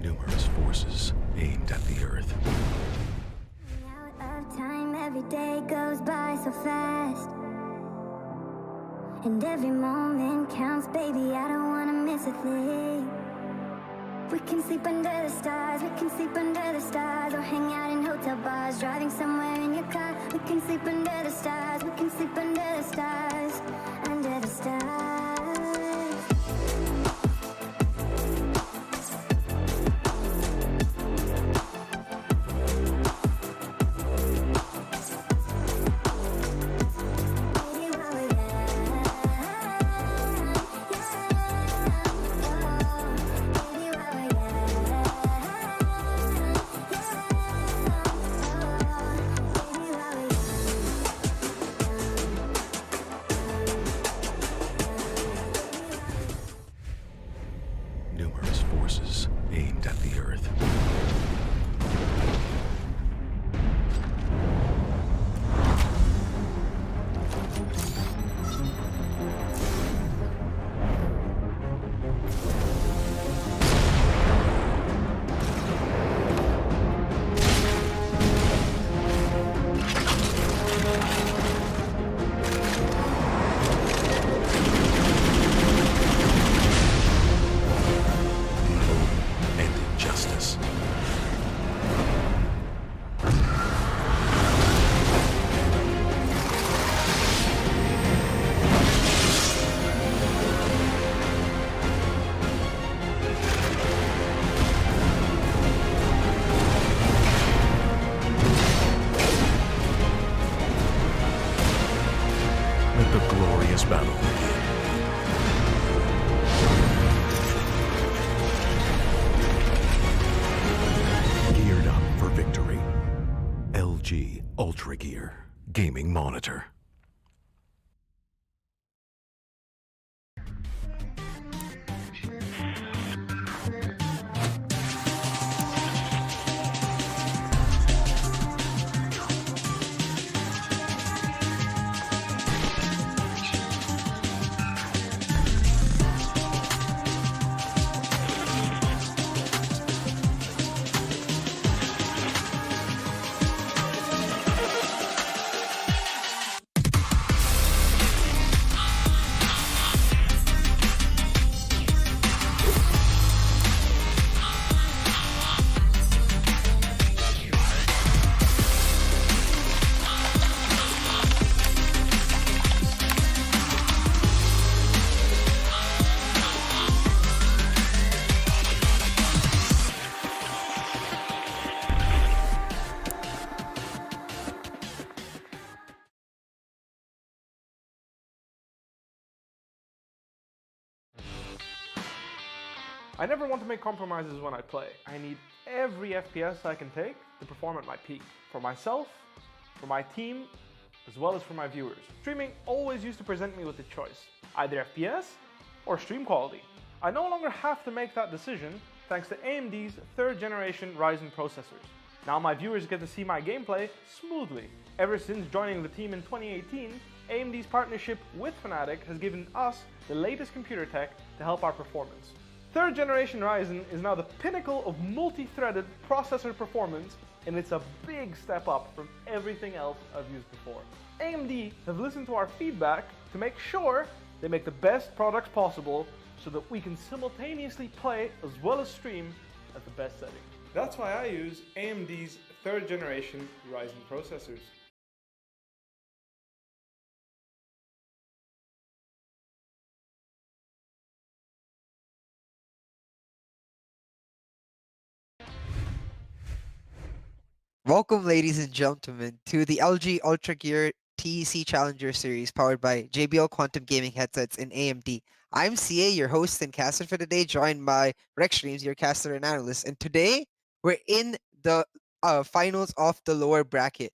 Numerous forces aimed at the Earth. Out of time, every day goes by so fast. And every moment counts, baby, I don't wanna miss a thing. We can sleep under the stars, we can sleep under the stars, or hang out in hotel bars, driving somewhere in your car. We can sleep under the stars, we can sleep under the stars, under the stars. Numerous forces aimed at the Earth. And injustice. Let the glorious battle begin. Geared up for victory. LG Ultragear Gaming Monitor. I never want to make compromises when I play. I need every FPS I can take to perform at my peak. For myself, for my team, as well as for my viewers. Streaming always used to present me with a choice, either FPS or stream quality. I no longer have to make that decision thanks to AMD's 3rd generation Ryzen processors. Now my viewers get to see my gameplay smoothly. Ever since joining the team in 2018, AMD's partnership with Fnatic has given us the latest computer tech to help our performance. 3rd generation Ryzen is now the pinnacle of multi-threaded processor performance, and it's a big step up from everything else I've used before. AMD have listened to our feedback to make sure they make the best products possible so that we can simultaneously play as well as stream at the best setting. That's why I use AMD's 3rd generation Ryzen processors. Welcome, ladies and gentlemen, to the LG Ultragear TEC Challenger Series powered by JBL Quantum Gaming headsets and AMD. I'm CA, your host and caster for today, joined by Rex Streams, your caster and analyst. And today, we're in the finals of the lower bracket,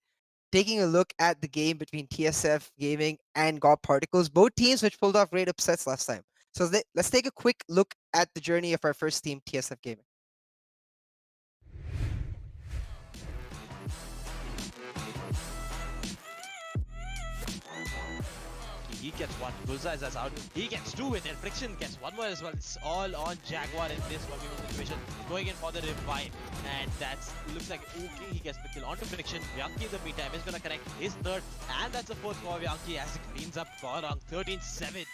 taking a look at the game between TSF Gaming and God Particles, both teams which pulled off great upsets last time. So let's take a quick look at the journey of our first team, TSF Gaming. He gets one. Bullseye is out. He gets two with it. Friction gets one more as well. It's all on Jaguar in this 1v1 situation. Going in for the revive. And that's looks like okay. He gets the kill onto Friction. Vyanki in the meantime is gonna connect his third. And that's the fourth for Vyanki as it cleans up Gorong 13-7.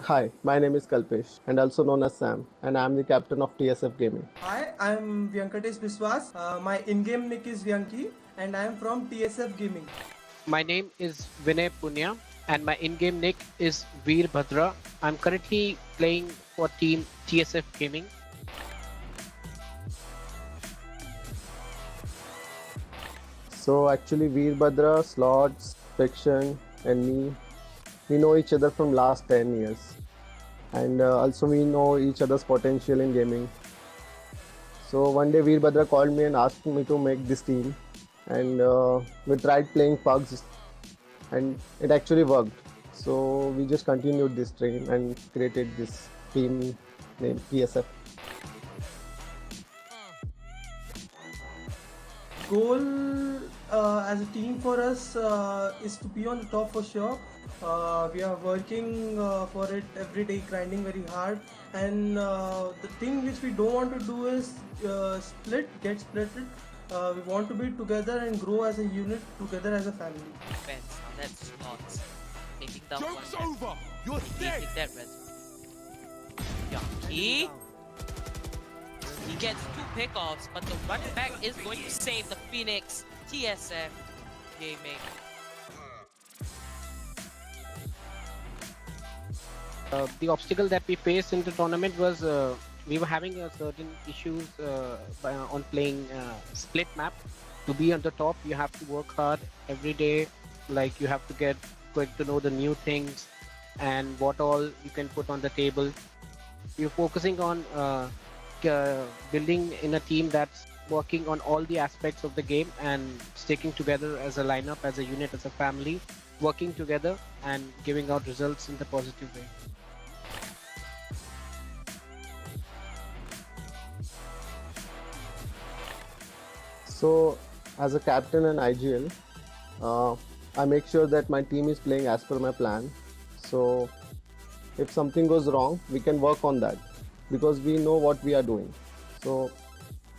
Hi, my name is Kalpesh and also known as Sam, and I am the captain of TSF Gaming. Hi, I'm Vyankatesh Biswas. My in-game nick is Vyanki and I am from TSF Gaming. My name is Vinay Punya and my in-game nick is Veer Bhadra. I'm currently playing for team TSF Gaming. So actually Veerbhadra, Slots, Fiction and me, we know each other from last 10 years. And also we know each other's potential in gaming. So one day Veerbhadra called me and asked me to make this team. And we tried playing pugs and it actually worked. So we just continued this train and created this team named TSF. Goal as a team for us is to be on the top for sure. We are working for it every day, grinding very hard. And the thing which we don't want to do is get splitted. We want to be together and grow as a unit, together as a family. Defense, now that's not taking down Joke's one over! You're dead! that res. Yaki. He gets two pickoffs, but the running back is going to save the Phoenix. TSF Gaming. The obstacle that we faced in the tournament was we were having certain issues on playing split map. To be on the top, you have to work hard every day. Like you have to get to know the new things and what all you can put on the table. You're focusing on building in a team that's working on all the aspects of the game and sticking together as a lineup, as a unit, as a family, working together and giving out results in the positive way. So, as a captain and IGL, I make sure that my team is playing as per my plan. So, if something goes wrong, we can work on that because we know what we are doing. So,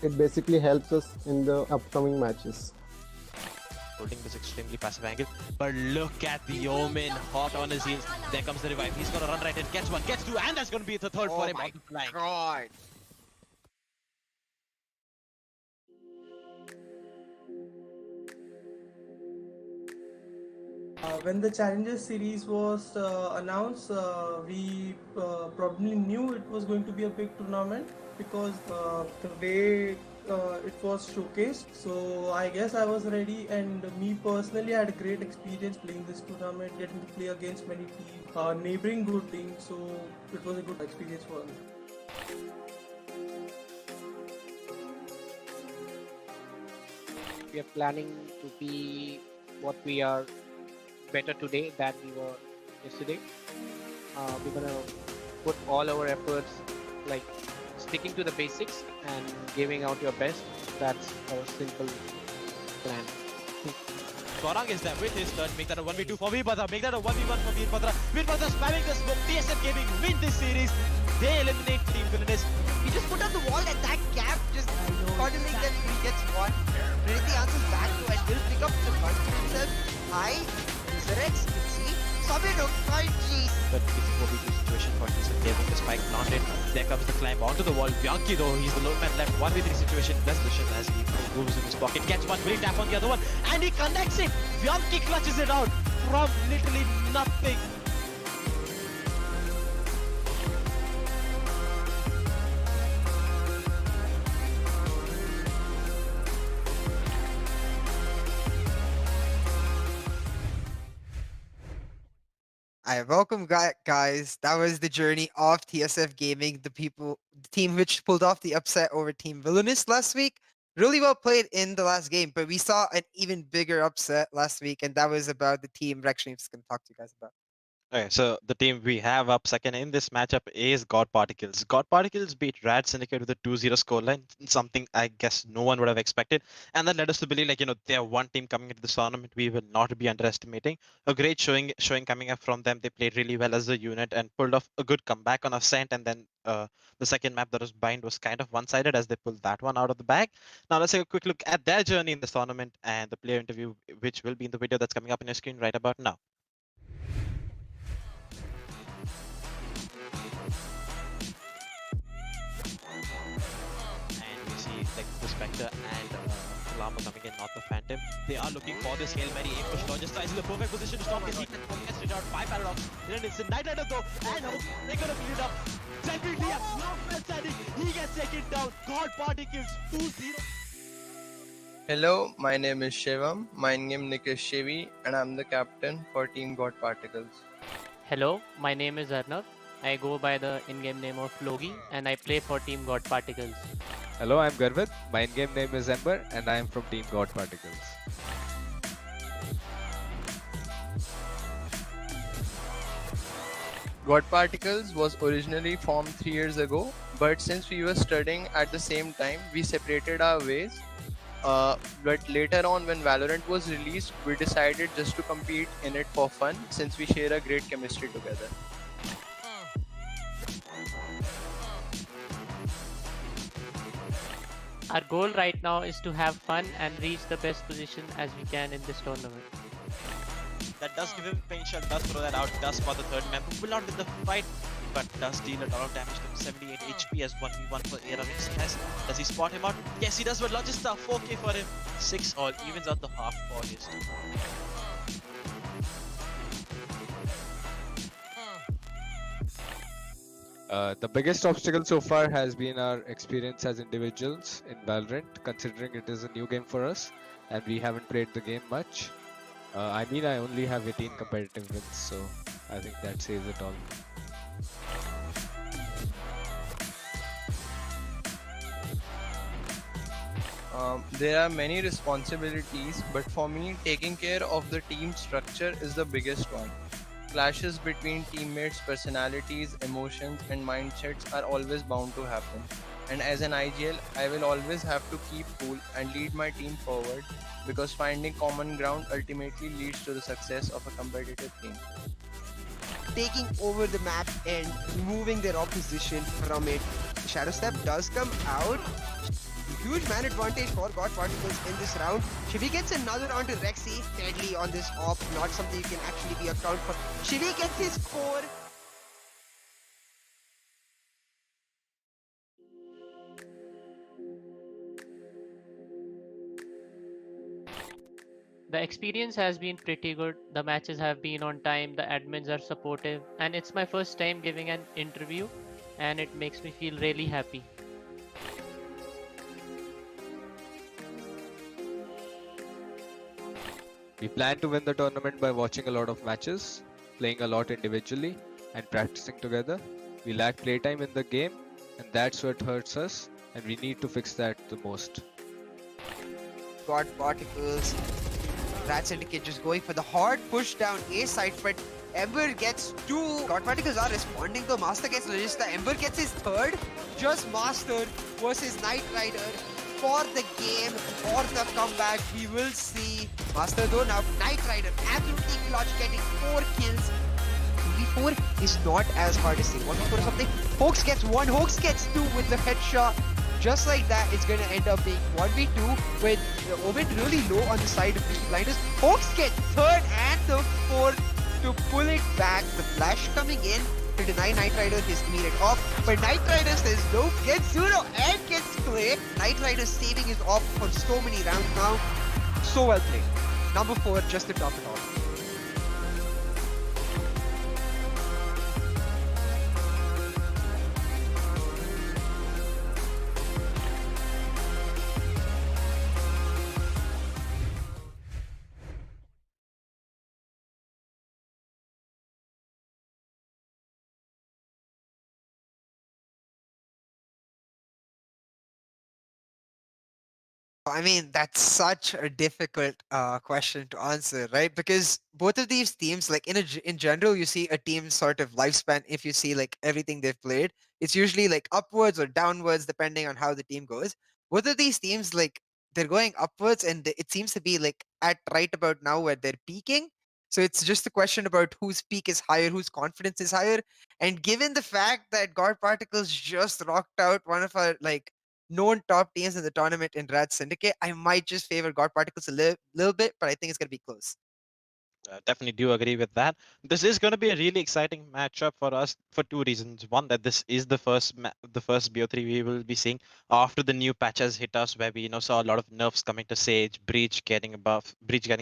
it basically helps us in the upcoming matches. Holding this extremely passive angle. But look at the Omen hot on his heels. There comes the revive. He's gonna run right in, gets one, gets two, and that's gonna be the third for him. God. When the Challenger series was announced, we probably knew it was going to be a big tournament because the way it was showcased. So I guess I was ready, and me personally I had a great experience playing this tournament, getting to play against many teams, neighboring good teams. So it was a good experience for me. We are planning to be what we are better today than we were yesterday. We're gonna put all our efforts like sticking to the basics and giving out your best. That's our simple plan. Gorong is there with his turn. Make that a 1v2 for Veerbhadra. Make that a 1v1 for Veerbhadra. Veerbhadra spamming the smoke. TSF Gaming win this series. They eliminate Team Villainous. He just put on the wall and that gap just coordinating that he gets one. Really answers back to and will pick up the punch himself. High, resurrects, you see. Sabir look, my jeez. But it's a 4v2 situation for TSF Gaming. The spike planted. There comes the climb onto the wall. Vyanki though, he's the lone man left. 1v3 situation. That's Lucian as he moves in his pocket. Gets one, will tap on the other one. And he connects it. Vyanki clutches it out from literally nothing. I welcome guys. That was the journey of TSF Gaming, the team which pulled off the upset over Team Villainous last week. Really well played in the last game, but we saw an even bigger upset last week, and that was about the team Rex Reeves going to talk to you guys about. Okay, so the team we have up second in this matchup is God Particles. God Particles beat Rad Syndicate with a 2-0 scoreline, something I guess no one would have expected. And that led us to believe, like, they're one team coming into this tournament we will not be underestimating. A great showing coming up from them. They played really well as a unit and pulled off a good comeback on Ascent. And then the second map that was Bind was kind of one-sided as they pulled that one out of the bag. Now let's take a quick look at their journey in this tournament and the player interview, which will be in the video that's coming up on your screen right about now. And we see like the Spectre and Lama coming in, not the Phantom. They are looking for this Hail Mary aim push. Logista is in the perfect position to stop this. He can gets it out by Paradox. Then it's a Night Rider though, and they're gonna beat it up. Definitely a long man standing. He gets taken down. God Particles 2-0. Hello, my name is Shivam. My name is Shivi, and I'm the captain for Team God Particles. Hello, my name is Arnav. I go by the in-game name of Logi and I play for Team God Particles. Hello, I'm Garvit. My in-game name is Ember and I am from Team God Particles. God Particles was originally formed 3 years ago, but since we were studying at the same time, we separated our ways. But later on, when Valorant was released, we decided just to compete in it for fun since we share a great chemistry together. Our goal right now is to have fun and reach the best position as we can in this tournament. That does give him pain shot, does throw that out, does spot the third member. Will not win the fight, but does deal a lot of damage to 78 HP as 1v1 for Aramix has. Does he spot him out? Yes, he does, but Logista 4k for him. 6 all, evens out the half for his team. The biggest obstacle so far has been our experience as individuals in Valorant, considering it is a new game for us and we haven't played the game much. I only have 18 competitive wins, so I think that says it all. There are many responsibilities, but for me, taking care of the team structure is the biggest one. Clashes between teammates' personalities, emotions, and mindsets are always bound to happen. And as an IGL, I will always have to keep cool and lead my team forward because finding common ground ultimately leads to the success of a competitive team. Taking over the map and removing their opposition from it. Shadow Step does come out. Huge man advantage for God Particles in this round. Shivi gets another round to Rexy. Deadly on this op, not something you can actually be account for. Shivi gets his core. The experience has been pretty good. The matches have been on time, the admins are supportive, and it's my first time giving an interview and it makes me feel really happy. We plan to win the tournament by watching a lot of matches, playing a lot individually, and practicing together. We lack playtime in the game, and that's what hurts us, and we need to fix that the most. God Particles. Rat Syndicate just going for the hard push down A side, but Ember gets 2. God Particles are responding though. Master gets Logista. Ember gets his 3rd. Just Master versus Knight Rider for the game or the comeback. We will see. Master though now. Knight Rider absolutely clutch, getting 4 kills. 2v4 is not as hard as say 1v4 or something. Hoax gets 1, Hoax gets 2 with the headshot. Just like that, it's going to end up being 1v2 with the Omen really low on the side of the blinders. Hoax gets 3rd and the 4th to pull it back. The flash coming in to deny Knight Rider his immediate off. But Knight Rider says no, gets 0 and gets play. Knight Rider saving his off for so many rounds now. So well played. Number 4 just to top it off. I mean, that's such a difficult question to answer, right? Because both of these teams, like in general, you see a team's sort of lifespan. If you see like everything they've played, it's usually like upwards or downwards depending on how the team goes. Both of these teams, like they're going upwards, and it seems to be like at right about now where they're peaking. So it's just a question about whose peak is higher, whose confidence is higher. And given the fact that God Particles just rocked out one of our like known top teams in the tournament in Rad Syndicate, I might just favor God Particles a little bit, but I think it's going to be close. Definitely do agree with that. This is going to be a really exciting matchup for us for two reasons. One, that this is the first BO3 we will be seeing after the new patches hit us, where we saw a lot of nerfs coming to Sage, Breach getting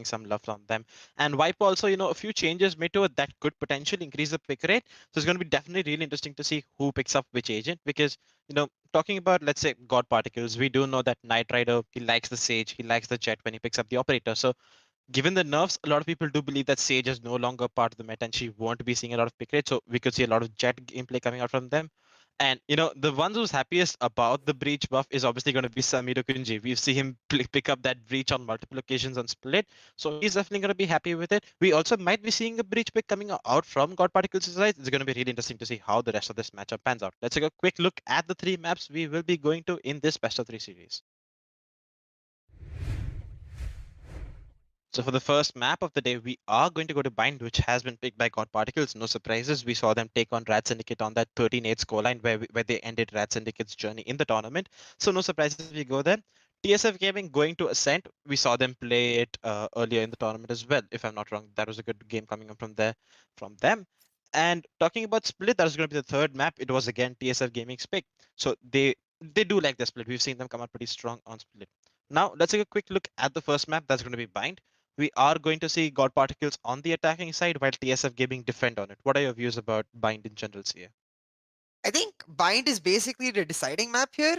some love from them, and Wipe also a few changes made to it that could potentially increase the pick rate. So it's going to be definitely really interesting to see who picks up which agent, because talking about, let's say, God Particles, we do know that Knight Rider, he likes the Sage, he likes the Jet when he picks up the Operator. So given the nerfs, a lot of people do believe that Sage is no longer part of the meta and she won't be seeing a lot of pick rate. So we could see a lot of Jet gameplay coming out from them. And the ones who's happiest about the Breach buff is obviously going to be Samiro Kunji. We've seen him pick up that Breach on multiple occasions on Split, so he's definitely going to be happy with it. We also might be seeing a Breach pick coming out from God Particles' side. It's going to be really interesting to see how the rest of this matchup pans out. Let's take a quick look at the three maps we will be going to in this best of three series. So for the first map of the day, we are going to go to Bind, which has been picked by God Particles. No surprises. We saw them take on Rad Syndicate on that 13-8 scoreline where they ended Rad Syndicate's journey in the tournament. So no surprises, we go there. TSF Gaming going to Ascent. We saw them play it earlier in the tournament as well. If I'm not wrong, that was a good game coming up from them. And talking about Split, that was going to be the third map. It was again TSF Gaming's pick. So they do like the Split. We've seen them come out pretty strong on Split. Now let's take a quick look at the first map. That's going to be Bind. We are going to see God Particles on the attacking side while TSF Gaming defend on it. What are your views about Bind in general, CA? I think Bind is basically the deciding map here,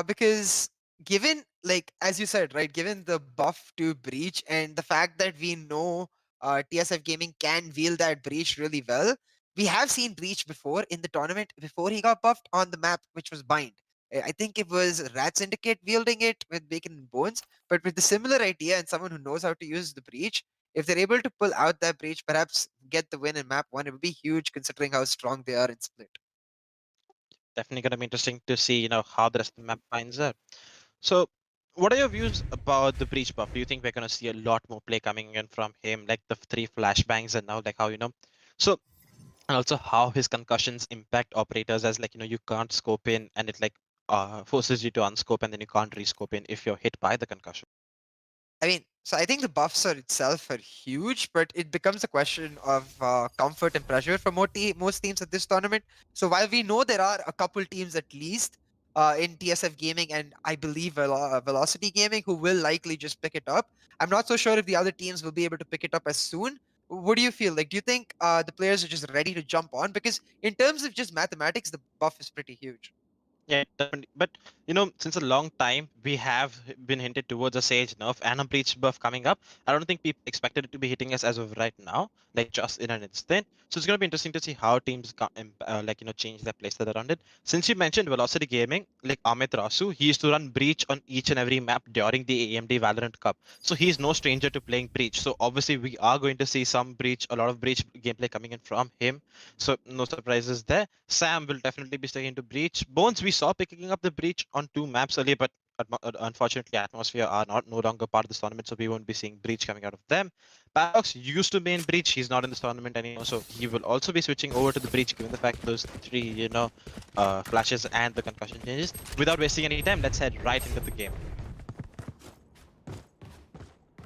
because given, like as you said, right, given the buff to Breach and the fact that we know TSF Gaming can wield that Breach really well, we have seen Breach before in the tournament before he got buffed on the map, which was Bind. I think it was Rat Syndicate wielding it with Bacon and Bones, but with the similar idea and someone who knows how to use the Breach, if they're able to pull out that Breach, perhaps get the win in map 1, it would be huge considering how strong they are in Split. Definitely going to be interesting to see, how the rest of the map finds out. So, what are your views about the Breach buff? Do you think we're going to see a lot more play coming in from him, like the 3 flashbangs and now, like how, So, and also how his concussions impact operators, as like, you can't scope in and it like forces you to unscope and then you can't rescope in if you're hit by the concussion. I mean, so I think the buffs are itself are huge, but it becomes a question of comfort and pressure for most teams at this tournament. So while we know there are a couple teams at least in TSF Gaming and I believe Velocity Gaming who will likely just pick it up, I'm not so sure if the other teams will be able to pick it up as soon. What do you feel? Like, do you think the players are just ready to jump on? Because in terms of just mathematics, the buff is pretty huge. Yeah, definitely. But since a long time we have been hinted towards a Sage nerf and a Breach buff coming up. I don't think people expected it to be hitting us as of right now, like just in an instant. So it's gonna be interesting to see how teams change their playstyle around it. Since you mentioned Velocity Gaming, like Amit Rasu, he used to run Breach on each and every map during the AMD Valorant Cup. So he's no stranger to playing Breach. So obviously we are going to see a lot of Breach gameplay coming in from him. So no surprises there. Sam will definitely be staying into Breach. Bones, we saw picking up the Breach on 2 maps earlier, but unfortunately Atmosphere are no longer part of this tournament, so we won't be seeing Breach coming out of them. Paradox used to main Breach, he's not in this tournament anymore, so he will also be switching over to the Breach given the fact those 3, flashes and the concussion changes. Without wasting any time, let's head right into the game.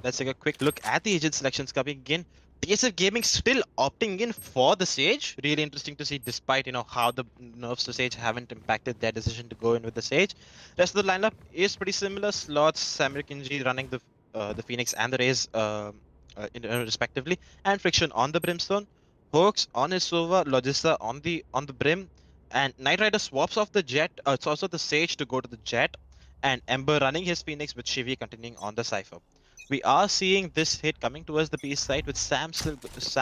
Let's take a quick look at the agent selections coming in. TSF Gaming still opting in for the Sage. Really interesting to see, despite how the nerfs to Sage haven't impacted their decision to go in with the Sage. Rest of the lineup is pretty similar. Slots, Samir Kinji running the Phoenix and the Raze respectively, and Friction on the Brimstone, Hoax on his Sova, Logista on the Brim, and Knight Rider swaps off the Jet. It's also the Sage to go to the Jet, and Ember running his Phoenix with Shivi continuing on the Cypher. We are seeing this hit coming towards the B side with Sam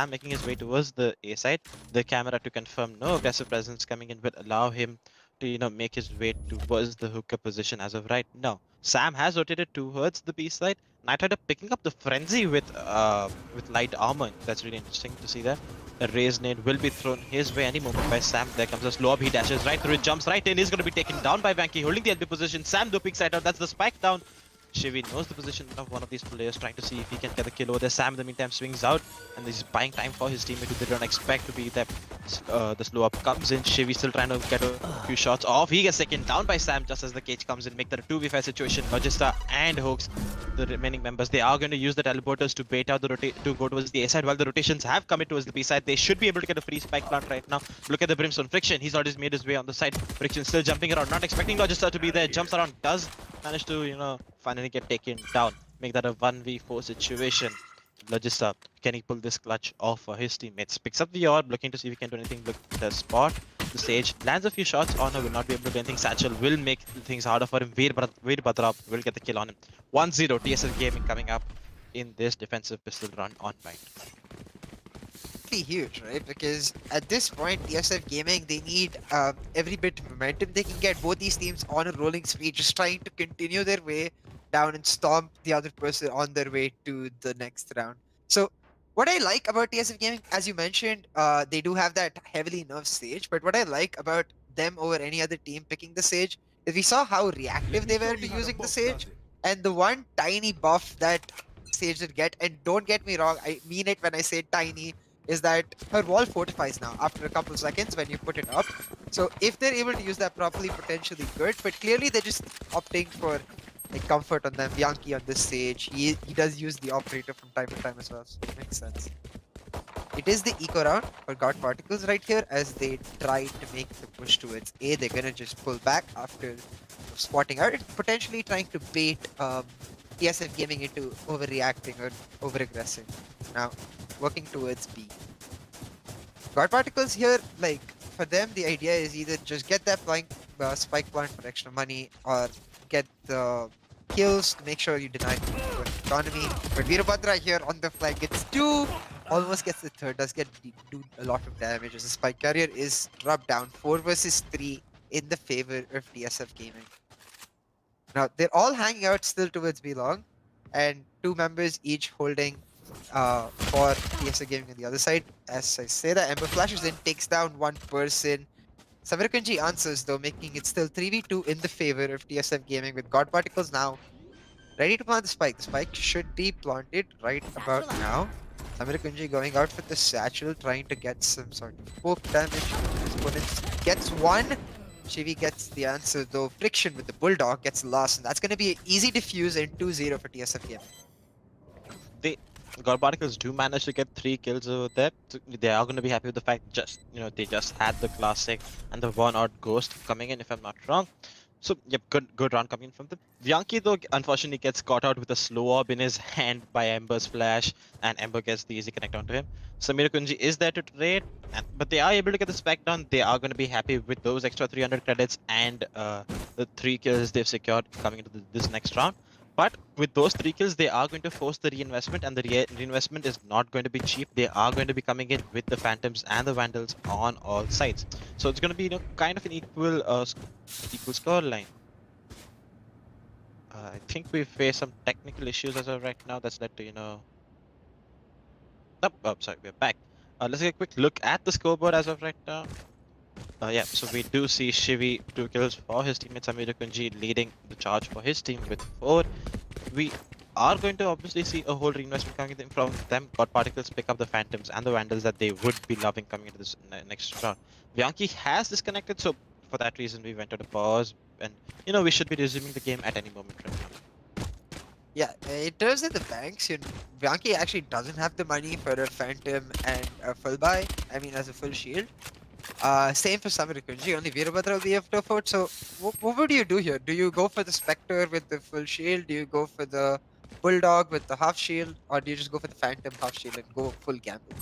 making his way towards the A side. The camera to confirm no aggressive presence coming in will allow him to make his way towards the hooker position as of right now. Sam has rotated towards the B side. Knight Rider picking up the frenzy with light armor. That's really interesting to see there. A raise nade will be thrown his way any moment by Sam. There comes a slow up. He dashes right through it, jumps right in. He's going to be taken down by Vanky, holding the LB position. Sam do pick side out. That's the spike down. Shivi knows the position of one of these players, trying to see if he can get the kill over there. Sam, in the meantime, swings out, and he's buying time for his teammate who they don't expect to be there. The slow up comes in. Shivi still trying to get a few shots off. He gets taken down by Sam just as the cage comes in, make that a 2v5 situation. Logista and Hoax, the remaining members, they are going to use the teleporters to bait out the to go towards the A side. While the rotations have come in towards the B side, they should be able to get a free spike plant right now. Look at the Brimstone Friction. He's already made his way on the side. Friction still jumping around, not expecting Logista to be there. Jumps around, does manage to, finally get taken down. Make that a 1v4 situation. Logista, can he pull this clutch off for his teammates? Picks up the orb, looking to see if he can do anything. Look at the spot. The stage lands a few shots on her, will not be able to do anything. Satchel will make things harder for him. Veer Bhadra will get the kill on him. 1-0 TSF Gaming coming up in this defensive pistol run on Bind. Huge, right? Because at this point, TSF Gaming, they need every bit of momentum they can get. Both these teams on a rolling speed, just trying to continue their way down and stomp the other person on their way to the next round. So what I like about TSF Gaming, as you mentioned, they do have that heavily nerfed stage, but what I like about them over any other team picking the sage is we saw how reactive they were to using the sage, and the one tiny buff that sage did get, and don't get me wrong, I mean it when I say tiny, is that her wall fortifies now after a couple seconds when you put it up. So if they're able to use that properly, potentially good, but clearly they're just opting for like comfort on them. Bianchi on this stage, he does use the operator from time to time as well, so it makes sense. It is the eco round for God Particles right here as they try to make the push towards A. They're gonna just pull back after spotting out, potentially trying to bait TSF Gaming into overreacting or over-aggressing. Now, working towards B. God Particles here, like, for them, the idea is either just get that spike plant for extra money or get the kills to make sure you deny the economy. But Veerabhadra here on the flank gets 2, almost gets the 3rd, does do a lot of damage as the spike carrier is dropped down. 4 versus 3 in the favor of TSF Gaming. Now, they're all hanging out still towards B long, and 2 members each holding for TSF Gaming on the other side. As I say that, Ember flashes in, takes down 1 person. Samirakunji answers though, making it still 3v2 in the favor of TSF Gaming with God Particles now ready to plant the spike. The spike should be planted right about now. Samirakunji going out for the satchel, trying to get some sort of poke damage. His opponent gets 1. Shivi gets the answer though. Friction with the Bulldog gets lost, and that's going to be an easy defuse and 2-0 for TSF Gaming. God Particles do manage to get 3 kills over there. So they are going to be happy with the fact they just had the classic and the 1-odd ghost coming in, if I'm not wrong. So yep, good round coming in from them. Bianchi though unfortunately gets caught out with a slow orb in his hand by Ember's flash, and Ember gets the easy connect onto him. Samira Kunji is there to trade, but they are able to get the spec down. They are going to be happy with those extra 300 credits and the 3 kills they've secured coming into this next round. But with those 3 kills, they are going to force the reinvestment, and the reinvestment is not going to be cheap. They are going to be coming in with the Phantoms and the Vandals on all sides. So it's going to be kind of an equal score line. I think we face some technical issues as of right now. That's led to Oh, sorry, we're back. Let's take a quick look at the scoreboard as of right now. Yeah, so we do see Shivi 2 kills for his teammate Samira Kunji leading the charge for his team with 4. We are going to obviously see a whole reinvestment coming in from them. God Particles pick up the Phantoms and the Vandals that they would be loving coming into this next round. Bianchi has disconnected, so for that reason we went on a pause, and we should be resuming the game at any moment right now. Yeah, in terms of the banks, Bianchi actually doesn't have the money for a Phantom and a full buy. I mean, as a full shield. Same for Samirakunji, only Veerabhadra will be able to afford. So, what would you do here? Do you go for the Spectre with the full shield? Do you go for the Bulldog with the half shield? Or do you just go for the Phantom half shield and go full gamble?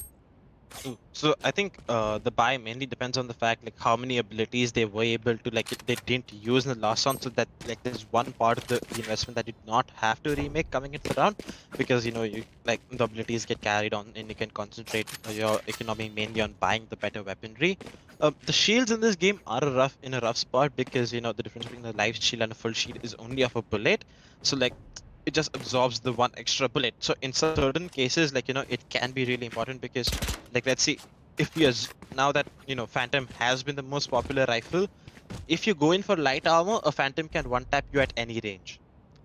So I think the buy mainly depends on the fact like how many abilities they were able to like they didn't use in the last round. So that like there's one part of the investment that you did not have to remake coming into the round because you like the abilities get carried on and you can concentrate your economy mainly on buying the better weaponry. The shields in this game are in a rough spot because the difference between a light shield and a full shield is only of a bullet. So like it just absorbs the one extra bullet. So in certain cases, like it can be really important because, like, let's see, if we now that Phantom has been the most popular rifle, if you go in for light armor, a Phantom can one tap you at any range.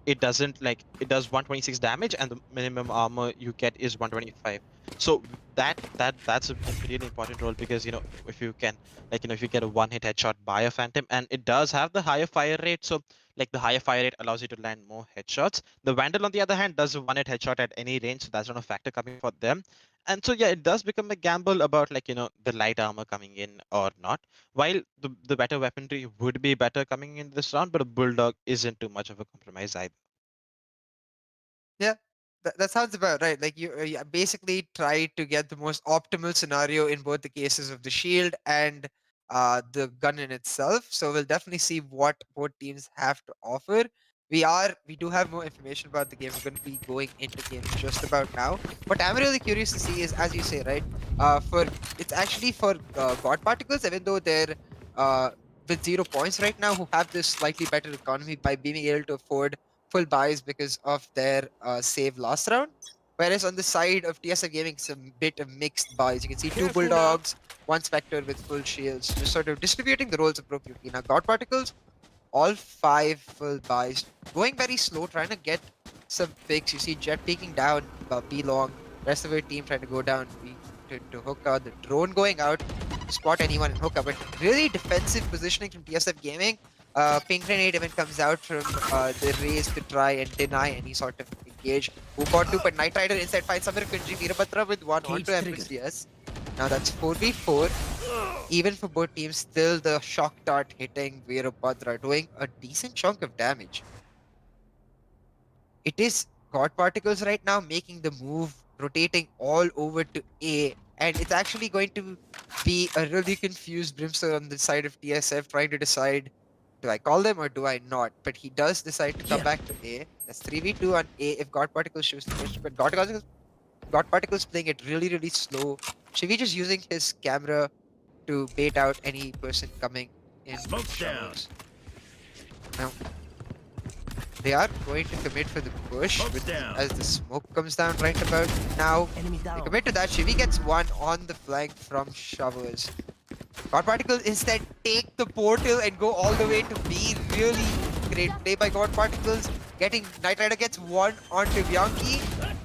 It doesn't like it does 126 damage, and the minimum armor you get is 125. So that's a really important role because if you can if you get a one hit headshot by a Phantom, and it does have the higher fire rate, so like the higher fire rate allows you to land more headshots. The Vandal on the other hand does a one hit headshot at any range, so that's not a factor coming for them. And so yeah, it does become a gamble about the light armor coming in or not. While the better weaponry would be better coming in this round, but a Bulldog isn't too much of a compromise either. Yeah, that sounds about right. Like you basically try to get the most optimal scenario in both the cases of the shield and the gun in itself. So we'll definitely see what both teams have to offer. We do have more information about the game. We're going to be going into game just about now. What I'm really curious to see is, as you say, right? For it's actually for God Particles, even though they're uh with 0 points right now, who have this slightly better economy by being able to afford full buys because of their save last round. Whereas on the side of TSF Gaming, it's a bit of mixed buys. You can see two Bulldogs, one Spectre with full shields, just sort of distributing the roles appropriately. Now, God Particles, all 5 full buys, going very slow, trying to get some picks. You see Jet peeking down, B long, rest of your team trying to go down B to hookah, the drone going out to spot anyone in hookah, but really defensive positioning from TSF Gaming. Pink Grenade even comes out from the race to try and deny any sort of engage. Ubuntu, but Knight Rider inside finds Samir Kunji, Veerabhadra with one onto Empress CS. Now that's 4v4. Even for both teams, still the shock dart hitting Veerabhadra, doing a decent chunk of damage. It is God Particles right now making the move, rotating all over to A, and it's actually going to be a really confused Brimstone on the side of TSF trying to decide, do I call them or do I not? But he does decide to come back to A. That's 3v2 on A if God Particles choose to push, but God Particles playing it really, really slow. Shivi just using his camera to bait out any person coming in. Smoke's down. Now, they are going to commit for the push as the smoke comes down right about now. They commit to that. Shivi gets one on the flank from Showers. God Particle instead take the portal and go all the way to B. Really great play by God Particles. Knight Rider gets one onto Bianchi.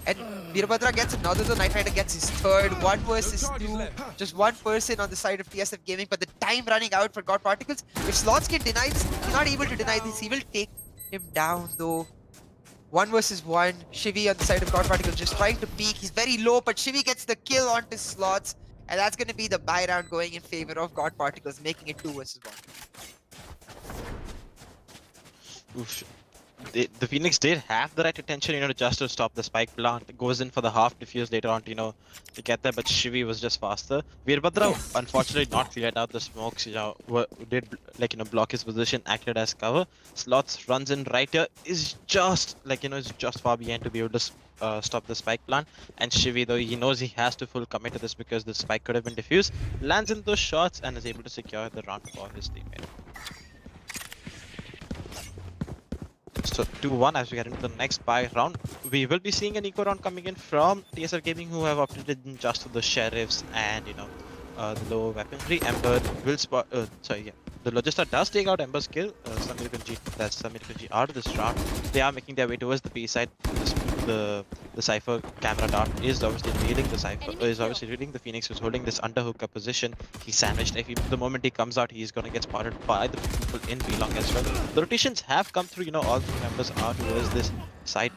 And Veerabhadra gets another, so Knight Rider gets his third. 1 versus 2. Just one person on the side of TSF Gaming, but the time running out for God Particles. If Slots can deny this, he's not able to deny this. He will take him down though. 1 versus 1. Shivi on the side of God Particle just trying to peek. He's very low, but Shivi gets the kill onto Slots. And that's going to be the buy round going in favor of God Particles, making it 2 versus 1. Oof. The Phoenix did have the right intention, just to stop the spike plant. It goes in for the half defuse later on, to get there, but Shivi was just faster. Veerabhadra, unfortunately, not cleared out the smokes, did, block his position, acted as cover. Slots runs in right here, is just, is just far behind to be able to stop the spike plant. And Shivi, though, he knows he has to full commit to this because the spike could have been defused, lands in those shots and is able to secure the round for his teammate. So 2-1 as we get into the next buy round. We will be seeing an eco round coming in from TSF Gaming, who have opted in just for the sheriffs and the low weaponry. Ember will spot. The Logistar does take out Ember's kill. Samir Kunji out of this round. They are making their way towards the B side. The Cypher camera dart is obviously reading the Cypher. Is obviously reading the Phoenix, who's holding this underhooker position. He's sandwiched. The moment he comes out, he's gonna get spotted by the people in B-long as well. The rotations have come through. All 3 members are towards this side.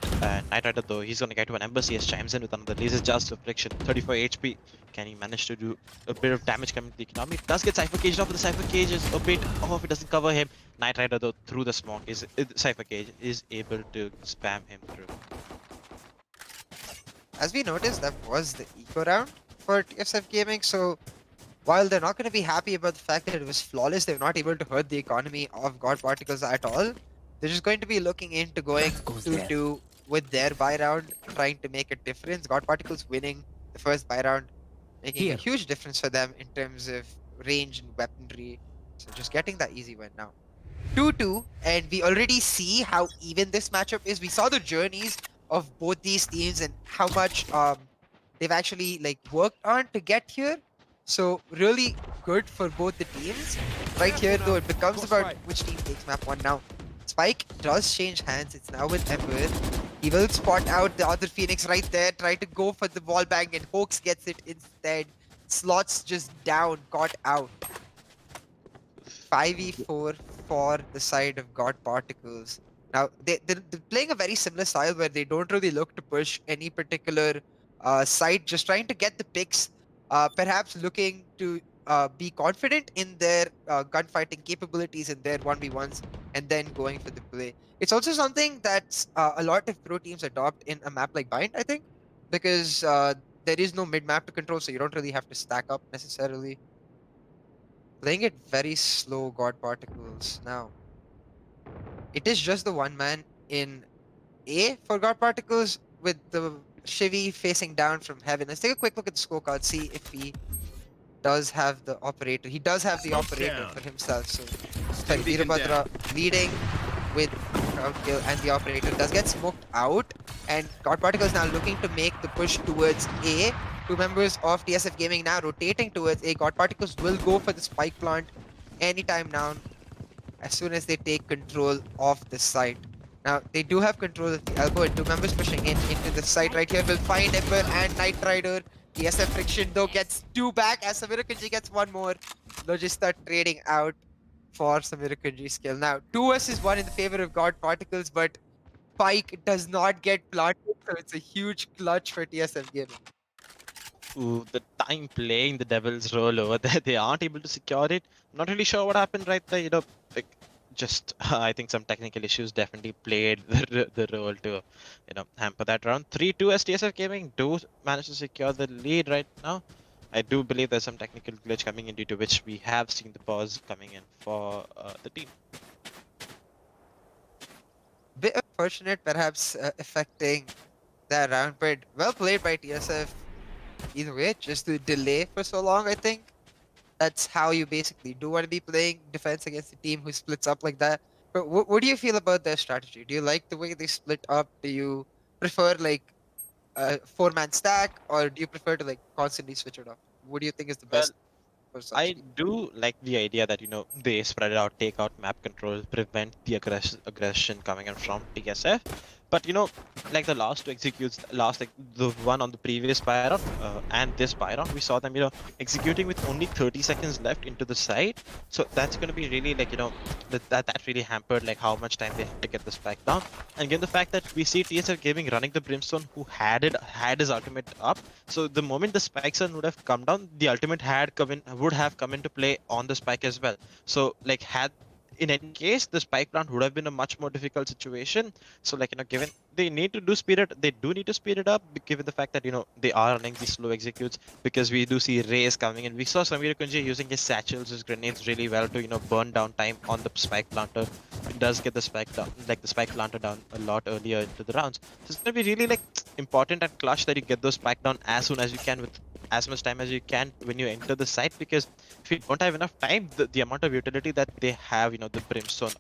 Knight Rider, though, he's gonna get to an Ember CS, chimes in with another laser just of friction. 34 HP. Can he manage to do a bit of damage coming to the economy? Does get Cypher caged off, but the Cypher cage is a bit off. It doesn't cover him. Knight Rider, though, through the smoke, Cypher cage is able to spam him through. As we noticed, that was the eco round. for TSF Gaming. So while they're not going to be happy about the fact that it was flawless, they're not able to hurt the economy of God Particles at all. They're just going to be looking into going 2-2 with their buy round, trying to make a difference. God Particles winning the first buy round, making a huge difference for them in terms of range and weaponry. So just getting that easy win now. 2-2, and we already see how even this matchup is. We saw the journeys of both these teams and how much they've actually like worked on to get here. So really good for both the teams. Right here though, it becomes about which team takes map 1 now. Spike does change hands. It's now with Ember. He will spot out the other Phoenix right there, try to go for the wall bang, and Hoax gets it instead. Slots just down, got out. 5v4 for the side of God Particles. Now, they're playing a very similar style where they don't really look to push any particular side, just trying to get the picks, perhaps looking to be confident in their gunfighting capabilities in their 1v1s, and then going for the play. It's also something that a lot of pro teams adopt in a map like Bind, I think, because there is no mid-map to control, so you don't really have to stack up necessarily. Playing it very slow, God Particles. Now, it is just the one man in A for God Particles with the Shivy facing down from heaven. Let's take a quick look at the scorecard, see if he does have the operator. He does have the operator for himself. So, sorry, Veerabhadra leading with crowd kill, and the operator does get smoked out. And God Particle is now looking to make the push towards A. Two members of TSF Gaming now rotating towards A. God Particles will go for the spike plant anytime now as soon as they take control of the site. Now, they do have control of the elbow, and two members pushing in into the site right here will find Ember and Knight Rider. TSF Friction though gets two back as Samira Kunji gets one more. They'll just start trading out for Samira Kunji's skill. Now, 2 versus 1 in the favor of God Particles, but Pike does not get planted, so it's a huge clutch for TSF Gaming. Ooh, the time playing the devil's role over there, they aren't able to secure it. I'm not really sure what happened right there, like just I think some technical issues definitely played the role to, hamper that round. 3-2 as TSF Gaming do manage to secure the lead right now. I do believe there's some technical glitch coming in due to which we have seen the pause coming in for the team. Bit unfortunate, perhaps affecting that round, but well played by TSF. Either way, just to delay for so long, I think. That's how you basically do want to be playing defense against a team who splits up like that. But what do you feel about their strategy? Do you like the way they split up? Do you prefer like a 4-man stack, or do you prefer to like constantly switch it up? What do you think is the best for such I team? do like the idea that they spread it out, take out map control, prevent the aggression coming in from TSF. But like the last two executes, like the one on the previous Pyron and this Pyron, we saw them executing with only 30 seconds left into the site. So that's going to be really like that really hampered like how much time they had to get the spike down. And given the fact that we see TSF Gaming running the Brimstone, who had his ultimate up, so the moment the spike sun would have come down, the ultimate would have come into play on the spike as well. So like in any case, the spike plant would have been a much more difficult situation. So like given they do need to speed it up, given the fact that they are running these slow executes, because we do see rays coming in. We saw Samir Kunji using his satchels, his grenades really well to burn down time on the spike planter. It does get the spike down, like the spike planter down a lot earlier into the rounds. So it's gonna be really like important and clutch that you get those spike down as soon as you can, with as much time as you can when you enter the site, because if you don't have enough time, the amount of utility that they have, the Brimstone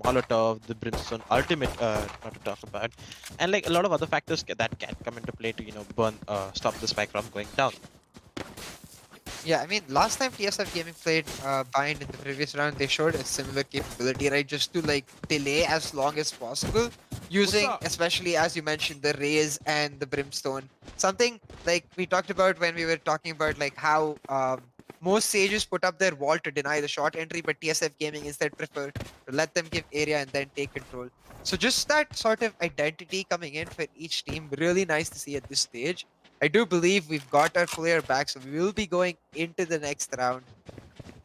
Molotov, the Brimstone Ultimate, not to talk about, and like a lot of other factors that can come into play to stop the spike from going down. Yeah, I mean, last time TSF Gaming played Bind in the previous round, they showed a similar capability, right? Just to like delay as long as possible, using, especially as you mentioned, the Rays and the Brimstone. Something like we talked about when we were talking about like how most Sages put up their wall to deny the short entry, but TSF Gaming instead prefer to let them give area and then take control. So just that sort of identity coming in for each team, really nice to see at this stage. I do believe we've got our player back, so we will be going into the next round.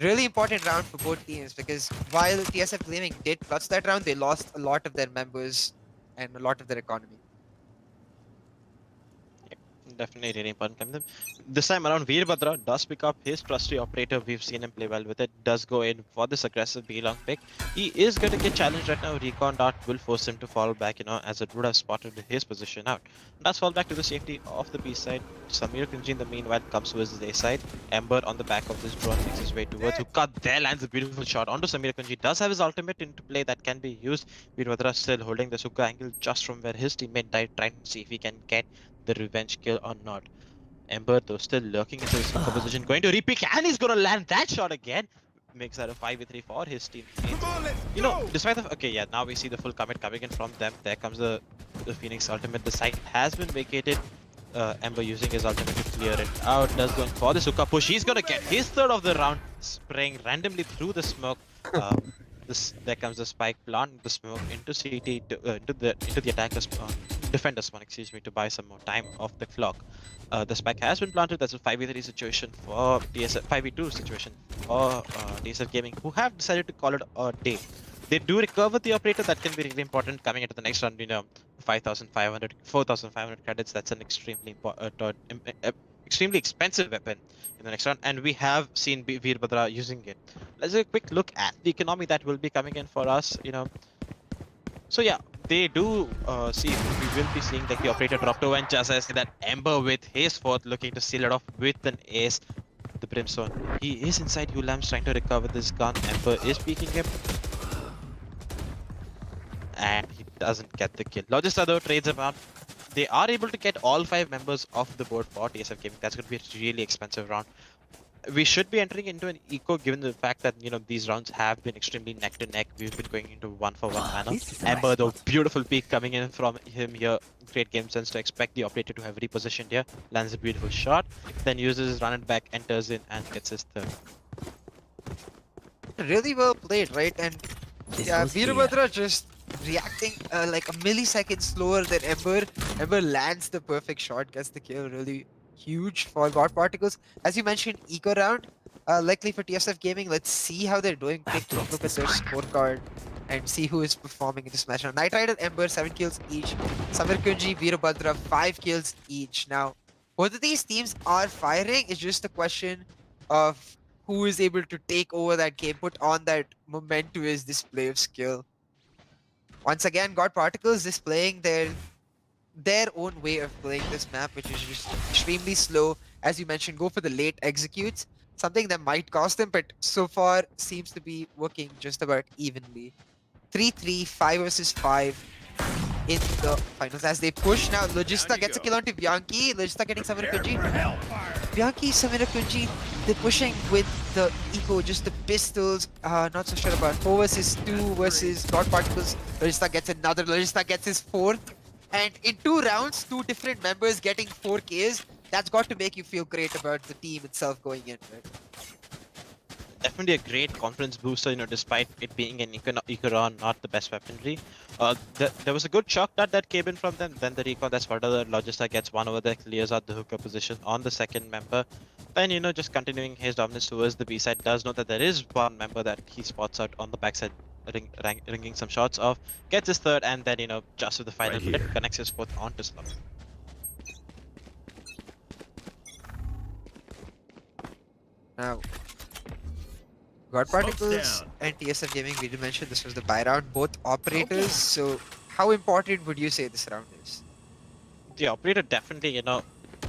Really important round for both teams, because while TSF Gaming did clutch that round, they lost a lot of their members and a lot of their economy. Definitely really important. This time around, Veerbhadra does pick up his trusty operator. We've seen him play well with it. Does go in for this aggressive B-long pick. He is going to get challenged right now. Recon Dart will force him to fall back, as it would have spotted his position out. Does fall back to the safety of the B side. Samir Kunji in the meanwhile comes towards the A side. Ember on the back of this drone makes his way towards Hookah. There lands a beautiful shot onto Samir Kunji. Does have his ultimate into play that can be used. Veerbhadra still holding the Hookah angle just from where his teammate died, trying to see if he can get the revenge kill or not. Ember though still lurking into his position, going to repick, and he's gonna land that shot again. Makes that a 5v3 for his team. Despite the now we see the full commit coming in from them. There comes the Phoenix ultimate. The site has been vacated. Ember using his ultimate to clear it out. Does going for the Suka push. He's gonna get his third of the round, spraying randomly through the smoke. There comes the spike, plant the smoke into CT into the attacker's defender's spawn, to buy some more time off the clock. The spike has been planted. That's a 5v3 situation for TSF, 5v2 situation for TSF Gaming, who have decided to call it a day. They do recover the operator. That can be really important coming into the next round. 5,500, 4,500 credits. That's an extremely extremely expensive weapon in the next round, and we have seen Veerbhadra using it. Let's take a quick look at the economy that will be coming in for us. So yeah, they do see, we will be seeing like the operator drop to, and just as that Ember with his fourth looking to seal it off with an ace. The Brimstone, he is inside Ulams trying to recover this gun. Ember is peeking him, and he doesn't get the kill. Logista though trades him out. They are able to get all 5 members off the board for TSF Gaming. That's going to be a really expensive round. We should be entering into an eco given the fact that these rounds have been extremely neck to neck. We've been going into 1-for-1 manner. Ember though, beautiful peek coming in from him here. Great game sense to expect the operator to have repositioned here. Lands a beautiful shot, then uses his run and back, enters in and gets his third. Really well played, right? And yeah, Veerbhadra just reacting like a millisecond slower than Ember. Ember lands the perfect shot, gets the kill. Really huge for God Particles. As you mentioned, eco round, likely for TSF Gaming. Let's see how they're doing. Quick look at their scorecard and see who is performing in this match. Now, Knight Rider, Ember, 7 kills each. Samir Kunji, Veerbhadra, 5 kills each. Now, both of these teams are firing. It's just a question of who is able to take over that game, put on that momentous display of skill. Once again, God Particles displaying their own way of playing this map, which is just extremely slow. As you mentioned, go for the late executes, something that might cost them, but so far seems to be working just about evenly. 3-3, 5 versus 5 in the finals as they push. Now Logista gets a kill onto Bianchi. Logista getting Samira Kunji. Bianchi, Samira Kunji, they're pushing with the eco, just the pistols. Not so sure about 4 versus 2 versus God Particles. Logista gets another. Logista gets his 4th. And in 2 rounds, 2 different members getting 4 Ks, that's got to make you feel great about the team itself going in, right? Definitely a great confidence booster, despite it being an Icaron, not the best weaponry. There was a good shock that came in from them. Then the recon that's further, Logista gets one over there, clears out the hooker position on the second member. Then, just continuing his dominance towards the B side, does know that there is one member that he spots out on the backside, ringing some shots off, gets his third, and then, just with the final bullet, connects his 4th onto Slum. Now, God Particles and TSF Gaming, we did mention this was the buy round, both operators. So, how important would you say this round is? The operator definitely,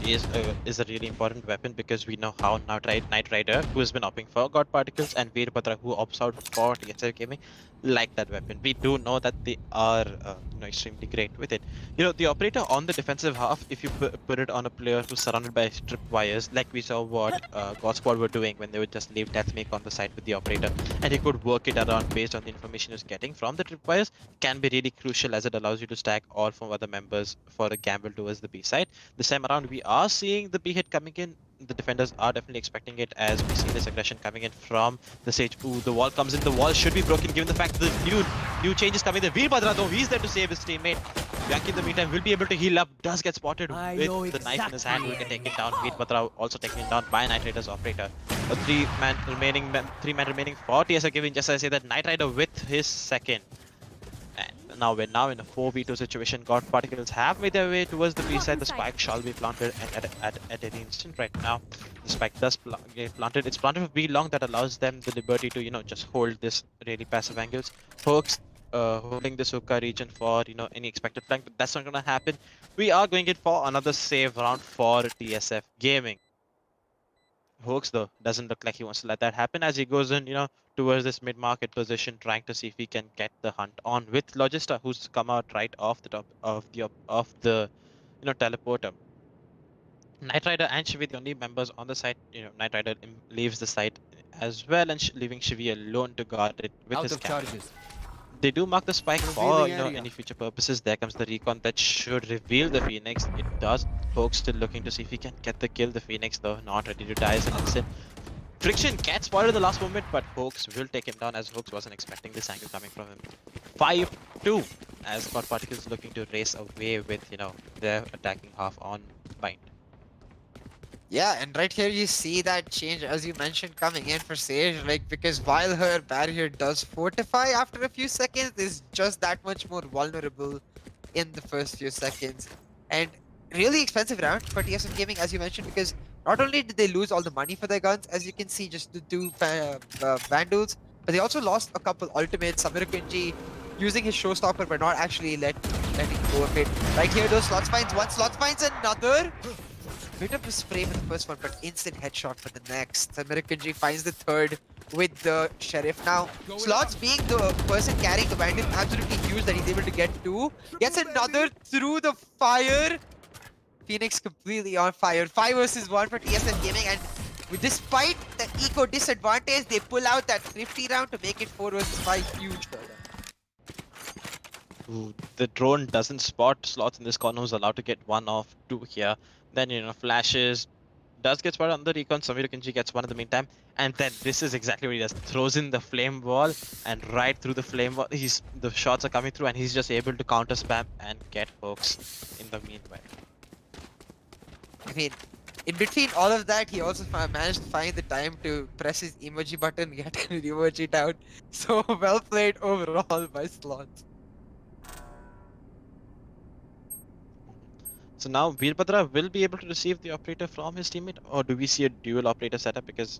is a really important weapon, because we know how Knight Rider, who has been opting for God Particles, and Veerbhadra, who opts out for TSF Gaming, like that weapon. We do know that they are extremely great with it. The operator on the defensive half, if you put it on a player who's surrounded by strip wires, like we saw what GodSquad were doing when they would just leave Deathmake on the side with the operator, and he could work it around based on the information he's getting from the trip wires, can be really crucial, as it allows you to stack all from other members for a gamble towards the B side. This time around, we are seeing the B hit coming in. The defenders are definitely expecting it, as we see this aggression coming in from the stage. Ooh, the wall comes in. The wall should be broken given the fact that the new changes coming there. Veerbhadra though, he's there to save his teammate. Bianchi in the meantime will be able to heal up. Does get spotted with the knife in his hand. We can take it down. Veerbhadra also taken it down by Knight Rider's operator. A 3-man remaining for TSF Gaming. Just as I say that, Knight Rider with his second. And now we're now in a 4v2 situation. God Particles have made their way towards the B side. The spike shall be planted at any instant right now. The spike does get planted. It's planted for pretty long, that allows them the liberty to, you know, just hold this really passive angles. Hooks holding this hookah region for, you know, any expected flank, but that's not gonna happen. We are going in for another save round for TSF Gaming. Hooks though doesn't look like he wants to let that happen, as he goes in, you know, towards this mid-market position, trying to see if he can get the hunt on with Logista, who's come out right off the top of the you know, teleporter. Knight Rider and Shivi, the only members on the site. You know, Knight Rider leaves the site as well, and leaving Shivi alone to guard it with his camera. They do mark the spike for, you know, any future purposes. There comes the recon that should reveal the Phoenix. It does. Hooks still looking to see if he can get the kill. The Phoenix though not ready to die as an instant. Friction gets spotted at the last moment, but Hooks will take him down, as Hooks wasn't expecting this angle coming from him. 5-2 as God Particles looking to race away with, you know, their attacking half on bind. Yeah, and right here you see that change, as you mentioned, coming in for Sage, like, because while her barrier does fortify after a few seconds, is just that much more vulnerable in the first few seconds. And really expensive round for TSF Gaming, as you mentioned, because not only did they lose all the money for their guns, as you can see, just the two Vandals, but they also lost a couple ultimates. Samir Kunji using his showstopper, but not actually letting go of it. Right here, those slots finds one, slots finds another. Bit of a spray for the first one, but instant headshot for the next. American finds the third with the Sheriff now. Slots being the person carrying the bandit, absolutely huge that he's able to get two. Gets another through the fire. Phoenix completely on fire. 5 versus 1 for TSF Gaming, and despite the eco disadvantage, they pull out that thrifty round to make it 4 versus 5. Huge for them. Ooh, the drone doesn't spot Slots in this corner, who's allowed to get 1 off 2 here. Then, you know, flashes, does get spotted on the recon. Samir Kunji gets 1 in the meantime. And then this is exactly what he does. Throws in the flame wall, and right through the flame wall, the shots are coming through, and he's just able to counter spam and get Hooks in the meanwhile. I mean, in between all of that, he also managed to find the time to press his emoji button, get an emoji down. So well played overall by Slots. So now Veerbhadra will be able to receive the operator from his teammate, or do we see a dual operator setup? Because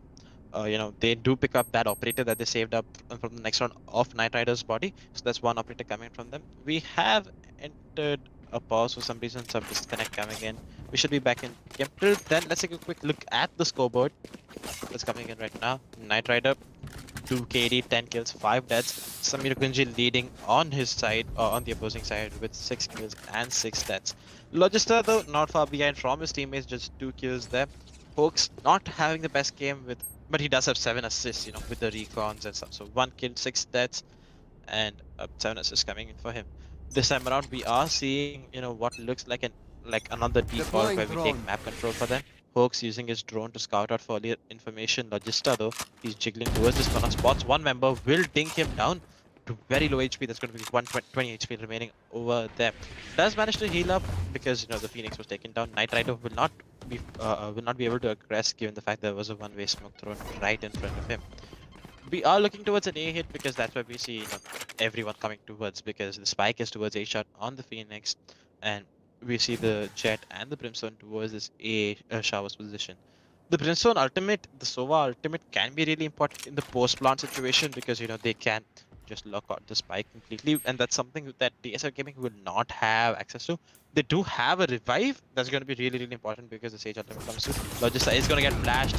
you know, they do pick up that operator that they saved up from the next round of Knight Rider's body. So that's one operator coming from them. We have entered a pause for some reason, some disconnect coming in. We should be back in game. Till then, let's take a quick look at the scoreboard that's coming in right now. Knight Rider 2 KD, 10 kills, 5 deaths. Samir Kunji leading on his side, on the opposing side, with 6 kills and 6 deaths. Logista though not far behind from his teammates, just 2 kills there. Hooks not having the best game but he does have 7 assists, you know, with the recons and stuff. So 1 kill, 6 deaths, and 7 assists coming in for him. This time around, we are seeing, you know, what looks like another default where we take map control for them. Hooks using his drone to scout out for earlier information. Logista though, he's jiggling towards this corner. Spots one member, will dink him down to very low HP. That's going to be 120 HP remaining over there. Does manage to heal up because, you know, the Phoenix was taken down. Knight Rider will not be able to aggress given the fact there was a one-way smoke thrown right in front of him. We are looking towards an A hit because that's where we see, you know, everyone coming towards, because the spike is towards A shot on the Phoenix, and we see the Jet and the Brimstone towards this A showers position. The Brimstone ultimate, the Sova ultimate, can be really important in the post-plant situation because, you know, they can just lock out the spike completely, and that's something that TSF Gaming will not have access to. They do have a revive that's going to be really, really important because the Sage ultimate comes through. Logista is going to get flashed.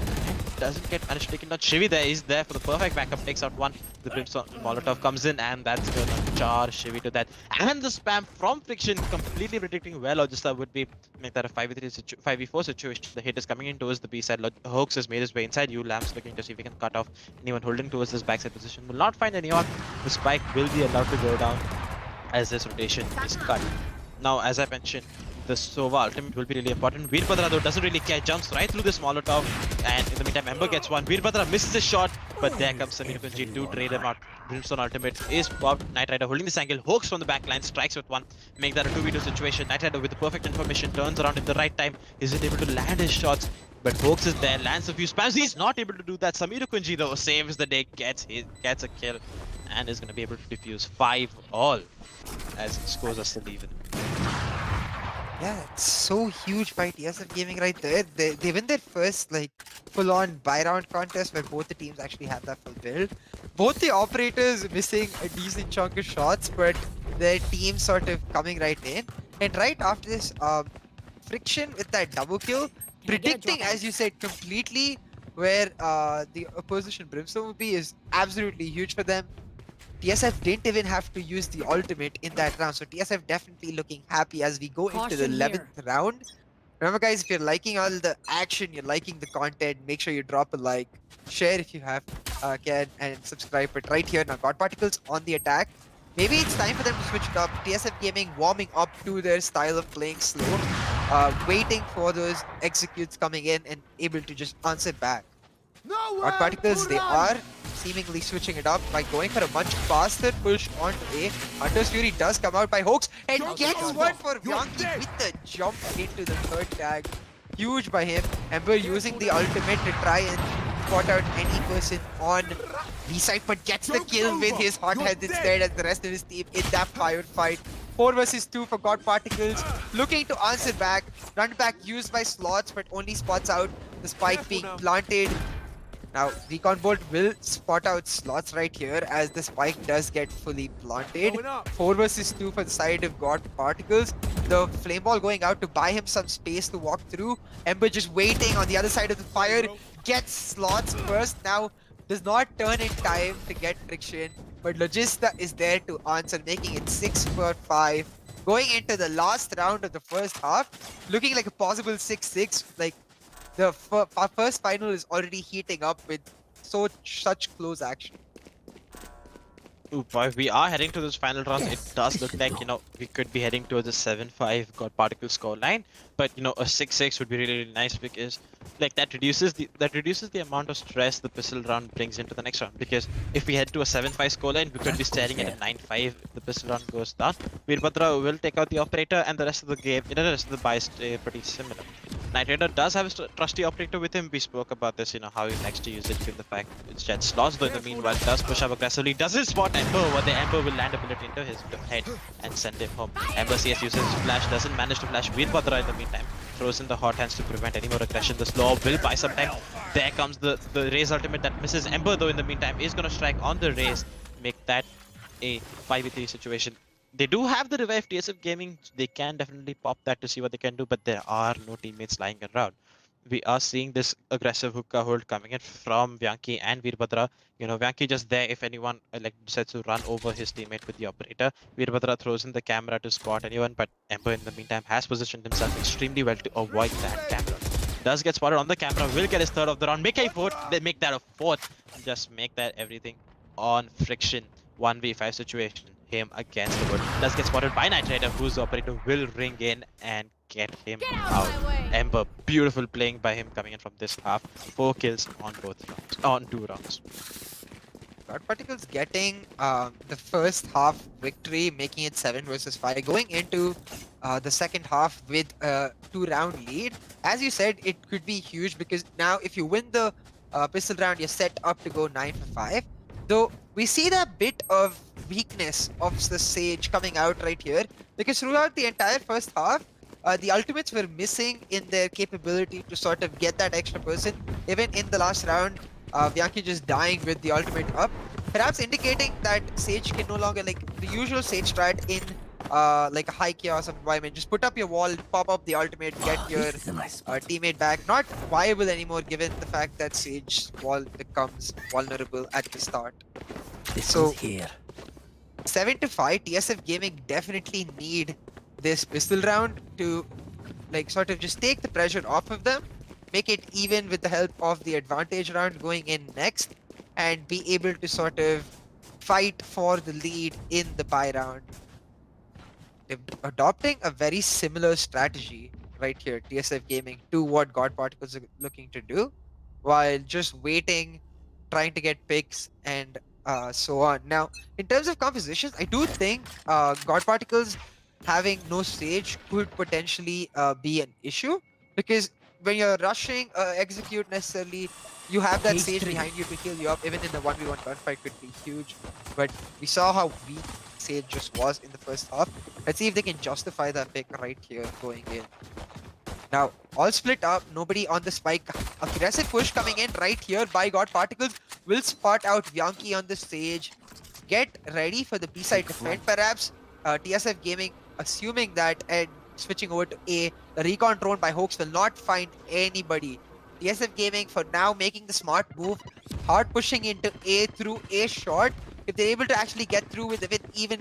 Doesn't get managed to take it down. Shivi there is there for the perfect backup, takes out one. The Brimstone Molotov comes in, and that's gonna charge Shivi to that. And the spam from Friction completely predicting where Logista would be, make that a 5v4 situation. The hit is coming in towards the B side. Hooks has made his way inside. Lamps looking to see if he can cut off anyone holding towards this backside position. Will not find anyone. The spike will be allowed to go down as this rotation is cut. Now, as I mentioned, the Sova ultimate will be really important. Veerbhadra though doesn't really care, jumps right through this Molotov, and in the meantime Ember gets one. Veerbhadra misses his shot, but there comes Samir Kunji to trade him out. Brimstone ultimate is popped. Knight Rider holding this angle, Hooks from the back line, strikes with one, make that a 2v2 situation. Knight Rider with the perfect information, turns around at the right time, isn't able to land his shots, but Hooks is there, lands a few spams. He's not able to do that. Samir Kunji though saves the day, gets a kill, and is going to be able to defuse 5 all as scores are still even. Yeah, it's so huge by TSF Gaming right there. They win their first like full-on buy-round contest where both the teams actually have that full build. Both the operators missing a decent chunk of shots, but their team sort of coming right in. And right after this, Friction with that double kill, predicting, as you said, completely where the opposition Brimstone would be is absolutely huge for them. TSF didn't even have to use the ultimate in that round, so TSF definitely looking happy as we go into the 11th round. Remember guys, if you're liking all the action, you're liking the content, make sure you drop a like, share if you have can, and subscribe. But right here now, God Particles on the attack. Maybe it's time for them to switch it up. TSF Gaming warming up to their style of playing slow, waiting for those executes coming in and able to just answer back. God Particles, they are seemingly switching it up by going for a much faster push onto A. Hunter's Fury does come out by Hoax and gets one for Bianchi with the jump into the third tag. Huge by him. Ember using the ultimate to try and spot out any person on B side, but gets the kill with his hot head instead as the rest of his team in that firefight. 4 versus 2 for God Particles. Looking to answer back. Run back used by Slots, but only spots out the spike being planted. Now, Recon Bolt will spot out Slots right here as the spike does get fully planted. 4 versus 2 for the side of God Particles. The Flame Ball going out to buy him some space to walk through. Ember just waiting on the other side of the fire. Gets Slots first. Now, does not turn in time to get Friction. But Logista is there to answer, making it 6 for 5. Going into the last round of the first half. Looking like a possible 6-6. Like, the first final is already heating up with such close action. Ooh, boy, we are heading to this final round. It does look like, we could be heading towards a 7-5 God Particle scoreline. But, a 6-6 would be really, really nice because, like, that reduces the amount of stress the pistol round brings into the next round. Because if we head to a 7-5 scoreline, we could be staring at a 9-5 if the pistol round goes down. Veerbhadra will take out the operator and the rest of the game, the rest of the buys stay pretty similar. Knight Rider does have a trusty operator with him. We spoke about this, how he likes to use it, given the fact it's Jet Slots, though in the meanwhile does push up aggressively. Doesn't spot Ember, but the Ember will land a bullet into his head and send him home. Ember CS uses his flash, doesn't manage to flash Veerbhadra in the meantime. Throws in the hot hands to prevent any more aggression. The slow will buy some time. There comes the Raze ultimate that misses. Ember, though, in the meantime, is going to strike on the Raze. Make that a 5v3 situation. They do have the revive TSF Gaming. They can definitely pop that to see what they can do, but there are no teammates lying around. We are seeing this aggressive hookah hold coming in from Bianchi and Veerbhadra. Bianchi just there if anyone decides to run over his teammate with the operator. Veerbhadra throws in the camera to spot anyone, but Ember in the meantime has positioned himself extremely well to avoid that camera. Does get spotted on the camera, will get his third of the round, make a fourth, then make that a fourth, just make that everything on Friction. 1v5 situation, him against the wood. Does get spotted by Knight Rider, whose operator will ring in and get him out. Ember, beautiful playing by him coming in from this half. 4 kills on both rounds, on 2 rounds. God Particles getting the first half victory, making it 7 versus 5. Going into the second half with a 2-round lead. As you said, it could be huge because now if you win the pistol round, you're set up to go 9 for 5. Though we see that bit of weakness of the Sage coming out right here because throughout the entire first half, the ultimates were missing in their capability to sort of get that extra person. Even in the last round, Bianchi just dying with the ultimate up, perhaps indicating that Sage can no longer, like the usual Sage strat in like a high chaos environment, just put up your wall, pop up the ultimate, get your teammate back. Not viable anymore given the fact that Sage wall becomes vulnerable at the start. So 7 to 5, TSF Gaming definitely need this pistol round to like sort of just take the pressure off of them, make it even with the help of the advantage round going in next, and be able to sort of fight for the lead in the buy round. They're adopting a very similar strategy right here, TSF Gaming, to what God Particles are looking to do, while just waiting, trying to get picks and so on. Now, in terms of compositions, I do think God Particles having no Sage could potentially be an issue because when you're rushing execute necessarily, you have that Sage behind you to heal you up. Even in the 1v1 gunfight could be huge. But we saw how weak Sage just was in the first half. Let's see if they can justify that pick right here going in. Now, all split up, nobody on the spike. Aggressive push coming in right here by God Particles. Will spot out Vyanki on the stage. Get ready for the B-side defend perhaps. TSF Gaming assuming that and switching over to A. The recon drone by Hoax will not find anybody. TSF Gaming for now making the smart move. Hard pushing into A through A short. If they're able to actually get through with even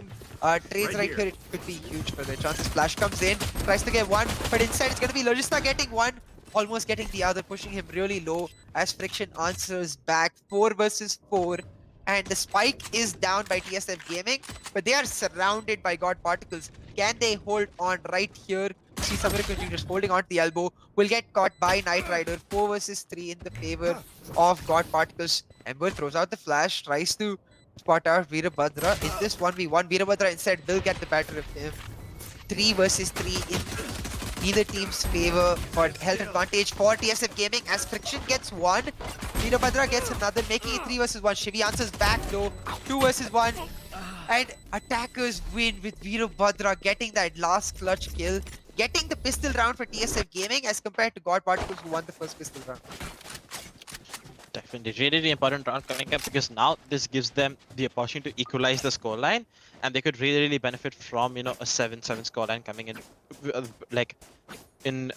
trades right here, it could be huge for their chances. Flash comes in, tries to get one, but instead it's going to be Logista getting one, almost getting the other, pushing him really low as Friction answers back. 4 versus 4, and the spike is down by TSF Gaming, but they are surrounded by God Particles. Can they hold on right here? See Samarakunji just holding on to the elbow, will get caught by Knight Rider. 4 versus 3 in the favor of God Particles. Ember throws out the flash, tries to spot out Veerabhadra in this 1v1. Veerabhadra instead will get the better of him. 3 versus 3 in neither team's favor for health advantage for TSF Gaming as Friction gets one. Veerabhadra gets another, making it 3 versus 1. Shivi answers back though. 2 versus 1. And attackers win with Veerabhadra getting that last clutch kill. Getting the pistol round for TSF Gaming as compared to God Particles who won the first pistol round. Definitely, really important round coming up because now this gives them the opportunity to equalize the scoreline, and they could really benefit from a 7-7 scoreline coming in, like in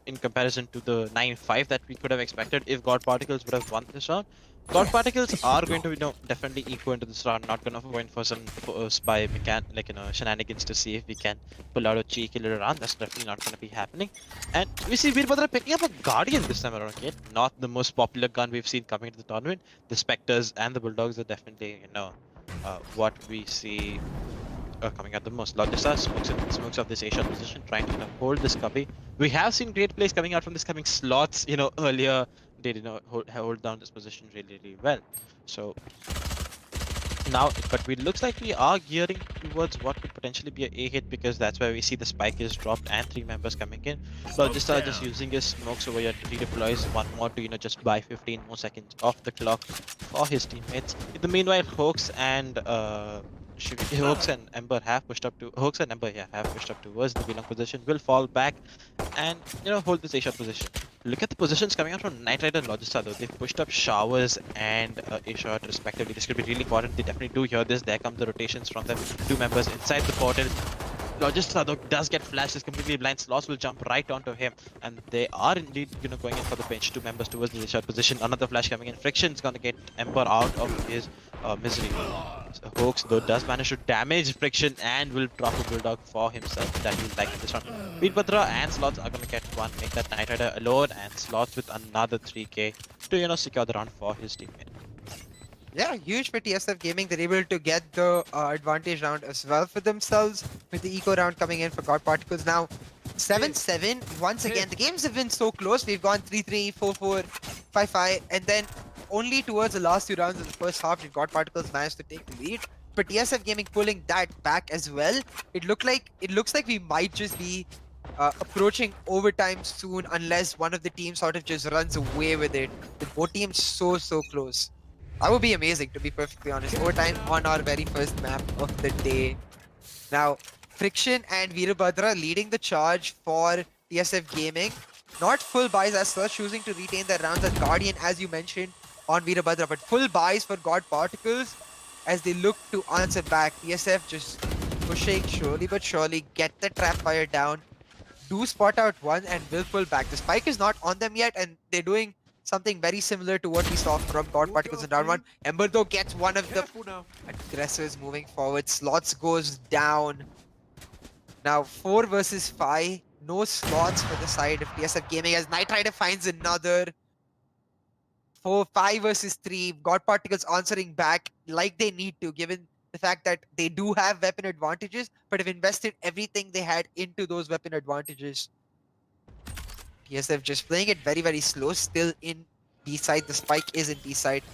in comparison to the 9-5 that we could have expected if God Particles would have won this round. God Particles are going to definitely equal into this round, not gonna go in for some by shenanigans to see if we can pull out a cheeky little round. That's definitely not gonna be happening. And we see Veerabhadra picking up a Guardian this time around, okay? Not the most popular gun we've seen coming into the tournament. The Spectres and the Bulldogs are definitely what we see coming at the most. Logista smokes of this Asia position, trying to hold this cubby. We have seen great plays coming out from this coming slots, earlier. They did not hold down this position really well. So now, but it looks like we are gearing towards what could potentially be an A hit because that's where we see the spike is dropped and 3 members coming in. Logista just using his smokes over here to redeploy one more to just buy 15 more seconds off the clock for his teammates. In the meanwhile, Hoax and Ember have pushed up to have pushed up towards the belong position. Will fall back and hold this A-shot position. Look at the positions coming out from Knight Rider and Logista though. They've pushed up Showers and A-shot respectively. This could be really important. They definitely do hear this. There come the rotations from them. 2 members inside the portal. Logista though does get flashed, is completely blind. Slots will jump right onto him, and they are indeed going in for the bench. 2 members towards the shot position. Another flash coming in. Friction's gonna get Ember out of his misery. So Hoax though does manage to damage Friction and will drop a Bulldog for himself. That he'll like this round. Veerabhadra and Slots are gonna get one, make that Knight Rider alone, and Slots with another 3k to secure the round for his teammate. Yeah, huge for TSF Gaming. They're able to get the advantage round as well for themselves with the eco round coming in for God Particles. Now, 7-7. Once again, the games have been so close. We've gone 3-3, 4-4, 5-5, and then only towards the last 2 rounds of the first half did God Particles manage to take the lead. But TSF Gaming pulling that back as well. It looks like we might just be approaching overtime soon unless one of the teams sort of just runs away with it. With both teams so close. That would be amazing, to be perfectly honest. Overtime on our very first map of the day. Now, Friction and Veerabhadra leading the charge for TSF Gaming. Not full buys as such, choosing to retain their rounds as Guardian, as you mentioned, on Veerabhadra. But full buys for God Particles as they look to answer back. TSF just pushing slowly but surely, get the trap fire down. Do spot out one and will pull back. The spike is not on them yet, and they're doing something very similar to what we saw from God Particles in round 1. Ember though gets one of the aggressors moving forward. Slots goes down. Now 4 versus 5. No slots for the side of TSF Gaming as Knight Rider finds another. 5 versus 3. God Particles answering back like they need to, given the fact that they do have weapon advantages, but have invested everything they had into those weapon advantages. TSF just playing it very slow, still in B-side. The spike is in B-side.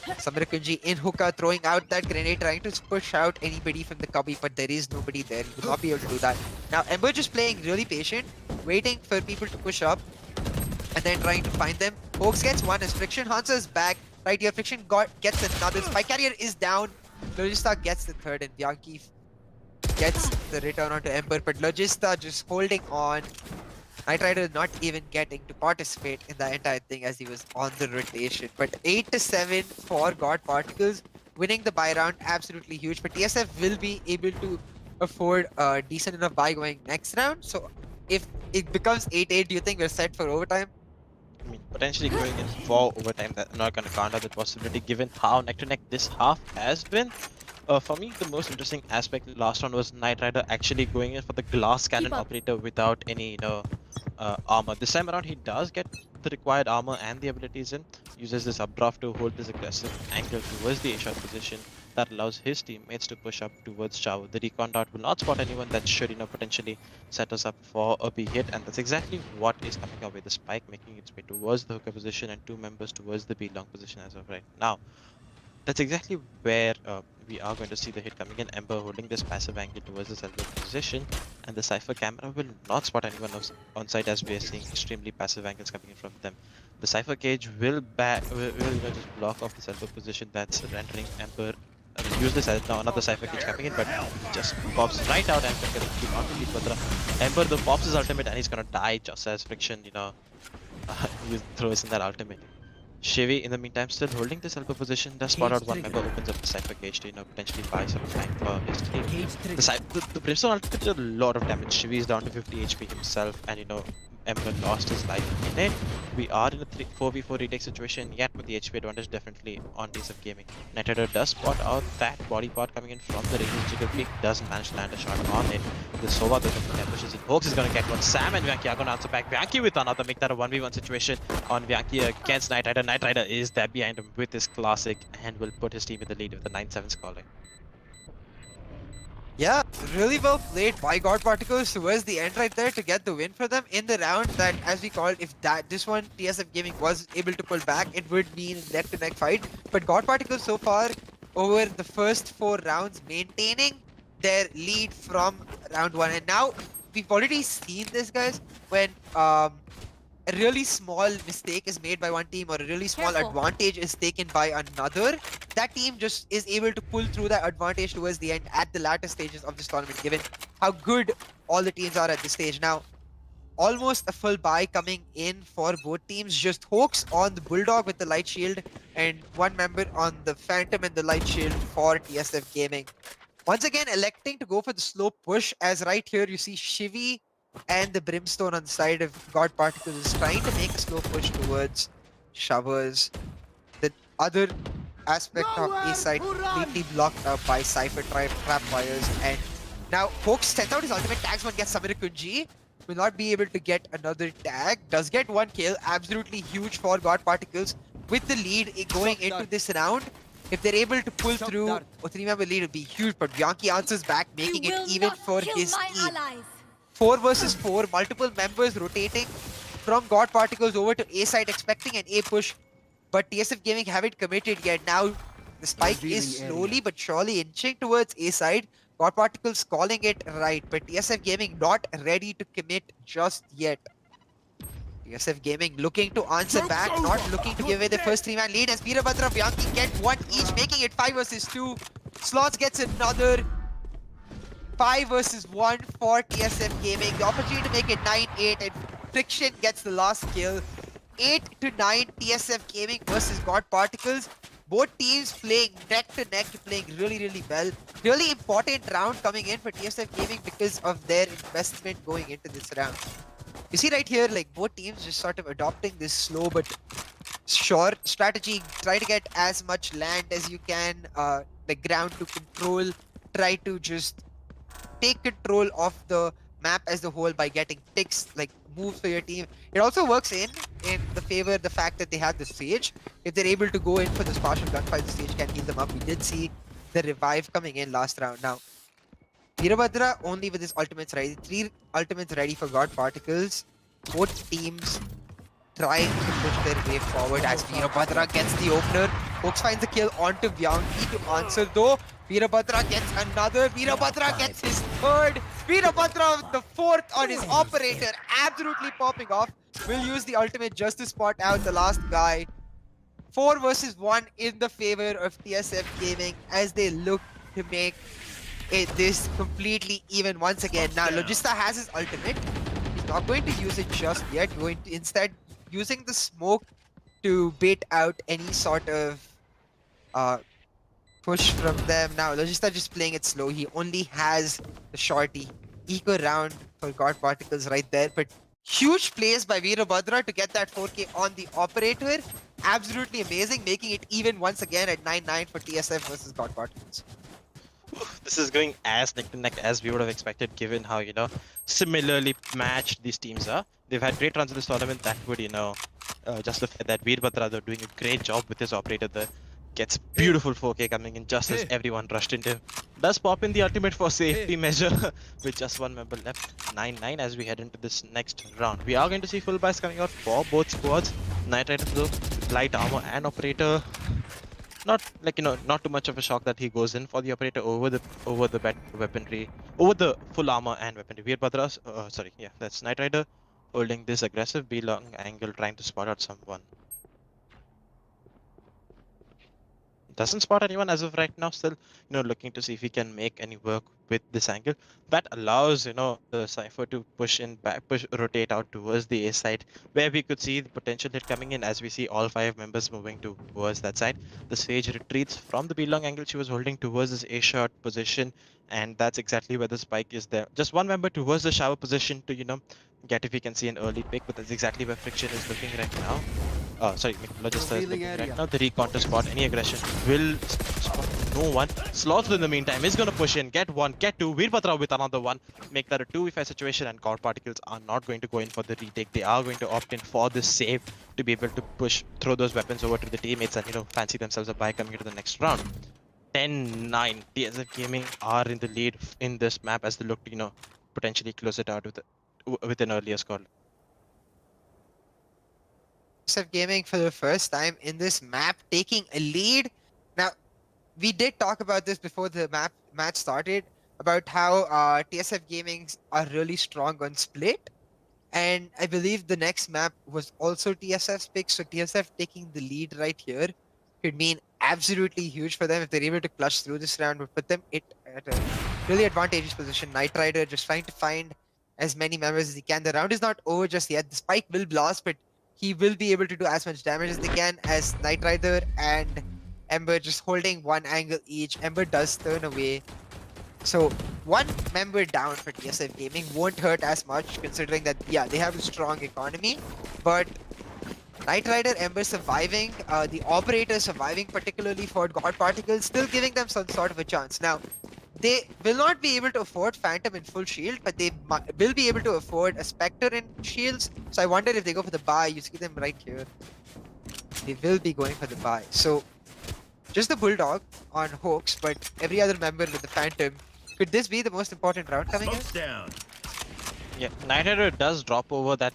Samarakunji in hookah, throwing out that grenade, trying to push out anybody from the cubby, but there is nobody there. He will not be able to do that. Now, Ember just playing really patient, waiting for people to push up. and then trying to find them. Hoax gets one as Friction answers back. Right here, Friction gets another. Spike Carrier is down. Logista gets the third, and Bianchi gets the return onto Ember. But Logista just holding on. Knight Rider not even getting to participate in the entire thing as he was on the rotation. But 8-7 for God Particles. Winning the buy round, absolutely huge. But TSF will be able to afford a decent enough buy going next round. So if it becomes 8-8, do you think we're set for overtime? I mean, potentially going in for overtime, that's not going to count out the possibility given how neck to neck this half has been. For me, the most interesting aspect last round was Knight Rider actually going in for the glass cannon operator without any, armor. This time around, he does get the required armor and the abilities in. Uses this updraft to hold this aggressive angle towards the A-shot position that allows his teammates to push up towards Chavo. The recon dart will not spot anyone that should, potentially set us up for a B hit, and that's exactly what is coming our way. The spike making its way towards the hooker position and two members towards the B long position as of right now. That's exactly where we are going to see the hit coming in. Ember holding this passive angle towards the elbow position, and the Cypher camera will not spot anyone else on site as we are seeing extremely passive angles coming in from them. The Cypher cage will just block off this elbow position that's rendering Ember useless as now another Cypher cage coming in, but just pops right out and can keep on to lead Badra. Ember though pops his ultimate and he's gonna die just as Friction, he throws in that ultimate. Shivy, in the meantime, still holding this elbow position, does spot out one member, opens up the Cypher cage to, potentially buy some time for his team. The Brimstone ultimate did a lot of damage. Shivy is down to 50 HP himself, and, Ember lost his life in it. We are in a 4v4 retake situation, yet with the HP advantage definitely on TSF Gaming. Knight Rider does spot out that body part coming in from the Radiant's Jiggle Peak, doesn't manage to land a shot on it. The Sova doesn't ambushes it. Hoax is gonna get one. Sam and Bianchi are gonna answer back. Bianchi with another, make that a 1v1 situation on Bianchi against Knight Rider. Knight Rider is there behind him with his classic and will put his team in the lead with the 9-7 scoring. Yeah, really well played by God Particles towards the end right there to get the win for them in the round that, as we called, if this one TSF Gaming was able to pull back, it would mean neck-to-neck fight. But God Particles so far, over the first 4 rounds, maintaining their lead from round 1. And now, we've already seen this, guys, when a really small mistake is made by one team or a really small advantage is taken by another, that team just is able to pull through that advantage towards the end at the latter stages of this tournament, given how good all the teams are at this stage. Now, almost a full buy coming in for both teams. Just Hoax on the Bulldog with the Light Shield and one member on the Phantom and the Light Shield for TSF Gaming. Once again, electing to go for the slow push, as right here you see Shivy and the Brimstone on the side of God Particles is trying to make a slow push towards Showers. The other aspect of A side completely blocked up by Cypher trap wires, and now Hoax sends out his ultimate, tags one, gets Samir Kunji. Will not be able to get another tag. Does get one kill. Absolutely huge for God Particles with the lead going into this round. If they're able to pull through a 3-member lead, it would be huge. But Bianchi answers back, making it even for his team. 4 versus 4, multiple members rotating from God Particles over to A side, expecting an A push. But TSF Gaming haven't committed yet. Now the spike is slowly but surely inching towards A side. God Particles calling it right, but TSF Gaming not ready to commit just yet. TSF Gaming looking to answer back, not looking to give away the first 3-man lead as Veerabhadra, Bianchi get one each, making it 5 versus 2. Slots gets another 5 versus 1 for TSF Gaming. The opportunity to make it 9-8, and Friction gets the last kill. 8-9 TSF Gaming versus God Particles. Both teams playing neck to neck, playing really well. Really important round coming in for TSF Gaming because of their investment going into this round. You see right here, like both teams just sort of adopting this slow but sure strategy. Try to get as much land as you can, the ground to control. Try to just take control of the map as a whole by getting picks, like moves for your team. It also works in the favor the fact that they have the Sage. If they're able to go in for this partial gunfight, the Sage can heal them up. We did see the revive coming in last round. Now, Veerabhadra only with his ultimates ready. 3 ultimates ready for God Particles. Both teams trying to push their way forward as Veerabhadra gets the opener. Hoax finds the kill onto Bianchi to answer though. Veerabhadra gets another. Veerabhadra gets his third. Veerabhadra with the 4th on his operator. Absolutely popping off. will use the ultimate just to spot out the last guy. 4 versus 1 in the favor of TSF Gaming as they look to make this completely even once again. Now, Logista has his ultimate. He's not going to use it just yet. Going to instead using the smoke to bait out any sort of push from them. Now, Logista just playing it slow. He only has the shorty. Eco round for God Particles right there. But huge plays by Veerabhadra to get that 4K on the operator. Absolutely amazing, making it even once again at 9-9 for TSF versus God Particles. This is going as neck to neck as we would have expected, given how, similarly matched these teams are. They've had great runs in this tournament that would, justify that Veerbhadra, they're doing a great job with his operator there. Gets beautiful 4K coming in just as everyone rushed into him. Does pop in the ultimate for safety measure with just one member left. 9-9 as we head into this next round. We are going to see full buys coming out for both squads. Knight Rider though, light armor and operator. Not too much of a shock that he goes in for the operator over the weaponry, over the full armor and weaponry. Veerbhadra's, that's Knight Rider holding this aggressive B long angle, trying to spot out someone. Doesn't spot anyone as of right now. Still, looking to see if he can make any work with this angle. That allows, the Cypher to push rotate out towards the A side, where we could see the potential hit coming in as we see all 5 members moving towards that side. The Sage retreats from the B long angle she was holding towards this A shot position, and that's exactly where the spike is there. Just one member towards the shower position to, get if we can see an early pick, but that's exactly where Friction is looking right now. Logista is looking right now. The recon to spot any aggression will spot no one. Sloth in the meantime is going to push in, get one, get two. Veerbhadra with another one. Make that a 2v5 situation, and God Particles are not going to go in for the retake. They are going to opt in for this save to be able to throw those weapons over to the teammates and, fancy themselves a bye coming into the next round. 10-9. TSF Gaming are in the lead in this map as they look to, potentially close it out with an earlier score. TSF Gaming for the first time in this map taking a lead. Now, we did talk about this before the match started about how TSF Gaming are really strong on split, and I believe the next map was also TSF's pick. So TSF taking the lead right here could mean absolutely huge for them if they're able to clutch through this round. Would put them at a really advantageous position. Knight Rider just trying to find as many members as he can. The round is not over just yet. The spike will blast, but he will be able to do as much damage as they can, as Knight Rider and Ember just holding one angle each. Ember does turn away. So one member down for TSF Gaming won't hurt as much, considering that, yeah, they have a strong economy. But Knight Rider, Ember surviving, the operator surviving, particularly for God Particles, still giving them some sort of a chance. Now, they will not be able to afford Phantom in full shield, but they will be able to afford a Spectre in shields. So I wonder if they go for the buy. You see them right here. They will be going for the buy. So just the Bulldog on Hoax, but every other member with the Phantom. Could this be the most important round coming in? Yeah, Knight Rider does drop over that,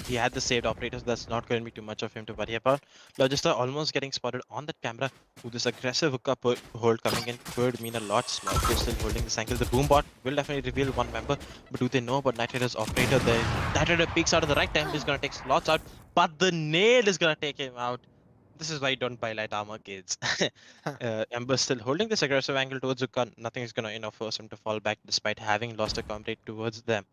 he had the saved operators. That's not going to be too much of him to worry about. Logista almost getting spotted on that camera. With this aggressive hookup hold coming in could mean a lot. Smoke is still holding this angle. The Boombot will definitely reveal one member. But do they know about Knight Rider's operator? The Knight Rider peeks out at the right time. He's going to take slots out. But the nail is going to take him out. This is why you don't buy light armor, kids. Ember still holding this aggressive angle towards Zukan. Nothing is going to force him to fall back despite having lost a comrade towards them.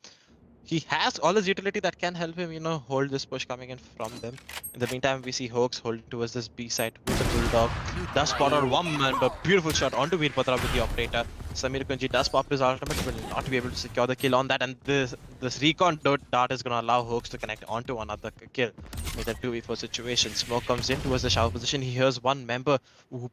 He has all his utility that can help him, hold this push coming in from them. In the meantime, we see Hoax holding towards this B side with the Bulldog. Does spot out one member. Beautiful shot onto Veerbhadra with the operator. Samir Kunji does pop his ultimate, will not be able to secure the kill on that. And this recon dart is going to allow Hoax to connect onto another kill. With a 2v4 situation. Smoke comes in towards the shower position. He hears one member.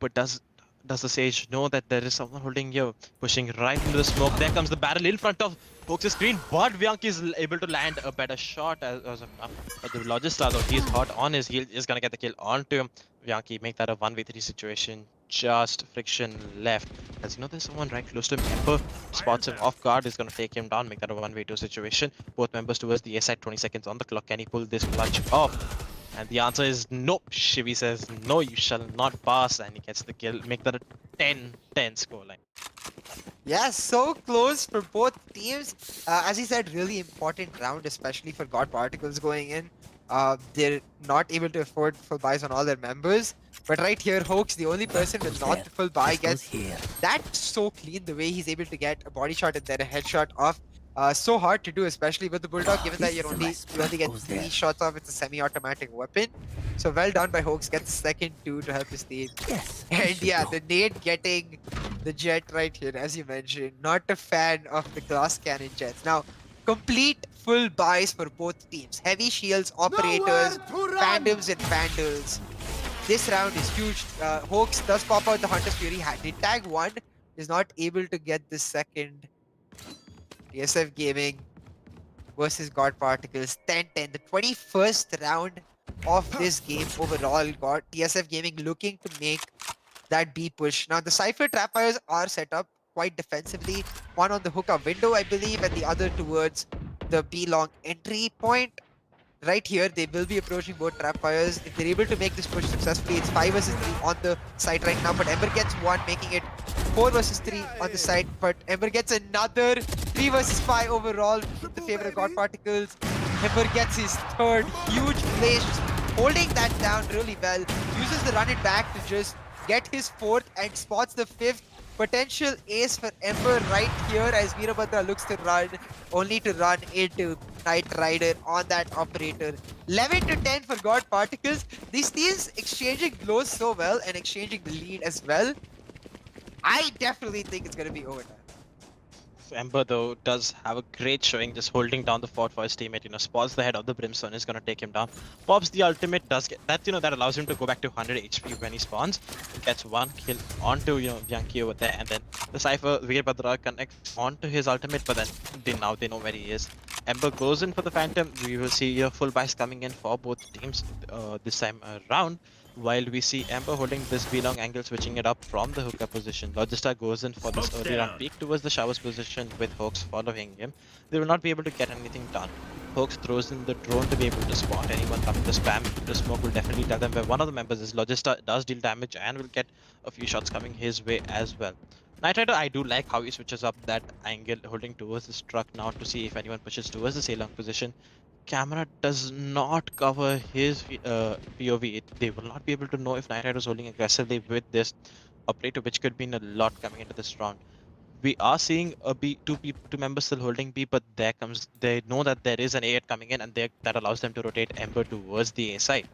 But does the Sage know that there is someone holding here? Pushing right into the smoke. There comes the barrel in front of Hoax's screen, but Vianki is able to land a better shot as of now. But the Logista, though, he's hot on his heel, is going to get the kill onto him. Vianki make that a 1v3 situation. Just Friction left. As there's someone right close to him. Ember spots him off guard, is going to take him down, make that a 1v2 situation. Both members towards the A side, 20 seconds on the clock. Can he pull this clutch off? And the answer is nope. Shivi says, no, you shall not pass. And he gets the kill. Make that a 10-10 scoreline. Yeah, so close for both teams. As he said, really important round, especially for God Particles going in. They're not able to afford full buys on all their members. But right here, Hoax, the only person with not the full buy, gets that so clean the way he's able to get a body shot and then a headshot off. So hard to do, especially with the Bulldog, given that you only get 3 shots off. It's a semi-automatic weapon. So well done by Hoax. Gets the second 2 to help his team. And yeah, the nade getting the jet right here, as you mentioned. Not a fan of the glass cannon jets. Now, complete full buys for both teams. Heavy shields, operators, fandoms and vandals. This round is huge. Hoax does pop out the Hunter's Fury. Did tag 1, is not able to get the second. TSF Gaming versus God Particles 10-10. The 21st round of this game overall. Got TSF Gaming looking to make that B push. Now the Cypher Trapfires are set up quite defensively. One on the hookup window, I believe, and the other towards the B long entry point. Right here, they will be approaching both Trapfires. If they're able to make this push successfully, it's 5 versus 3 on the side right now. But Ember gets 1, making it 4 versus 3 on the side. But Ember gets another 3 versus 5 overall in the favor of God Particles. Ember gets his third huge place, just holding that down really well. Uses the run it back to just get his 4th and spots the 5th. Potential ace for Ember right here as Veerabhadra looks to run, only to run into Knight Rider on that operator. 11-10 for God Particles. These teams exchanging blows so well and exchanging the lead as well. I definitely think it's going to be overtime. Ember though does have a great showing, just holding down the fort for his teammate. Spots the head of the Brimstone, is gonna take him down. Pops the ultimate, does get that. That allows him to go back to 100 HP when he spawns. Gets 1 kill onto Yankee over there, and then the Cypher Veerbhadra connects onto his ultimate, but then they know where he is. Ember goes in for the Phantom. We will see full buys coming in for both teams this time around. While we see Ember holding this B-long angle, switching it up from the hookup position. Logista goes in for this early round peek towards the showers position with Hoax following him. They will not be able to get anything done. Hoax throws in the drone to be able to spot anyone coming to spam. The smoke will definitely tell them where one of the members is. Logista does deal damage and will get a few shots coming his way as well. Knight Rider, I do like how he switches up that angle, holding towards this truck now to see if anyone pushes towards the C-long position. Camera does not cover his POV. They will not be able to know if Knight Rider is holding aggressively with this operator, which could mean a lot coming into this round. We are seeing a B, two members still holding B, but they know that there is an A coming in, and that allows them to rotate Ember towards the A side.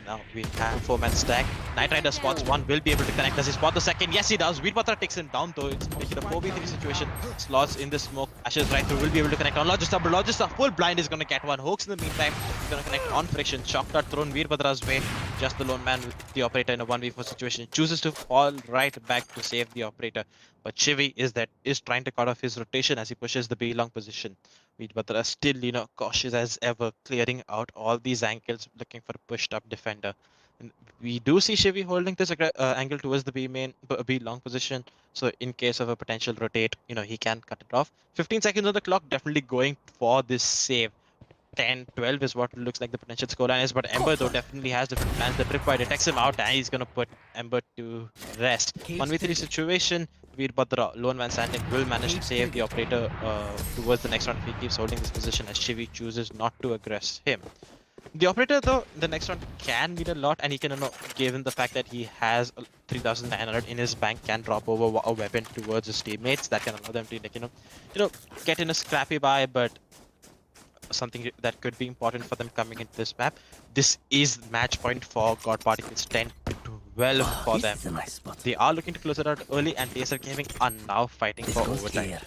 Now we have a 4-man stack. Knight Rider spots 1, will be able to connect. Does he spot the second? Yes, he does. Veerbhadra takes him down though. It's making a 4v3 situation. Slots in the smoke. Ashes right through, will be able to connect on Logista, but Logista full blind is going to get one. Hoax in the meantime is going to connect on Friction. Shock dart thrown Veerbhadra's way. Just the lone man with the operator in a 1v4 situation. Chooses to fall right back to save the operator. But Shivi is trying to cut off his rotation as he pushes the B-long position. Veerbhadra still, cautious as ever, clearing out all these angles, looking for a pushed up defender. And we do see Shivi holding this angle towards the B long position. So in case of a potential rotate, he can cut it off. 15 seconds on the clock, definitely going for this save. 10-12 is what looks like the potential scoreline is, but Ember though definitely has different plans. The Tripwire detects him out and he's gonna put Ember to rest. 1v3 situation, Veerbhadra, lone man standing, will manage to save the operator towards the next round if he keeps holding this position as Shivi chooses not to aggress him. The operator though, the next round can mean a lot, and he can, given the fact that he has 3,900 in his bank, can drop over a weapon towards his teammates. That can allow them to get in a scrappy buy, but something that could be important for them coming into this map. This is match point for God Particles, 10-12 for them. They are looking to close it out early, and TSF Gaming are now fighting for overtime.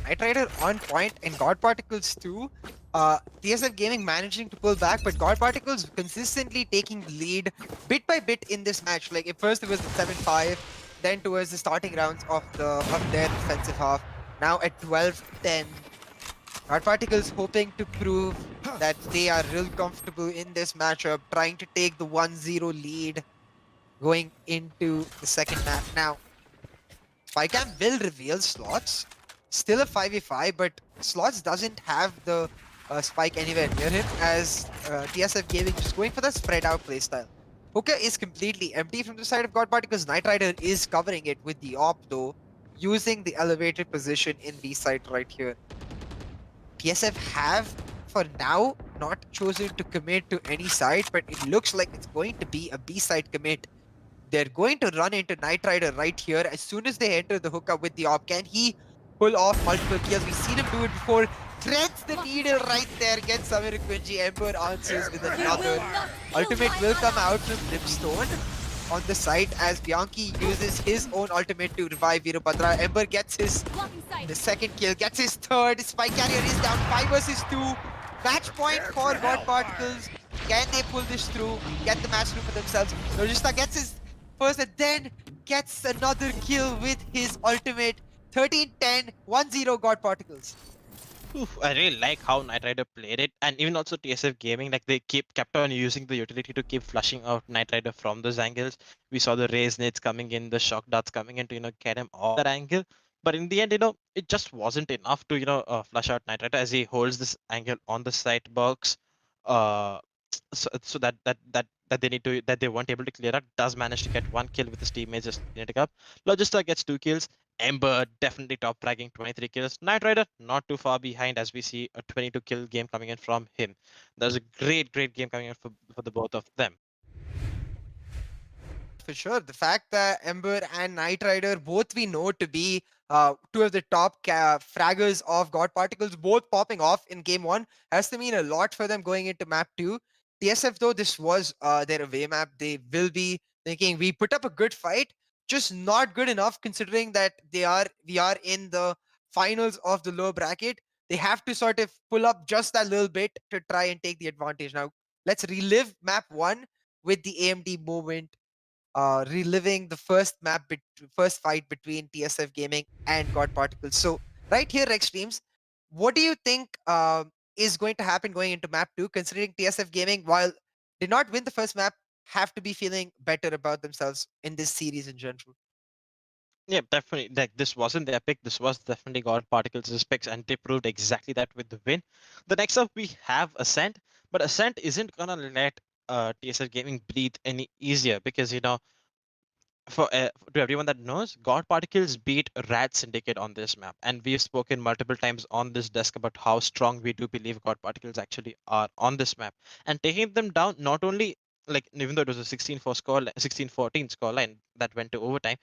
Knight Rider on point and God Particles too. TSF Gaming managing to pull back, but God Particles consistently taking the lead bit by bit in this match. Like at first it was the 7-5, then towards the starting rounds of their defensive half. Now at 12-10. God Particles hoping to prove that they are real comfortable in this matchup, trying to take the 1-0 lead going into the second map. Now, Spycam will reveal Slots. Still a 5v5, but Slots doesn't have the spike anywhere near him as TSF Gaming just going for the spread out playstyle. Hookah is completely empty from the side of God Particles. Knight Rider is covering it with the op though, using the elevated position in B side right here. TSF have for now not chosen to commit to any side, but it looks like it's going to be a B side commit. They're going to run into Knight Rider right here. As soon as they enter the hookup with the op, can he pull off multiple kills? We've seen him do it before. Threads the needle right there. Gets Samir Kunji. Ember answers with another. Ultimate will come out from Brimstone on the site as Bianchi uses his own ultimate to revive Virabhadra. Ember gets the second kill, gets his third. Spike carrier is down 5 versus 2. Match point for God Particles. Can they pull this through? Get the match through for themselves. Logista gets his first and then gets another kill with his ultimate. 13-10, 1-0 God Particles. Oof, I really like how Knight Rider played it, and even also TSF Gaming, like they kept on using the utility to keep flushing out Knight Rider from those angles. We saw the raise nades coming in, the shock darts coming in to get him off that angle. But in the end, it just wasn't enough to flush out Knight Rider as he holds this angle on the side box. Uh, so that they need to that they weren't able to clear out, does manage to get one kill with his teammates just cleaning it up. Logista gets 2 kills. Ember definitely top bragging 23 kills. Knight Rider not too far behind as we see a 22 kill game coming in from him. There's a great game coming in for the both of them. For sure, the fact that Ember and Knight Rider, both we know to be two of the top fraggers of God Particles, both popping off in game 1, has to mean a lot for them going into map 2. TSF though, this was their away map. They will be thinking we put up a good fight, just not good enough considering that we are in the finals of the lower bracket. They have to sort of pull up just that little bit to try and take the advantage. Now let's relive map 1 with the AMD movement, reliving the first fight between TSF Gaming and God Particles. So right here, Extremes, what do you think is going to happen going into map 2, considering TSF Gaming, while did not win the first map, have to be feeling better about themselves in this series in general? Yeah, definitely. Like this wasn't their pick. This was definitely God Particles' picks, and they proved exactly that with the win. The next up we have Ascent, but Ascent isn't gonna let TSF Gaming breathe any easier because for to everyone that knows, God Particles beat Rad Syndicate on this map, and we've spoken multiple times on this desk about how strong we do believe God Particles actually are on this map. And taking them down, not only like even though it was a 16-4 score, 16-14 scoreline that went to overtime,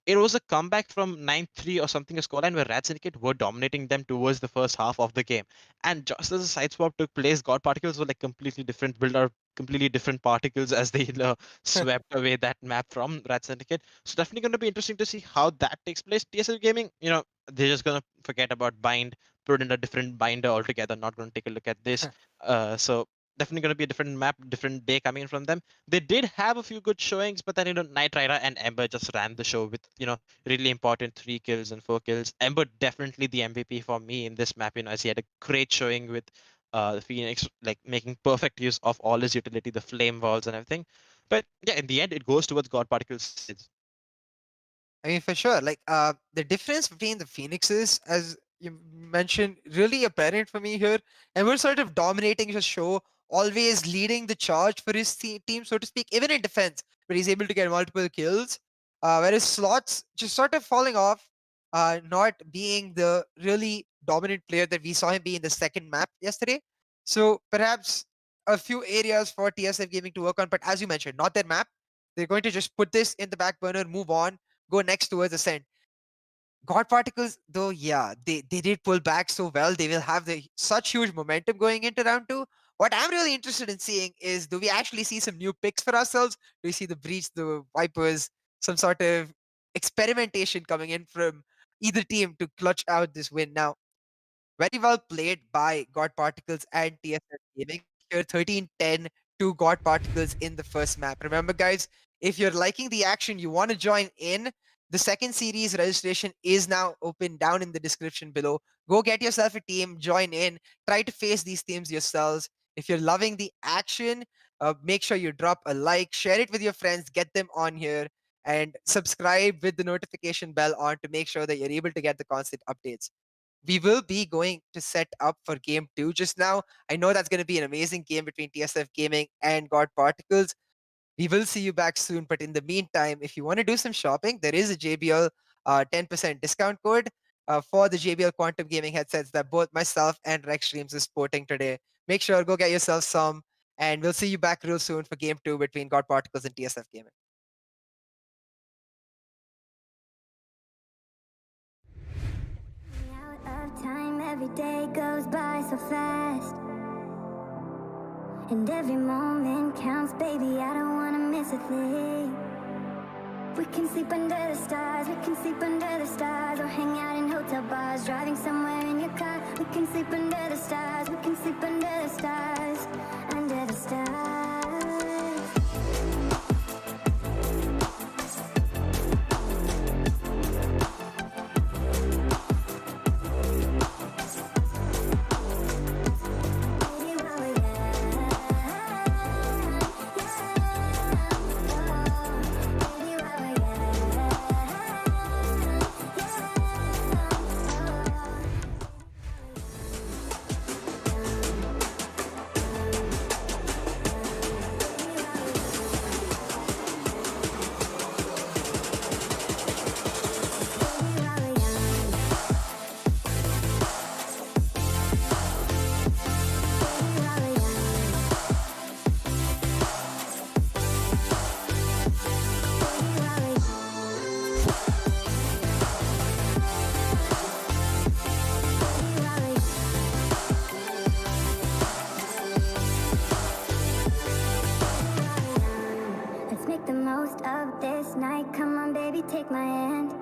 it was a comeback from 9-3 or something a scoreline where Rad Syndicate were dominating them towards the first half of the game. And just as a side swap took place, God Particles were like completely different, build out completely different particles as they swept away that map from Rad Syndicate. So definitely going to be interesting to see how that takes place. TSL Gaming, they're just going to forget about bind, put it in a different binder altogether, not going to take a look at this. So definitely going to be a different map, different day coming in from them. They did have a few good showings, but then Knight Rider and Ember just ran the show with really important 3 kills and 4 kills. Ember definitely the MVP for me in this map, as he had a great showing with the Phoenix, like making perfect use of all his utility, the flame walls and everything. But yeah, in the end, it goes towards God Particles. I mean, for sure. Like, the difference between the Phoenixes, as you mentioned, really apparent for me here. And we're sort of dominating the show, always leading the charge for his team, so to speak, even in defense, where he's able to get multiple kills. Whereas Slots just sort of falling off, not being the really dominant player that we saw him be in the second map yesterday. So perhaps a few areas for TSF Gaming to work on. But as you mentioned, not their map. They're going to just put this in the back burner, move on, go next towards Ascent. God Particles, though, yeah, they did pull back so well. They will have such huge momentum going into round 2. What I'm really interested in seeing is, do we actually see some new picks for ourselves? Do we see the Breach, the Vipers, some sort of experimentation coming in from either team to clutch out this win? Now, very well played by God Particles and TSF Gaming. Here 13-10 to God Particles in the first map. Remember, guys, if you're liking the action, you want to join in, the second series registration is now open down in the description below. Go get yourself a team, join in, try to face these teams yourselves. If you're loving the action, make sure you drop a like, share it with your friends, get them on here, and subscribe with the notification bell on to make sure that you're able to get the constant updates. We will be going to set up for game 2 just now. I know that's going to be an amazing game between TSF Gaming and God Particles. We will see you back soon. But in the meantime, if you want to do some shopping, there is a JBL 10% discount code for the JBL Quantum Gaming headsets that both myself and Rex Streams is sporting today. Make sure go get yourself some, and we'll see you back real soon for Game 2 between God Particles and TSF Gaming. Out of time, every day goes by so fast. And every moment counts, baby, I don't wanna miss a thing. We can sleep under the stars, we can sleep under the stars, or hang out in hotel bars, driving somewhere in your car. We can sleep under the stars, we can sleep under the stars, under the stars. Let's make the most of this night. Come on, baby, take my hand.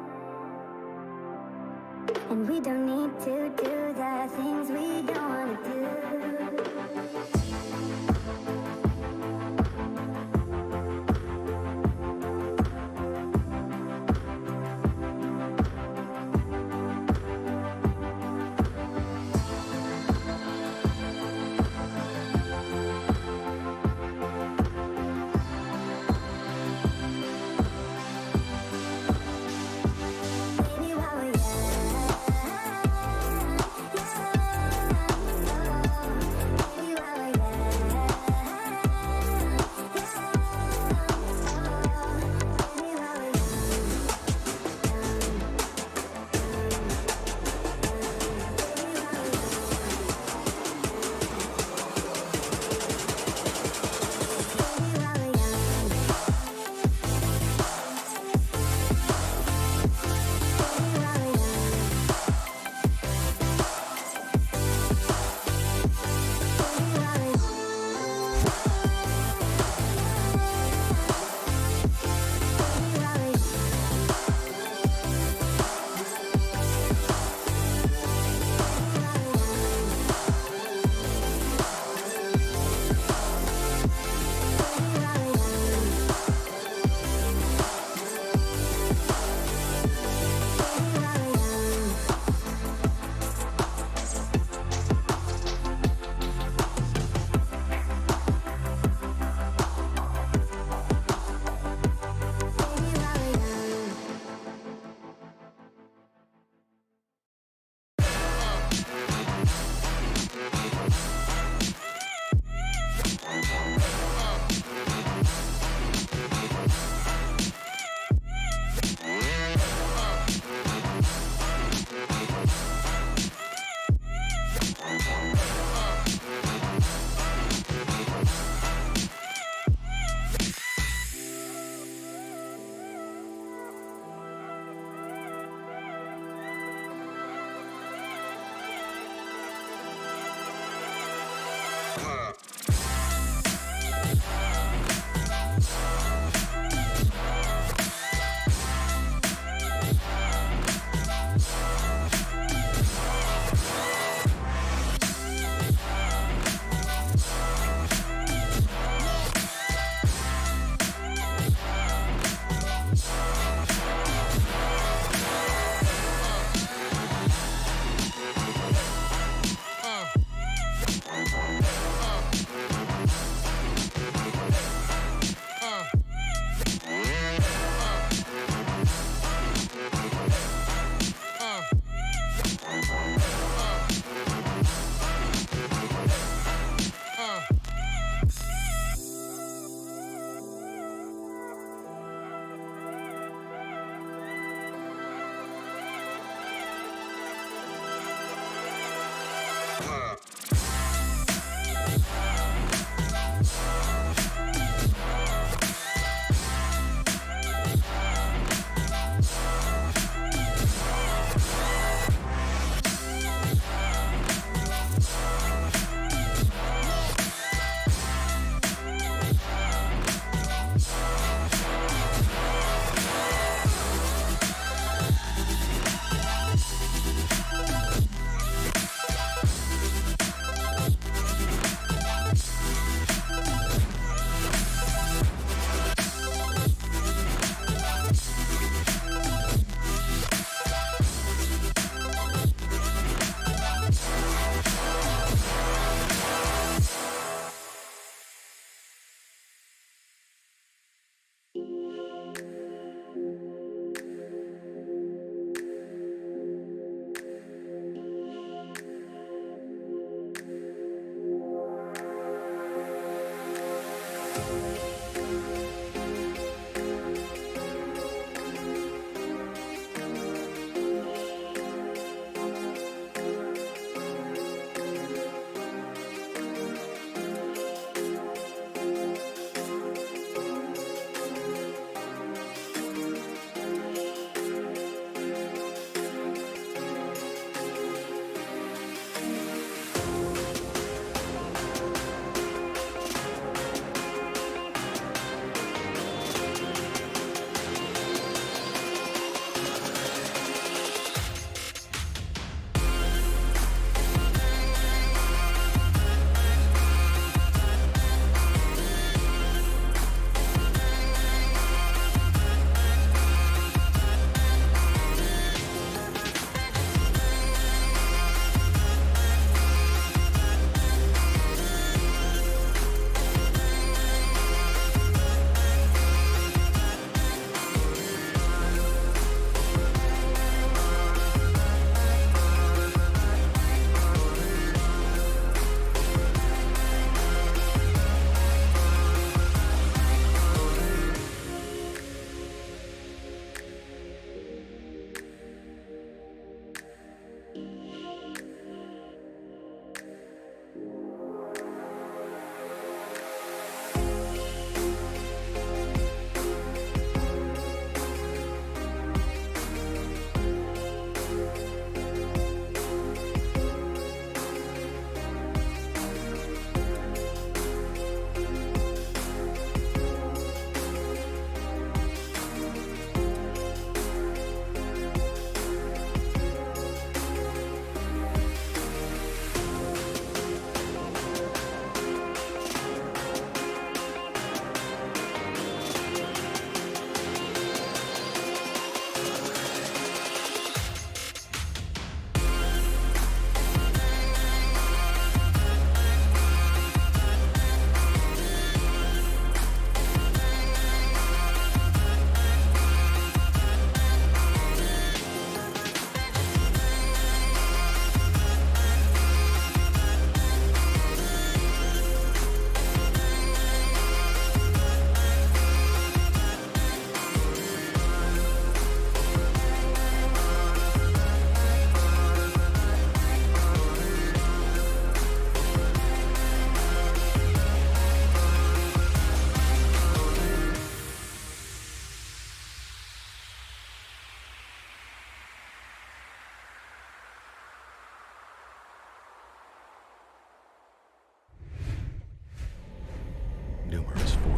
And we don't need to do the things we don't want to do. Baby, while we're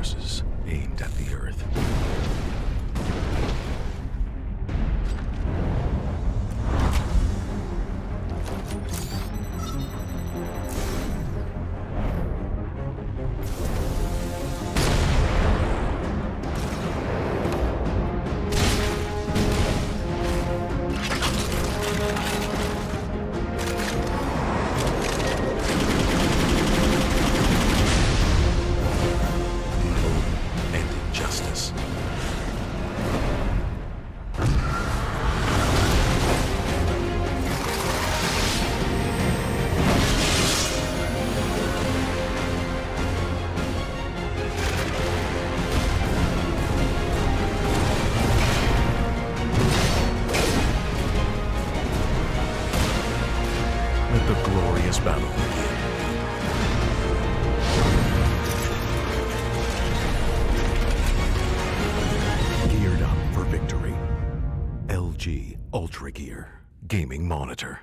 forces aimed at the Earth. And injustice. Let the glorious battle begin. Geared up for victory. LG Ultragear Gaming Monitor.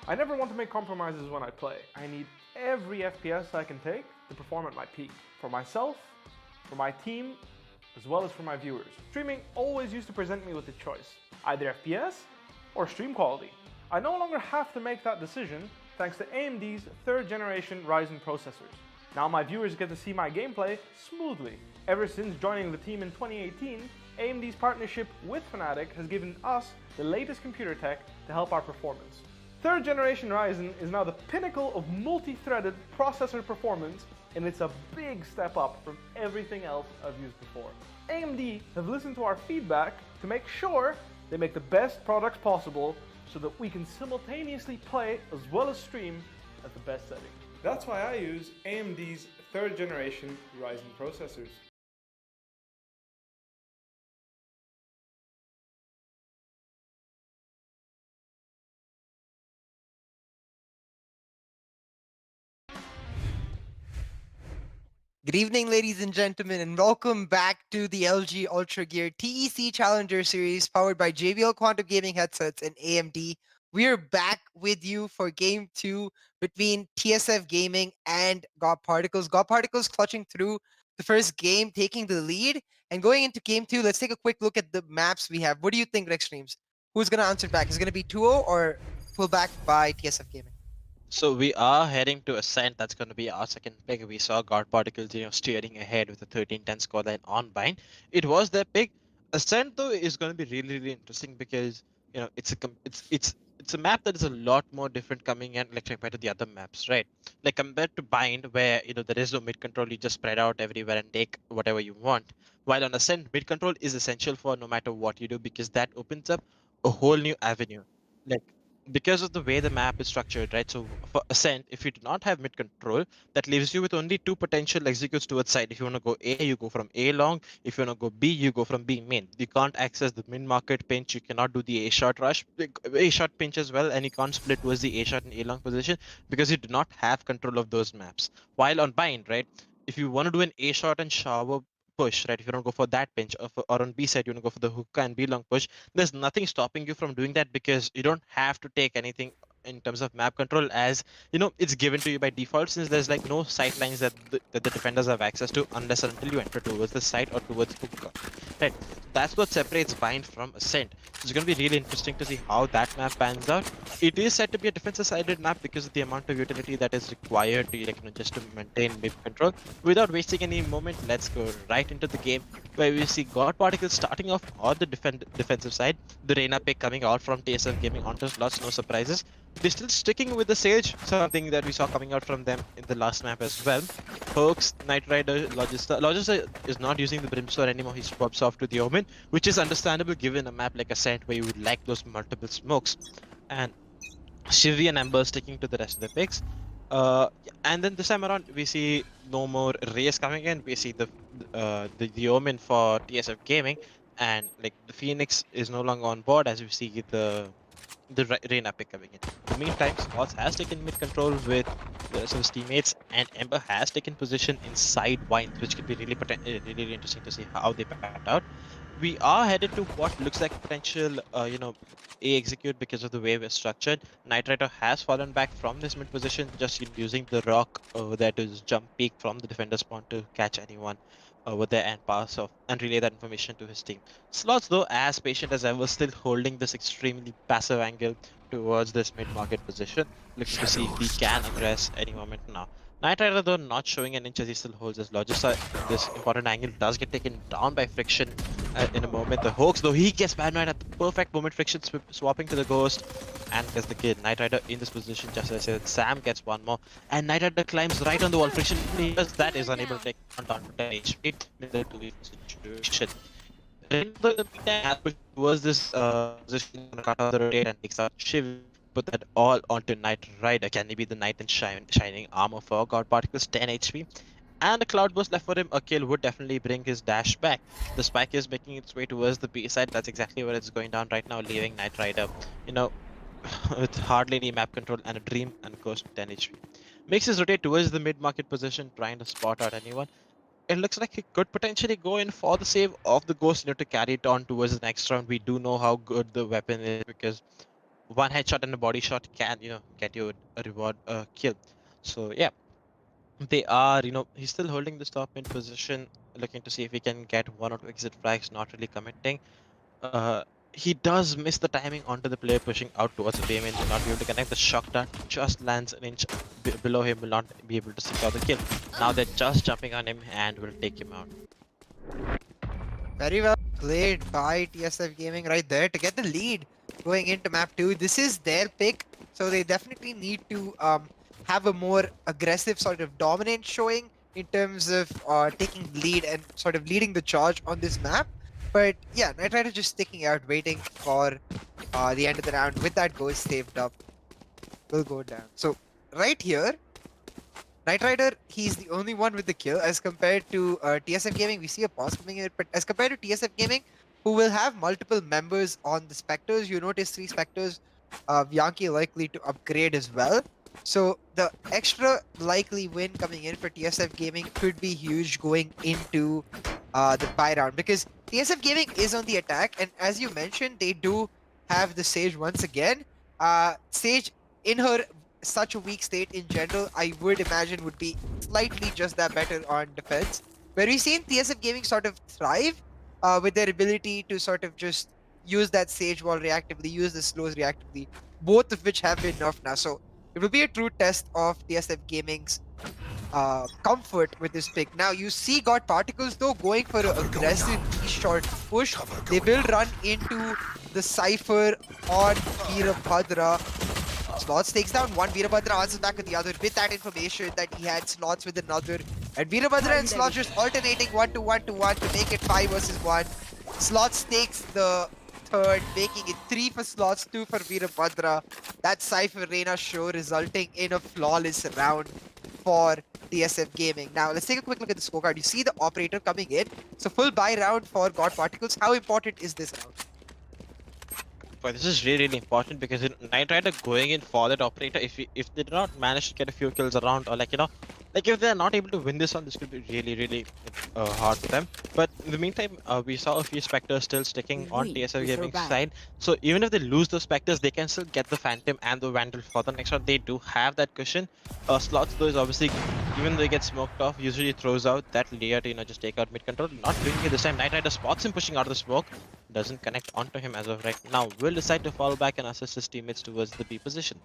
I never want to make compromises when I play. I need every FPS I can take to perform at my peak. For myself, for my team, as well as for my viewers. Streaming always used to present me with a choice, either FPS or stream quality. I no longer have to make that decision thanks to AMD's 3rd generation Ryzen processors. Now my viewers get to see my gameplay smoothly. Ever since joining the team in 2018, AMD's partnership with Fnatic has given us the latest computer tech to help our performance. 3rd generation Ryzen is now the pinnacle of multi-threaded processor performance, and it's a big step up from everything else I've used before. AMD have listened to our feedback to make sure they make the best products possible so that we can simultaneously play as well as stream at the best setting. That's why I use AMD's 3rd generation Ryzen processors. Good evening, ladies and gentlemen, and welcome back to the LG Ultragear TEC Challenger Series powered by JBL Quantum Gaming headsets and AMD. We are back with you for Game 2 between TSF Gaming and God Particles. God Particles clutching through the first game, taking the lead. And going into Game 2, let's take a quick look at the maps we have. What do you think, Rex Streams? Who's going to answer back? Is it going to be 2-0 or pull back by TSF Gaming? So we are heading to Ascent. That's going to be our second pick. We saw God Particles, steering ahead with a 13-10 scoreline on Bind. It was their pick. Ascent though is going to be really, really interesting because it's a map that is a lot more different coming in like compared to the other maps, right? Like compared to Bind, where there is no mid control, you just spread out everywhere and take whatever you want. While on Ascent, mid control is essential for no matter what you do because that opens up a whole new avenue. Like because of the way the map is structured, right? So for Ascent, if you do not have mid control, that leaves you with only 2 potential executes towards side. If you want to go A, you go from A long. If you want to go B, you go from B main. You can't access the mid market pinch. You cannot do the A shot rush, A shot pinch as well, and you can't split towards the A shot and A long position because you do not have control of those maps. While on Bind, right? If you want to do an A shot and shower push, right? If you don't go for that pinch, or on B side, you want to go for the hookah and B long push, there's nothing stopping you from doing that because you don't have to take anything in terms of map control, as you know, it's given to you by default, since there's like no sight lines that the defenders have access to unless and until you enter towards the site or towards hookah. Right. That's what separates Bind from Ascent. So it's going to be really interesting to see how that map pans out. It is said to be a defensive-sided map because of the amount of utility that is required to, like, you know, just to maintain mid control. Without wasting any moment, let's go right into the game where we see God Particles starting off on the defensive side. The Reyna pick coming out from TSF Gaming onto slots, no surprises. They're still sticking with the Sage, something that we saw coming out from them in the last map as well. Hoax, Knight Rider, Logista. Logista is not using the Brimstone anymore, he swaps off to the Omen, which is understandable given a map like Ascent where you would like those multiple smokes. And Shivy and Ember sticking to the rest of the picks. And then this time around, we see no more Rays coming in. We see the Omen for TSF Gaming, and like the Phoenix is no longer on board as we see the Reyna pick coming in. In the meantime, Spots has taken mid control with the rest of his teammates, and Ember has taken position inside Wines, which could be really interesting to see how they pan out. We are headed to what looks like potential, A execute because of the way we're structured. Knight Rider has fallen back from this mid position, just using the rock over there to jump peek from the defender spawn to catch anyone over there and pass off and relay that information to his team. Slots, though, as patient as ever, still holding this extremely passive angle towards this mid-market position, looking to see if he can aggress any moment now. Knight Rider, though, not showing an inch as he still holds his Logista. This important angle does get taken down by Friction in a moment. The Hoax, though, he gets bad at the perfect moment. Friction swapping to the Ghost and gets the kill. Knight Rider in this position, just as I said. Sam gets one more, and Knight Rider climbs right on the wall. Friction because that is unable to take down to 10 HP in the 2v situation. The has pushed towards this position, cut off the rotate and takes out Shiv. Put that all onto Knight Rider. Can he be the Knight in shining armor for God Particles? 10 HP. And a cloud burst left for him. A kill would definitely bring his dash back. The spike is making its way towards the B side. That's exactly where it's going down right now, leaving Knight Rider, with hardly any map control and a dream and of course 10 HP. Makes his rotate towards the mid-market position, trying to spot out anyone. It looks like he could potentially go in for the save of the Ghost, to carry it on towards the next round. We do know how good the weapon is because one headshot and a body shot can, get you a reward kill. So yeah, they are, he's still holding this top mid position, looking to see if he can get one or two exit frags, not really committing. He does miss the timing onto the player pushing out towards the payment, will not be able to connect. The shock dart just lands an inch below him, will not be able to secure the kill. Now they're just jumping on him and will take him out. Very well played by TSF Gaming right there to get the lead going into map 2. This is their pick, so they definitely need to have a more aggressive sort of dominant showing in terms of taking lead and sort of leading the charge on this map. But yeah, Knight Rider just sticking out, waiting for the end of the round with that Ghost saved up. Will go down. So right here, Knight Rider, he's the only one with the kill as compared to TSF Gaming. We see a pause coming in, but as compared to TSF Gaming, who will have multiple members on the Spectres, you notice 3 Spectres, Bianchi likely to upgrade as well. So the extra likely win coming in for TSF Gaming could be huge going into the bye round, because TSF Gaming is on the attack, and as you mentioned, they do have the Sage once again. Sage, in her such a weak state in general, I would imagine would be slightly just that better on defense. Where we've seen TSF Gaming sort of thrive with their ability to sort of just use that Sage wall reactively, use the slows reactively, both of which have been nerfed now. So it will be a true test of TSF Gaming's comfort with this pick. Now you see God Particles though going for an aggressive short push. They will run into the Cypher on Veerabhadra. Slots takes down one, Veerabhadra answers back with the other. With that information that he had Slots with another. And Veerabhadra and Slots just alternating 1 to 1 to 1 to make it 5 versus 1. Slots takes the third, making it 3 for Slots, 2 for Veerabhadra. That Cypher Reyna show resulting in a flawless round for TSF Gaming. Now let's take a quick look at the scorecard. You see the operator coming in. So full buy round for God Particles. How important is this round? But this is really important because Knight Rider going in for that operator, if they did not manage to get a few kills around, or Like if they're not able to win this one, this could be really hard for them. But in the meantime, we saw a few Spectres still sticking on TSF Gaming side. So even if they lose those Spectres, they can still get the Phantom and the Vandal for the next round. They do have that cushion. Slots though is obviously, even though he gets smoked off, usually throws out that layer to just take out mid control. Not doing it this time. Knight Rider spots him pushing out of the smoke. Doesn't connect onto him as of right now. Will decide to fall back and assist his teammates towards the B position.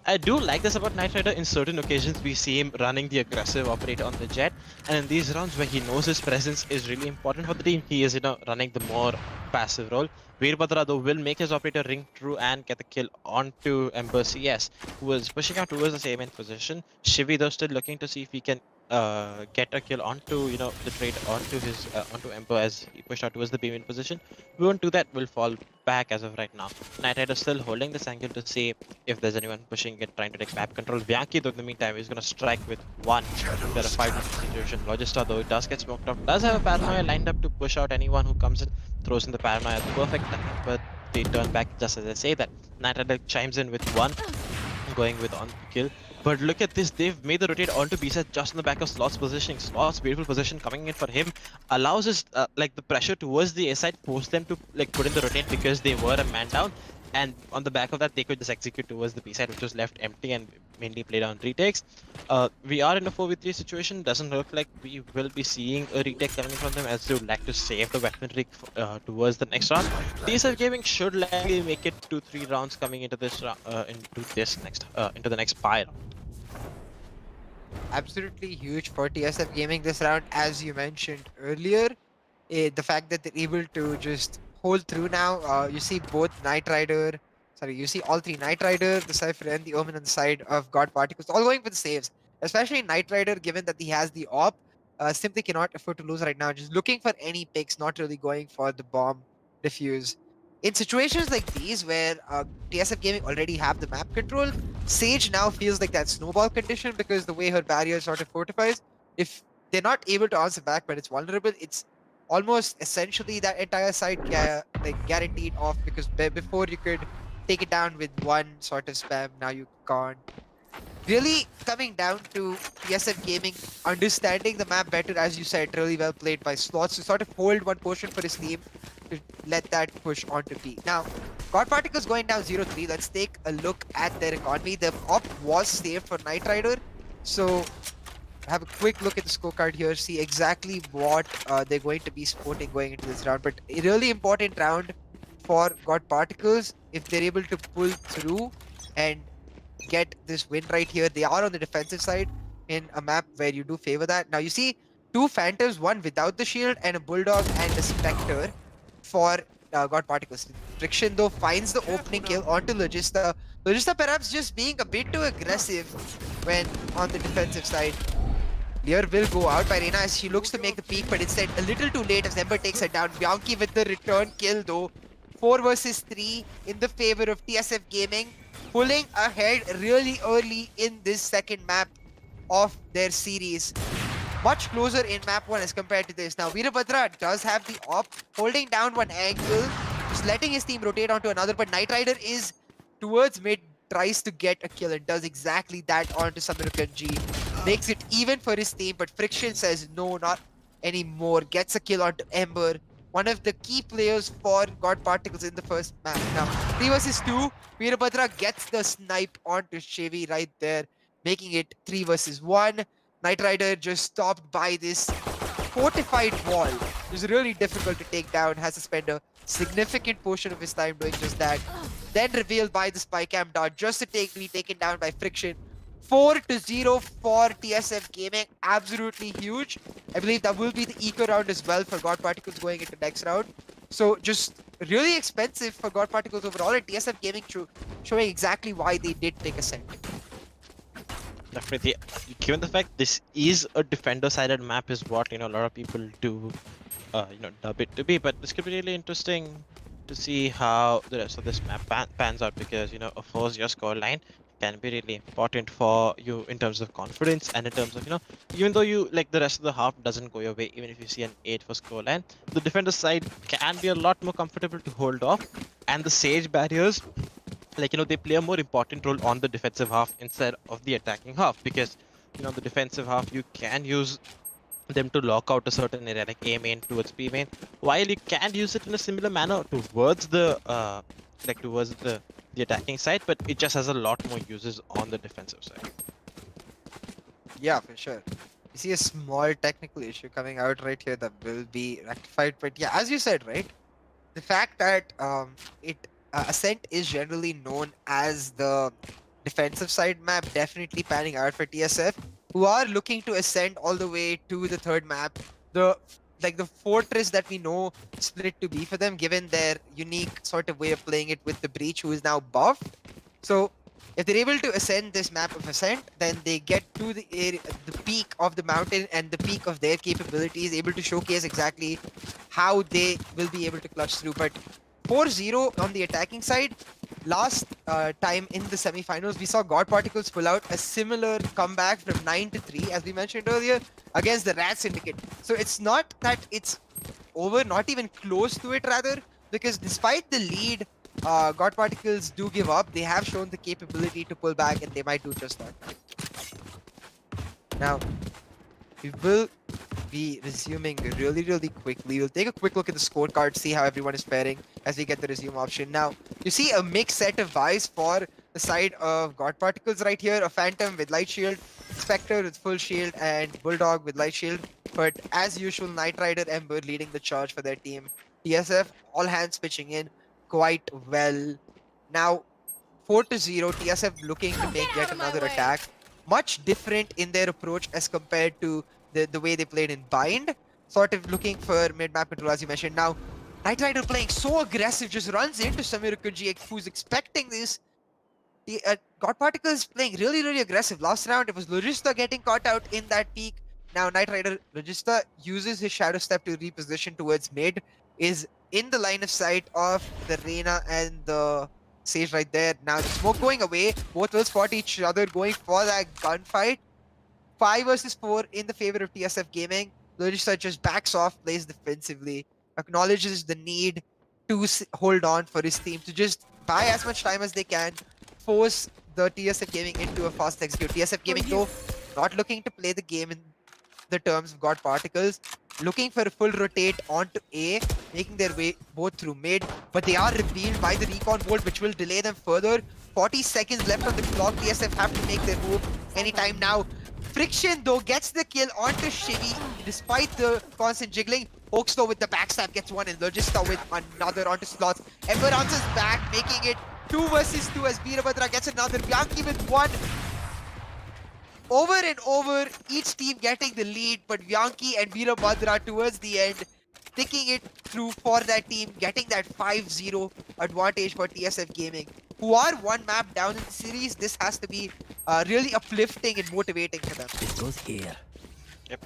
I do like this about Knight Rider. In certain occasions, we see him running the aggressive operator on the jet, and in these rounds where he knows his presence is really important for the team, he is running the more passive role. Veerbhadra though will make his operator ring true and get the kill onto Ember CS, who is pushing out towards the same end position. Shivi though still looking to see if he can get a kill onto the trade onto his onto Ember as he pushed out towards the B main position. We won't do that. We'll fall back as of right now. Knight Rider still holding this angle to see if there's anyone pushing it, trying to take map control. Bianchi though in the meantime is gonna strike with one. They're a 5 situation. Logista though does get smoked off. Does have a paranoia lined up to push out anyone who comes in. Throws in the paranoia at the perfect time, but they turn back just as I say that. Knight Rider chimes in with one, going with on kill. But look at this, they've made the rotate onto B set just in the back of Sloth's positioning. Sloth's beautiful position coming in for him allows us like the pressure towards the A side, force them to like put in the rotate because they were a man down. And on the back of that, they could just execute towards the B side, which was left empty and mainly played on retakes. We are in a 4v3 situation. Doesn't look like we will be seeing a retake coming from them, as they would like to save the weaponry towards the next round. TSF Gaming should likely make it 2-3 rounds coming into this into the next pile. Absolutely huge for TSF Gaming this round, as you mentioned earlier. The fact that they're able to just hold through now. You see both Knight Rider, you see all three, Knight Rider, the Cypher, and the Omen on the side of God Particles, all going for the saves. Especially Knight Rider, given that he has the op, simply cannot afford to lose right now. Just looking for any picks, not really going for the bomb defuse. In situations like these, where TSF Gaming already have the map control, Sage now feels like that snowball condition because the way her barrier sort of fortifies. If they're not able to answer back, but it's vulnerable, it's almost essentially that entire side guaranteed off, because before you could take it down with one sort of spam, now you can't. Really coming down to TSF Gaming understanding the map better, as you said, really well played by Slots to sort of hold one portion for his team to let that push onto B. Now, God Particles going down 0-3. Let's take a look at their economy. The op was saved for Knight Rider, so have a quick look at the scorecard here, see exactly what they're going to be sporting going into this round. But a really important round for God Particles if they're able to pull through and get this win right here. They are on the defensive side in a map where you do favor that. Now you see two Phantoms, one without the shield, and a Bulldog and a Spectre for God Particles. Friction though finds the opening kill onto Logista. Logista perhaps just being a bit too aggressive when on the defensive side. Lear will go out by Reina as she looks to make the peak, but instead a little too late as Ember takes her down. Bianchi with the return kill though. 4 versus 3 in the favor of TSF Gaming, pulling ahead really early in this second map of their series. Much closer in map 1 as compared to this. Now Veerabhadra does have the op, holding down one angle, just letting his team rotate onto another, but Knight Rider is towards mid, tries to get a kill and does exactly that onto Samirukanji. Makes it even for his team, but Friction says no, not anymore. Gets a kill onto Ember, one of the key players for God Particles in the first match. Now 3 versus 2, Veerabhadra gets the snipe onto Shivi right there, making it 3 versus 1. Knight Rider just stopped by this fortified wall. It was really difficult to take down, has to spend a significant portion of his time doing just that. Then revealed by the spy cam dart just to be taken down by Friction. 4-0 for TSF Gaming, absolutely huge. I believe that will be the eco round as well for God Particles going into next round. So just really expensive for God Particles overall, and TSF Gaming showing exactly why they did take a cent. Definitely, given the fact this is a defender-sided map, is what a lot of people do, dub it to be. But this could be really interesting to see how the rest of this map pans out, because of course your scoreline can be really important for you in terms of confidence, and in terms of even though you like the rest of the half doesn't go your way, even if you see an 8 for scoreline, the defender side can be a lot more comfortable to hold off, and the Sage barriers, they play a more important role on the defensive half instead of the attacking half, because the defensive half, you can use them to lock out a certain area like A main towards B main, while you can use it in a similar manner towards the the attacking side, but it just has a lot more uses on the defensive side. Yeah, for sure. You see a small technical issue coming out right here that will be rectified. But yeah, as you said, right? The fact that Ascent is generally known as the defensive side map, definitely panning out for TSF, who are looking to ascend all the way to the third map. The fortress that we know split to be for them, given their unique sort of way of playing it with the Breach, who is now buffed. So if they're able to ascend this map of Ascent, then they get to the area, the peak of the mountain and the peak of their capabilities, able to showcase exactly how they will be able to clutch through. But 4-0 on the attacking side, last time in the semifinals, we saw God Particles pull out a similar comeback from 9-3, as we mentioned earlier, against the Rat Syndicate. So it's not that it's over, not even close to it rather, because despite the lead, God Particles do give up. They have shown the capability to pull back, and they might do just that. Now, we will be resuming really quickly. We'll take a quick look at the scorecard, see how everyone is faring as we get the resume option. Now, you see a mixed set of buys for the side of God Particles right here. A Phantom with Light Shield, Spectre with full shield, and Bulldog with Light Shield. But as usual, Knight Rider Ember leading the charge for their team. TSF, all hands pitching in quite well. Now, 4-0, TSF looking to make yet another attack. Much different in their approach as compared to the way they played in Bind. Sort of looking for mid-map control, as you mentioned. Now, Knight Rider playing so aggressive, just runs into Samir Kunji, who's expecting this. The God Particles playing really aggressive. Last round, it was Logista getting caught out in that peak. Now, Knight Rider Logista uses his Shadow Step to reposition towards mid. Is in the line of sight of the Reyna and the Sage right there. Now, the smoke going away. Both will spot each other, going for that gunfight. 5 versus 4 in the favor of TSF Gaming. Logista just backs off, plays defensively, acknowledges the need to hold on for his team, to just buy as much time as they can, force the TSF Gaming into a fast execute. TSF Gaming, though, not looking to play the game in the terms of God Particles, looking for a full rotate onto A, making their way both through mid, but they are revealed by the recon bolt, which will delay them further. 40 seconds left on the clock. TSF have to make their move anytime now. Friction, though, gets the kill onto Shiggy, despite the constant jiggling. Hawks, though, with the backstab gets one, and Logista with another onto Slots. Ember answers back, making it 2 versus 2 as Veerabhadra gets another. Bianchi with one. Over and over, each team getting the lead, but Bianchi and Veerabhadra towards the end, sticking it through for that team, getting that 5-0 advantage for TSF Gaming, who are one map down in the series. This has to be really uplifting and motivating for them. It goes here. Yep.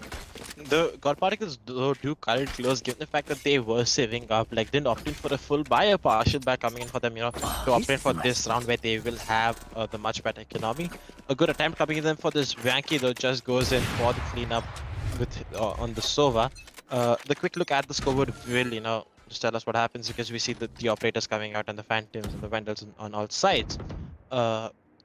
The God Particles do current close, given the fact that they were saving up, like didn't opt in for a full buy, a partial buy coming in for them, to opt in for this round where they will have the much better economy. A good attempt coming in them for this. Vanky, though, just goes in for the cleanup with on the Sova. The quick look at the scoreboard will, just tell us what happens, because we see the operators coming out and the Phantoms and the Vandals on all sides.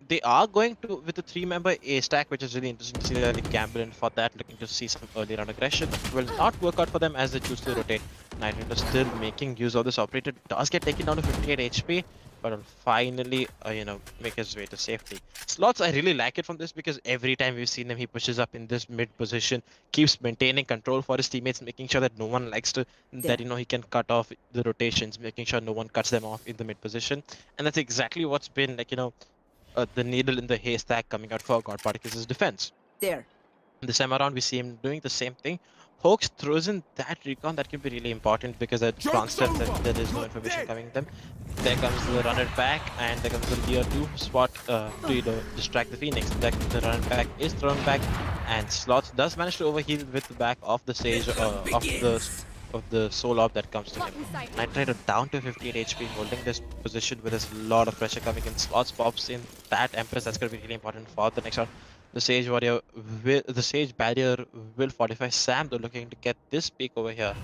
They are going to with the 3-member A stack, which is really interesting to see that they gamble in for that, looking to see some early round aggression. Will not work out for them as they choose to rotate. Knight Rider still making use of this. Operator does get taken down to 58 HP, but will finally, make his way to safety. Slots, I really like it from this, because every time we've seen him, he pushes up in this mid position, keeps maintaining control for his teammates, making sure that no one likes to, that he can cut off the rotations, making sure no one cuts them off in the mid position. And that's exactly what's been the needle in the haystack coming out for God Particles' defense. There. This time around, we see him doing the same thing. Hawks throws in that recon that can be really important, because at transfer there is no information coming them. There comes the run it back, and there comes the tier 2 spot to distract the Phoenix. The run it back is thrown back, and Slots does manage to overheal with the back of the Sage of the soul orb that comes to him. Knight Rider down to 58 HP, holding this position with a lot of pressure coming in. Slots pops in that Empress. That's going to be really important for the next round. The Sage Warrior, the Sage Barrier will fortify Sam, though, looking to get this peak over here.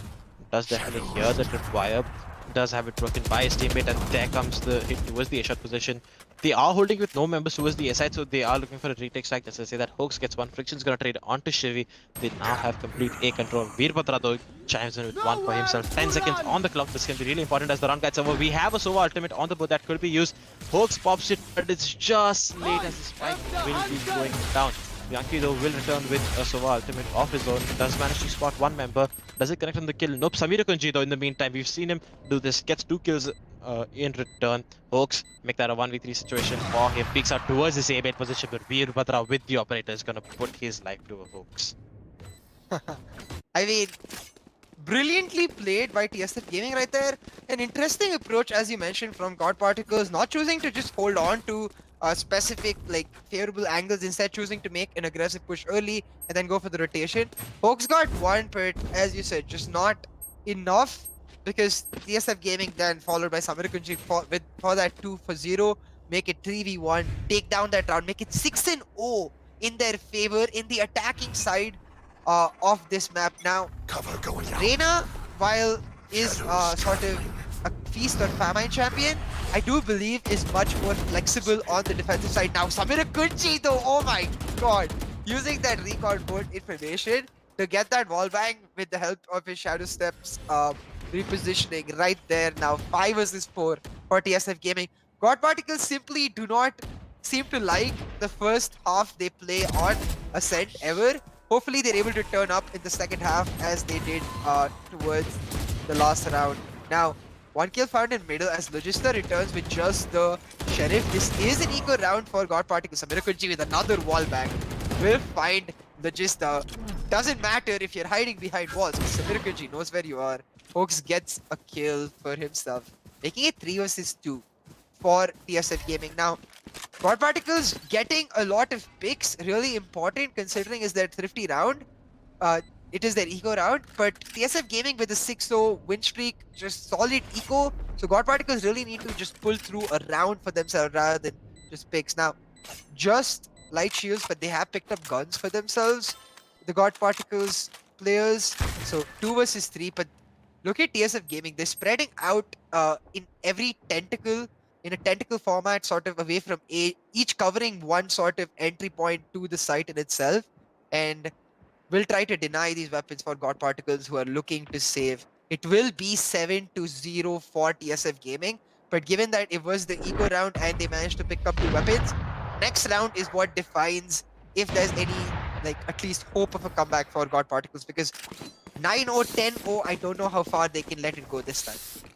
Does definitely hear the tripwire. does have it broken by his teammate, and there comes the hit towards the A-shot position. They are holding with no members towards the A side, so they are looking for a retake strike. Just to say that Hoax gets one, Friction's gonna trade onto Shivi. They now have complete A control. Veerbhadra though chimes in with one for himself. 10 seconds on the clock. This can be really important as the round gets over. We have a Sova ultimate on the board that could be used. Hoax pops it, but it's just late as the spike will be going down. Yankee though will return with a Sova ultimate of his own. Does manage to spot one member. Does it connect on the kill? Nope. Samira Kunji though in the meantime, we've seen him do this. Gets 2 kills in return. Hoax make that a 1v3 situation for him. Peeks out towards his A-bait position, but Veerbhadra with the operator is gonna put his life to a Hoax. I mean, brilliantly played by TSF Gaming right there. An interesting approach, as you mentioned, from God Particles, not choosing to just hold on to specific like favorable angles, instead choosing to make an aggressive push early and then go for the rotation. Hoax got one, but as you said, just not enough, because TSF Gaming then followed by Samirakunji for that 2-0, make it 3v1, take down that round, make it 6-0 in their favor in the attacking side of this map. Now, Cover going out. Reina, while is sort of a feast or famine champion, I do believe is much more flexible on the defensive side. Now, Samira Kunchi though, oh my god, using that recall board information to get that wall bang with the help of his Shadow Steps repositioning right there. Now 5 versus 4 for TSF Gaming. God Particles simply do not seem to like the first half they play on Ascent ever. Hopefully they're able to turn up in the second half as they did towards the last round. Now, 1 kill found in middle as Logista returns with just the Sheriff. This is an eco round for God Particles. Samira Kunji with another wall bang will find Logista. Doesn't matter if you're hiding behind walls, Samira Kunji knows where you are. Hoax gets a kill for himself, making it 3 versus 2 for TSF Gaming. Now, God Particles getting a lot of picks, really important considering is their thrifty round. It is their eco round, but TSF Gaming with a 6-0 win streak, just solid eco. So God Particles really need to just pull through a round for themselves rather than just picks. Now, just light shields, but they have picked up guns for themselves, the God Particles players. So 2 versus 3, but look at TSF Gaming. They're spreading out in every tentacle, in a tentacle format, sort of away from A, each covering one sort of entry point to the site in itself, and will try to deny these weapons for God Particles who are looking to save. It will be 7-0 for TSF Gaming, but given that it was the eco round and they managed to pick up the weapons, next round is what defines if there's any, like, at least hope of a comeback for God Particles, because 9-0, 10-0, I don't know how far they can let it go this time.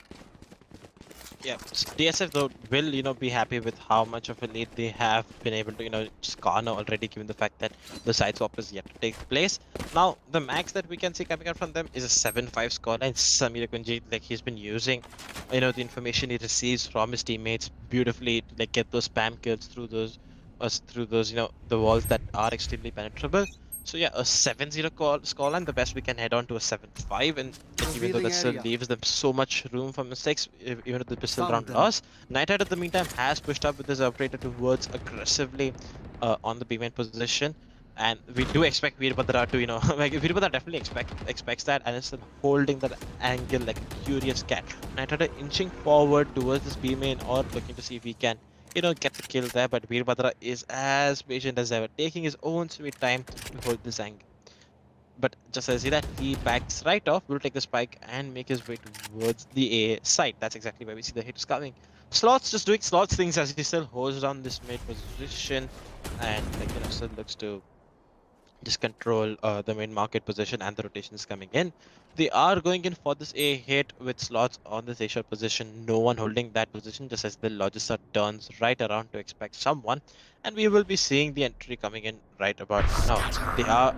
Yeah, TSF though will be happy with how much of a lead they have been able to just garner already, given the fact that the side swap is yet to take place. Now the max that we can see coming out from them is a 7-5 scoreline. Samira Kunji, like, he's been using the information he receives from his teammates beautifully to like get those spam kills through those the walls that are extremely penetrable. So yeah, a 7-0 scoreline, the best we can head on to a 7-5, and even though that still leaves them so much room for mistakes, even if the pistol round loss. Nighthide at the meantime has pushed up with his operator towards aggressively on the B-main position, and we do expect Veerbhadra to, like, Veerbhadra definitely expects that, and is still holding that angle like a curious cat. Nighthide inching forward towards this B-main, or looking to see if he can get the kill there, but Veerbhadra is as patient as ever, taking his own sweet time to hold this angle. But just as I see that, he backs right off, will take the spike and make his way towards the A side. That's exactly where we see the hit is coming. Slots just doing Slots things as he still holds down this mid position, and still looks to just control the main market position, and the rotations coming in. They are going in for this A hit with Slots on this A shot position. No one holding that position, just as the Logista turns right around to expect someone, and we will be seeing the entry coming in right about now.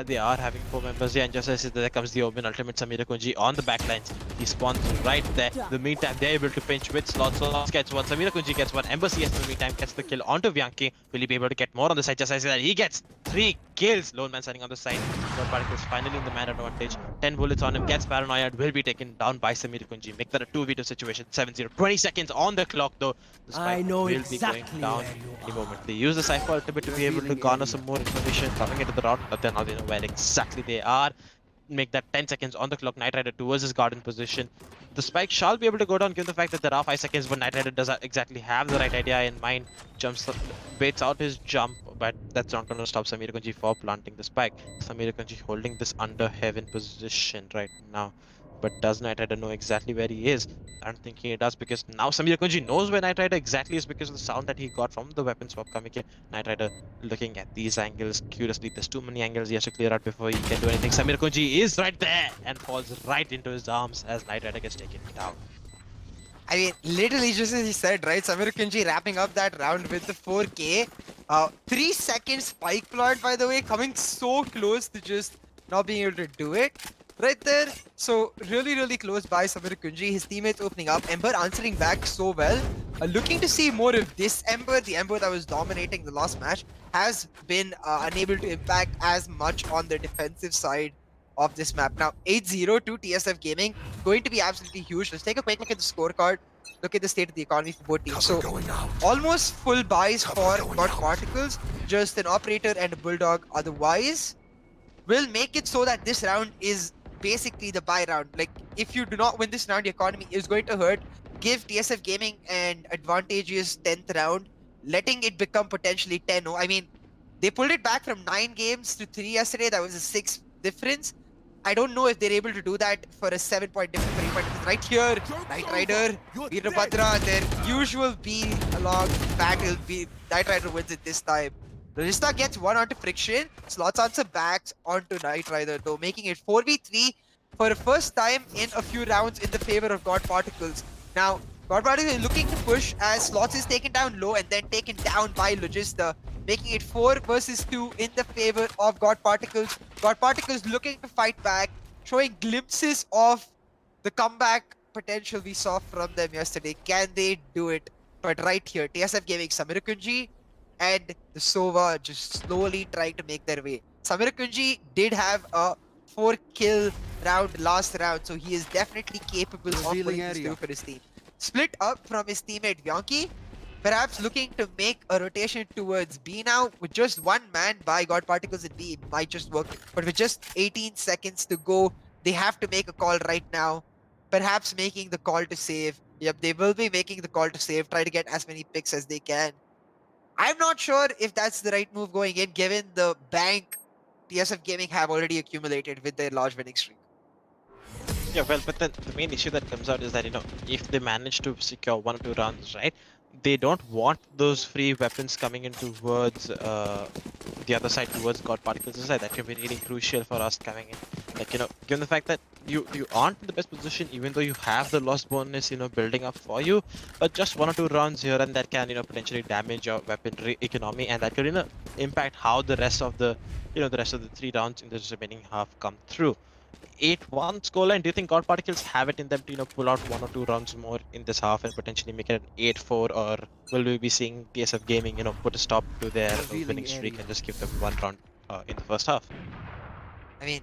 They are having 4 members here, and just as there comes the Omen ultimate, Samira Kunji on the backlines. He spawns right there. In the meantime, they're able to pinch with Slots. Slots gets one, Samira Kunji gets one, Embassy in the meantime gets the kill onto Vyanki. Will he be able to get more on the side? Just as that, he gets 3 kills. Lone man standing on the side. God Particles finally in the man advantage. 10 bullets on him, gets paranoid, will be taken down by Samira Kunji. Make that a 2v2 situation. 7-0. 20 seconds on the clock though. The spike will be going down any moment. They use the Cypher ultimate to be able to garner some more information coming into the round, but then now they know where exactly they are. make that 10 seconds on the clock. Knight Rider towards his garden position. The spike shall be able to go down given the fact that there are 5 seconds, but Knight Rider doesn't exactly have the right idea in mind. Baits out his jump, but that's not going to stop Samir Kunji for planting the spike. Samir Kunji holding this under heaven position right now. But does Knight Rider know exactly where he is? I'm thinking it does, because now Samir Kunji knows where Knight Rider exactly is because of the sound that he got from the weapon swap coming in. Knight Rider looking at these angles curiously. There's too many angles he has to clear out before he can do anything. Samir Kunji is right there and falls right into his arms as Knight Rider gets taken down. I mean, literally just as he said, right? Samir Kunji wrapping up that round with the 4K. 3 seconds spike plot, by the way, coming so close to just not being able to do it. Right there. So, really close by Samir Kunji. His teammates opening up. Ember answering back so well. Looking to see more of this Ember. The Ember that was dominating the last match has been unable to impact as much on the defensive side of this map. Now, 8-0 to TSF Gaming. Going to be absolutely huge. Let's take a quick look at the scorecard. Look at the state of the economy for both teams. So, almost full buys for God Particles. Just an Operator and a Bulldog. Otherwise, will make it so that this round is basically the buy round. Like, if you do not win this round, the economy is going to hurt. Give TSF Gaming an advantageous 10th round, letting it become potentially 10-0. I mean, they pulled it back from 9 games to 3 yesterday. That was a 6 difference. I don't know if they're able to do that for a 7-point difference, 3-point difference. Right here, Knight Rider, Veerabhadra, their usual B along battle. Knight Rider wins it this time. Rajista gets one onto Friction. Slots answer backs onto Knight Rider, though, making it 4v3 for the first time in a few rounds in the favor of God Particles. Now, God Particles is looking to push as Slots is taken down low and then taken down by Logista, making it 4 versus 2 in the favor of God Particles. God Particles looking to fight back, showing glimpses of the comeback potential we saw from them yesterday. Can they do it? But right here, TSF Gaming, Samir Kunji and the Sova just slowly trying to make their way. Samir Kunji did have a 4-kill round last round, so he is definitely capable of putting this through for his team. Split up from his teammate Vyanki, perhaps looking to make a rotation towards B now. With just one man by God Particles in B, it might just work. But with just 18 seconds to go, they have to make a call right now. Perhaps making the call to save. Yep, they will be making the call to save. Try to get as many picks as they can. I'm not sure if that's the right move going in, given the bank TSF Gaming have already accumulated with their large winning streak. Yeah, well, but the main issue that comes out is that, if they manage to secure 1 or 2 rounds, right, they don't want those free weapons coming in towards the other side, towards God Particles' side. That can be really crucial for us coming in. Like, given the fact that you aren't in the best position, even though you have the loss bonus, building up for you, but just 1 or 2 rounds here and that can, potentially damage your weaponry economy, and that could, impact how the rest of the, the rest of the 3 rounds in the remaining half come through. 8-1 scoreline. Do you think God Particles have it in them to pull out 1 or 2 rounds more in this half and potentially make it an 8-4, or will we be seeing TSF Gaming put a stop to their winning streak and just give them 1 round in the first half? I mean,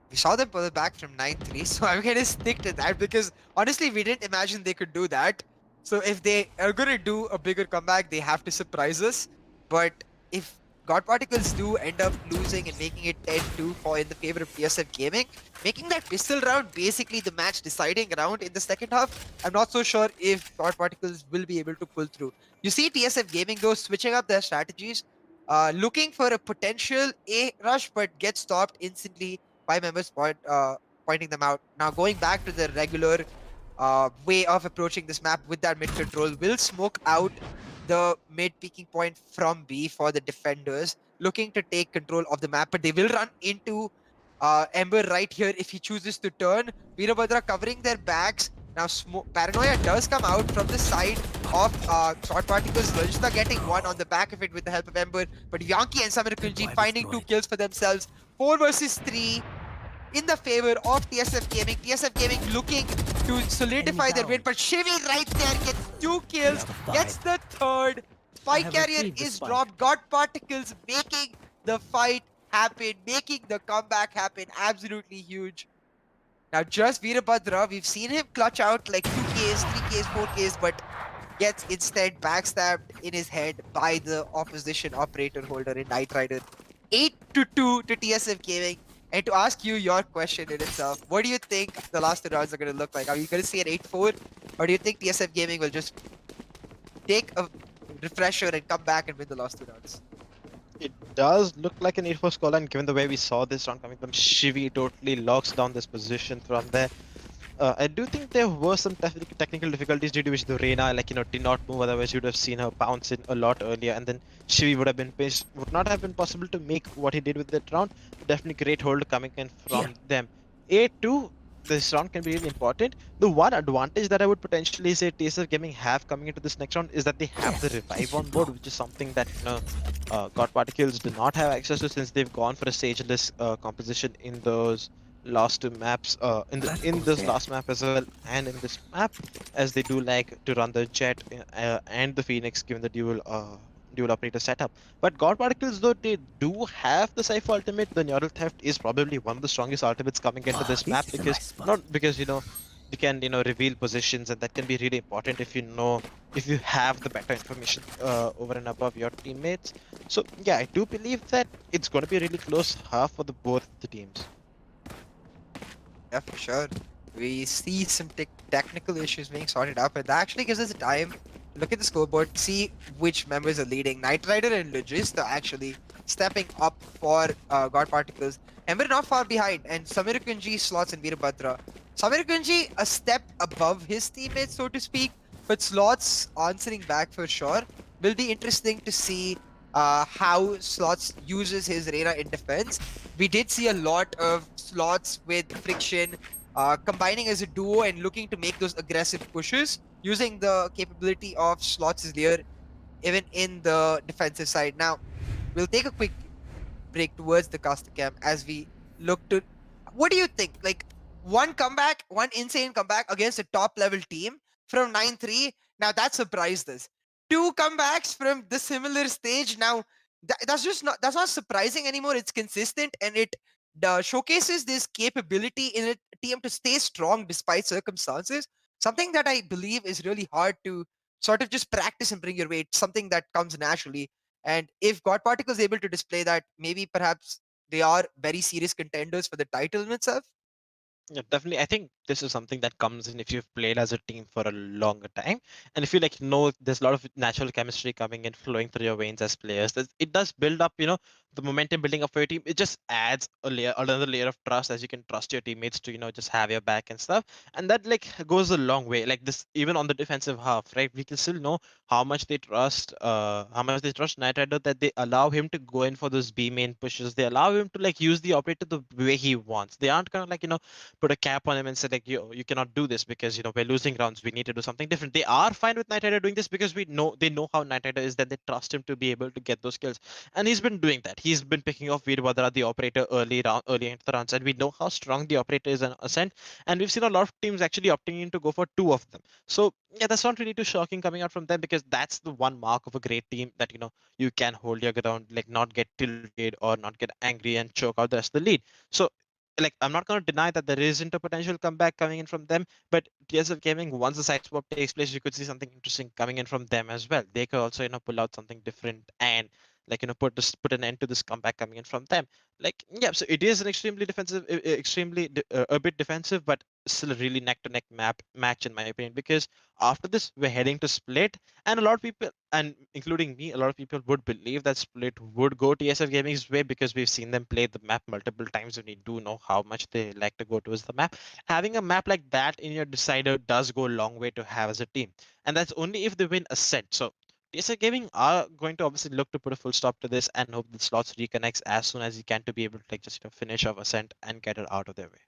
we saw them pull it back from 9-3, so I'm gonna stick to that because honestly we didn't imagine they could do that. So if they are gonna do a bigger comeback, they have to surprise us. But if God Particles do end up losing and making it 10-2 in the favor of TSF Gaming, making that pistol round basically the match deciding round in the second half, I'm not so sure if God Particles will be able to pull through. You see TSF Gaming though switching up their strategies, looking for a potential A rush, but get stopped instantly by members pointing them out. Now going back to the regular way of approaching this map with that mid control, will smoke out the mid peaking point from B for the defenders, looking to take control of the map, but they will run into Ember right here if he chooses to turn. Veerabhadra covering their backs. Now Paranoia does come out from the side of God Particles. Lajista getting one on the back of it with the help of Ember, but Vyanki and Samir Kunji finding 2 kills for themselves. 4 versus 3 in the favor of TSF Gaming. TSF Gaming looking to solidify their win, but Shivi right there gets 2 kills, gets the 3rd. Fight carrier is dropped. God Particles making the fight happen, making the comeback happen. Absolutely huge. Now just Veerabhadra, we've seen him clutch out like 2Ks, 3Ks, 4Ks, but gets instead backstabbed in his head by the opposition operator holder in Knight Rider. 8-2 to TSF Gaming. And to ask you your question in itself, what do you think the last 2 rounds are going to look like? Are you going to see an 8-4? Or do you think TSF Gaming will just take a refresher and come back and win the last 2 rounds? It does look like an 8-4 scoreline given the way we saw this round coming from. Shivi totally locks down this position from there. I do think there were some technical difficulties due to which the Reina, did not move. Otherwise, you would have seen her bounce in a lot earlier, and then Shivi would have been pissed. Would not have been possible to make what he did with that round. Definitely great hold coming in from them. 8-2. This round can be really important. The one advantage that I would potentially say TSF Gaming have coming into this next round is that they have the revive on board, which is something that God Particles do not have access to since they've gone for a stageless composition in those last 2 maps in this last map as well and in this map, as they do like to run the jet and the Phoenix given the dual operator setup. But God Particles, though they do have the Cypher ultimate, the Neural Theft is probably one of the strongest ultimates coming into this map, because not because you can reveal positions, and that can be really important if you have the better information over and above your teammates. So yeah, I do believe that it's going to be a really close half for the both the teams. Yeah, for sure. We see some technical issues being sorted out, but that actually gives us time to look at the scoreboard, see which members are leading. Knight Rider and Logist are actually stepping up for God Particles. And we're not far behind. And Samir Kunji, Slots, and Veerabhadra. Samir Kunji a step above his teammates, so to speak, but Slots answering back for sure. Will be interesting to see how Slots uses his Reina in defense. We did see a lot of Slots with Friction combining as a duo and looking to make those aggressive pushes, using the capability of Slots' layer even in the defensive side. Now, we'll take a quick break towards the caster cam as we look to. What do you think? Like, one insane comeback against a top level team from 9-3. Now that surprised us. Two comebacks from the similar stage. Now that's not surprising anymore. It's consistent, and it showcases this capability in a team to stay strong despite circumstances. Something that I believe is really hard to sort of just practice and bring your weight. Something that comes naturally. And if God Particle is able to display that, maybe perhaps they are very serious contenders for the title in itself. Yeah, definitely. I think this is something that comes in if you've played as a team for a longer time, and if you know there's a lot of natural chemistry coming in, flowing through your veins as players. It does build up, the momentum building up for your team. It just adds another layer of trust, as you can trust your teammates to, just have your back and stuff, and that goes a long way. Like this, even on the defensive half, right? We can still know how much they trust Knight Rider, that they allow him to go in for those B main pushes. They allow him to use the operator the way he wants. They aren't gonna put a cap on him and say you cannot do this because we're losing rounds, we need to do something different. They are fine with Knight Rider doing this because they know how Knight Rider is, that they trust him to be able to get those kills, and he's been doing that. He's been picking off Veerabhadra, the operator, early into the rounds, and we know how strong the operator is on Ascent, and we've seen a lot of teams actually opting in to go for two of them. So yeah, that's not really too shocking coming out from them, because that's the one mark of a great team, that you can hold your ground, not get tilted or not get angry and choke out the rest of the lead. So I'm not going to deny that there isn't a potential comeback coming in from them, but TSF Gaming, once the side swap takes place, you could see something interesting coming in from them as well. They could also pull out something different and put an end to this comeback coming in from them. Yeah, so it is an extremely defensive, a bit defensive, but still a really neck to neck match in my opinion, because after this we're heading to Split, and a lot of people, and including me, a lot of people would believe that Split would go TSF Gaming's way, because we've seen them play the map multiple times and we do know how much they like to go towards the map. Having a map like that in your decider does go a long way to have as a team, and that's only if they win a set. So TSF Gaming are going to obviously look to put a full stop to this and hope the slots reconnects as soon as you can to be able to just finish off Ascent and get it out of their way.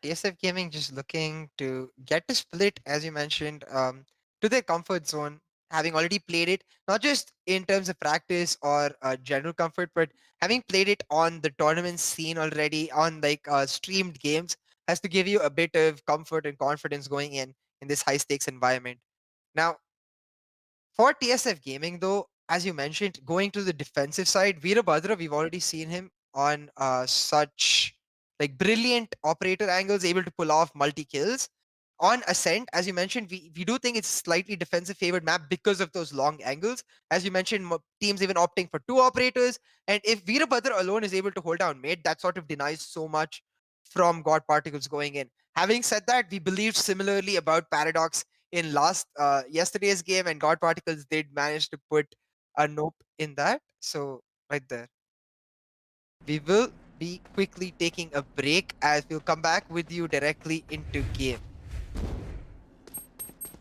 TSF Gaming just looking to get to Split, as you mentioned, to their comfort zone, having already played it, not just in terms of practice or general comfort, but having played it on the tournament scene already, on streamed games, has to give you a bit of comfort and confidence going in this high stakes environment. Now, for TSF Gaming, though, as you mentioned, going to the defensive side, Veerabhadra, we've already seen him on such brilliant operator angles, able to pull off multi kills. on Ascent, as you mentioned, we do think it's a slightly defensive favored map because of those long angles. As you mentioned, teams even opting for 2 operators. And if Veerabhadra alone is able to hold down mid, that sort of denies so much from God Particles going in. Having said that, we believed similarly about Paradox in yesterday's game, and God Particles did manage to put a nope in that. So right there. We will be quickly taking a break as we'll come back with you directly into game.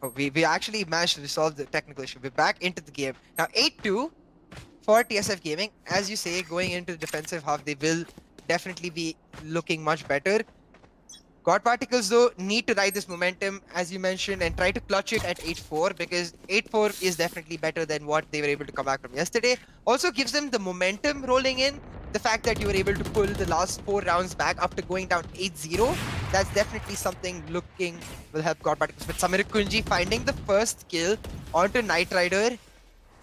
Oh, we actually managed to resolve the technical issue. We're back into the game. Now 8-2 for TSF Gaming. As you say, going into the defensive half, they will definitely be looking much better. God Particles, though, need to ride this momentum, as you mentioned, and try to clutch it at 8-4, because 8-4 is definitely better than what they were able to come back from yesterday. Also gives them the momentum rolling in. The fact that you were able to pull the last 4 rounds back after going down 8-0, that's definitely something will help God Particles. But Samir Kunji finding the first kill onto Knight Rider.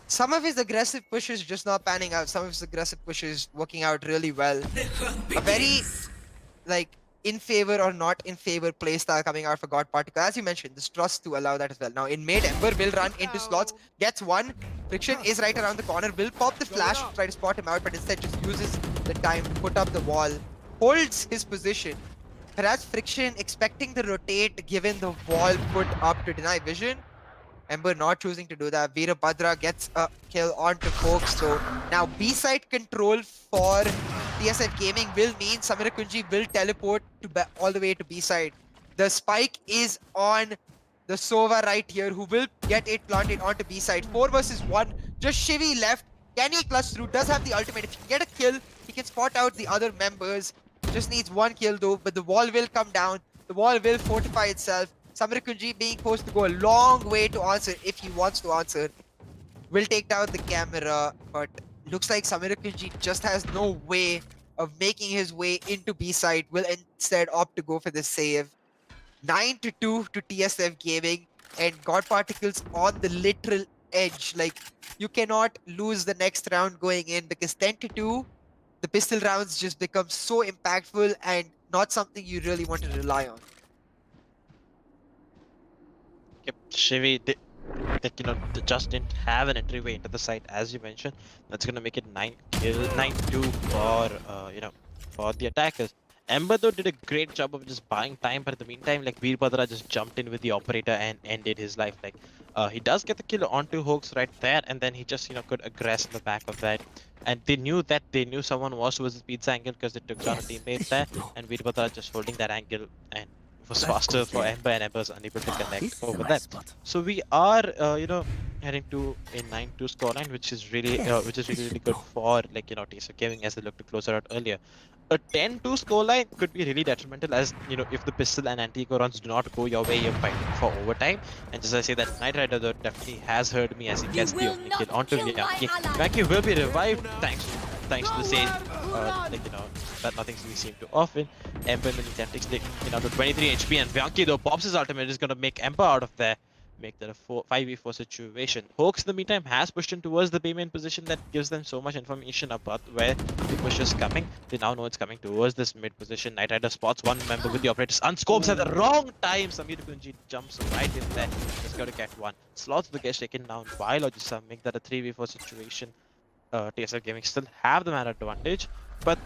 Some of his aggressive pushes just not panning out. Some of his aggressive pushes working out really well. A very, in favor or not in favor playstyle coming out for God Particle. As you mentioned, this trust to allow that as well. Now in mid, Ember will run into slots, gets one. Friction is right around the corner, will pop the flash to try to spot him out, but instead just uses the time to put up the wall. Holds his position. Perhaps Friction expecting the rotate given the wall put up to deny vision. Ember not choosing to do that. Veerabhadra gets a kill onto Folks. So now B-side control for TSF Gaming will mean Samira Kunji will teleport all the way to B-side. The spike is on the Sova right here, who will get it planted onto B-side. 4 versus 1. Just Shivi left. Can he clutch through? Does have the ultimate. If he can get a kill, he can spot out the other members. Just needs 1 kill though, but the wall will come down. The wall will fortify itself. Samir Kunji being forced to go a long way to answer if he wants to answer. Will take down the camera, but looks like Samir Kunji just has no way of making his way into B-side. Will instead opt to go for the save. 9-2 to TSF Gaming, and God Particles on the literal edge. Like, you cannot lose the next round going in, because 10-2, the pistol rounds just become so impactful and not something you really want to rely on. Yep, Shivi just didn't have an entryway into the site, as you mentioned. That's gonna make it 9-2 for for the attackers. Ember though did a great job of just buying time, but in the meantime, like Veerabhadra just jumped in with the operator and ended his life. Like he does get the kill onto Hoax right there, and then he just could aggress in the back of that. And they knew someone was towards the pizza angle because they took down a teammate there, and Veerabhadra just holding that angle and was faster for Ember, and Ember's unable to connect over that. So we are, heading to a 9-2 scoreline, which is really good for TSF Gaming as they look to close it out earlier. A 10-2 scoreline could be really detrimental, as if the pistol and anti-echo runs do not go your way, you're fighting for overtime. And just as I say that, Knight Rider though definitely has heard me as he gets the only kill onto Vianki. Vianki will be revived thanks to the same, that nothing's really seen too often. Ember in the meantime takes it down to 23 HP, and Vianki though pops his ultimate is gonna make Ember out of there. Make that a 5v4 situation. Hoax in the meantime has pushed in towards the B main position. That gives them so much information about where the push is coming. They now know it's coming towards this mid position. Knight Rider spots one member with the operators. Unscopes at the wrong time. Samir Kunji jumps right in there. Just got to get one. Slots the gets taken down by Logisa. Make that a 3v4 situation. TSF Gaming still have the man advantage, but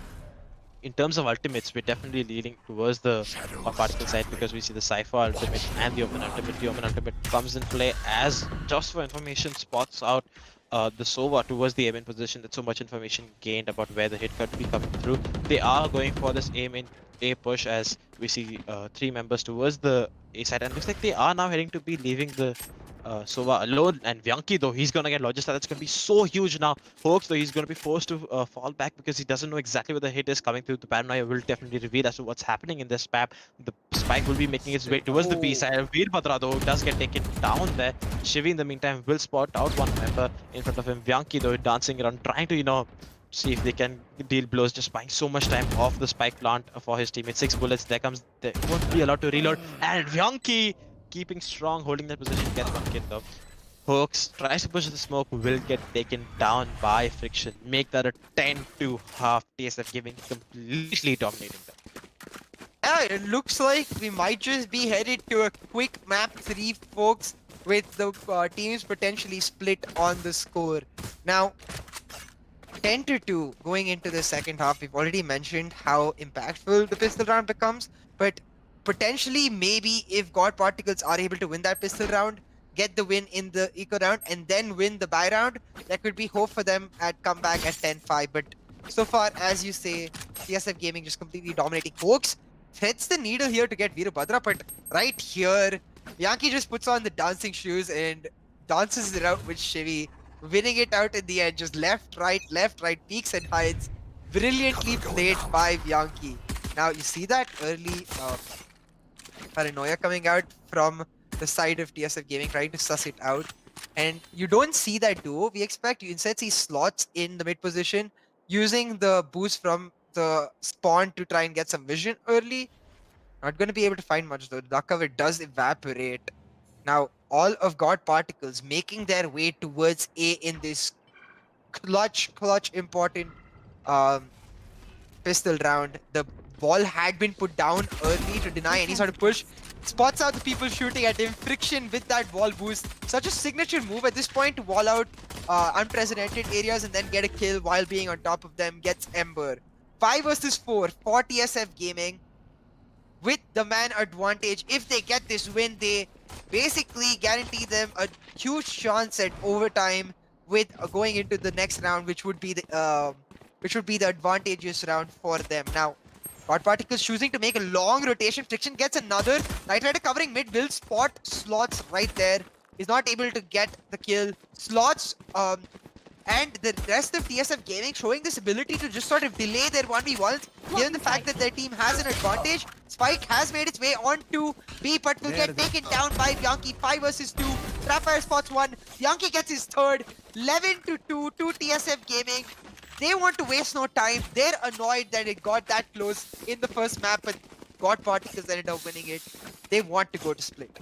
in terms of ultimates, we're definitely leaning towards the particle side, because we see the Cypher ultimate and the Omen ultimate. The Omen ultimate comes in play as, just for information, spots out the Sova towards the A-main position. That's so much information gained about where the hit could be coming through. They are going for this A-main A push, as we see 3 members towards the A side, and looks like they are now heading to be leaving the Sova alone. And Vianki though, he's gonna get Logista. That's gonna be so huge now. Hoax though, he's gonna be forced to fall back because he doesn't know exactly where the hit is coming through. The paranoia will definitely reveal as to what's happening in this map. The spike will be making its way towards the B side. Veerabhadra though does get taken down there. Shivi in the meantime will spot out one member in front of him. Vianki though dancing around, trying to see if they can deal blows, just buying so much time off the spike plant for his teammate. 6 bullets, they won't be allowed to reload. And Vianki keeping strong, holding that position, gets one kill though. Hoax tries to push the smoke, will get taken down by Friction. Make that a 10-2 half. TSF Gaming completely dominating them. Yeah, it looks like we might just be headed to a quick map 3, folks, with the teams potentially split on the score. Now, 10-2 going into the second half. We've already mentioned how impactful the pistol round becomes, but potentially maybe if God Particles are able to win that pistol round, get the win in the eco round, and then win the buy round, there could be hope for them at comeback at 10-5. But so far, as you say, TSF Gaming just completely dominating. Hawks threads the needle here to get Veerabhadra, but right here, Yankee just puts on the dancing shoes and dances it out with Shivi, winning it out in the end. Just left, right, peaks and hides. Brilliantly played by Bianchi. Now, you see that early paranoia coming out from the side of TSF Gaming, trying to suss it out. And you don't see that duo. We expect you instead see slots in the mid position, using the boost from the spawn to try and get some vision early. Not going to be able to find much though. The cover does evaporate. Now, all of God Particles making their way towards A in this clutch important um, pistol round. The ball had been put down early to deny any sort of push. Spots out the people shooting at him. Friction with that wall boost. Such a signature move at this point to wall out unprecedented areas and then get a kill while being on top of them. Gets Ember. 5 versus 4 for TSF Gaming. With the man advantage, if they get this win, they basically guarantee them a huge chance at overtime with going into the next round, which would be the advantageous round for them. Now, God Particles choosing to make a long rotation. Friction gets another. Knight Rider covering mid will spot Slots right there. Is not able to get the kill. Slots and the rest of TSF Gaming showing this ability to just sort of delay their 1v1s, given the fact that their team has an advantage. Spike has made its way onto B, but will get taken down by Bianchi. 5 versus 2. Trapfire spots 1. Bianchi gets his third. 11-2 to TSF Gaming. They want to waste no time. They're annoyed that it got that close in the first map, but God Particles ended up winning it. They want to go to split.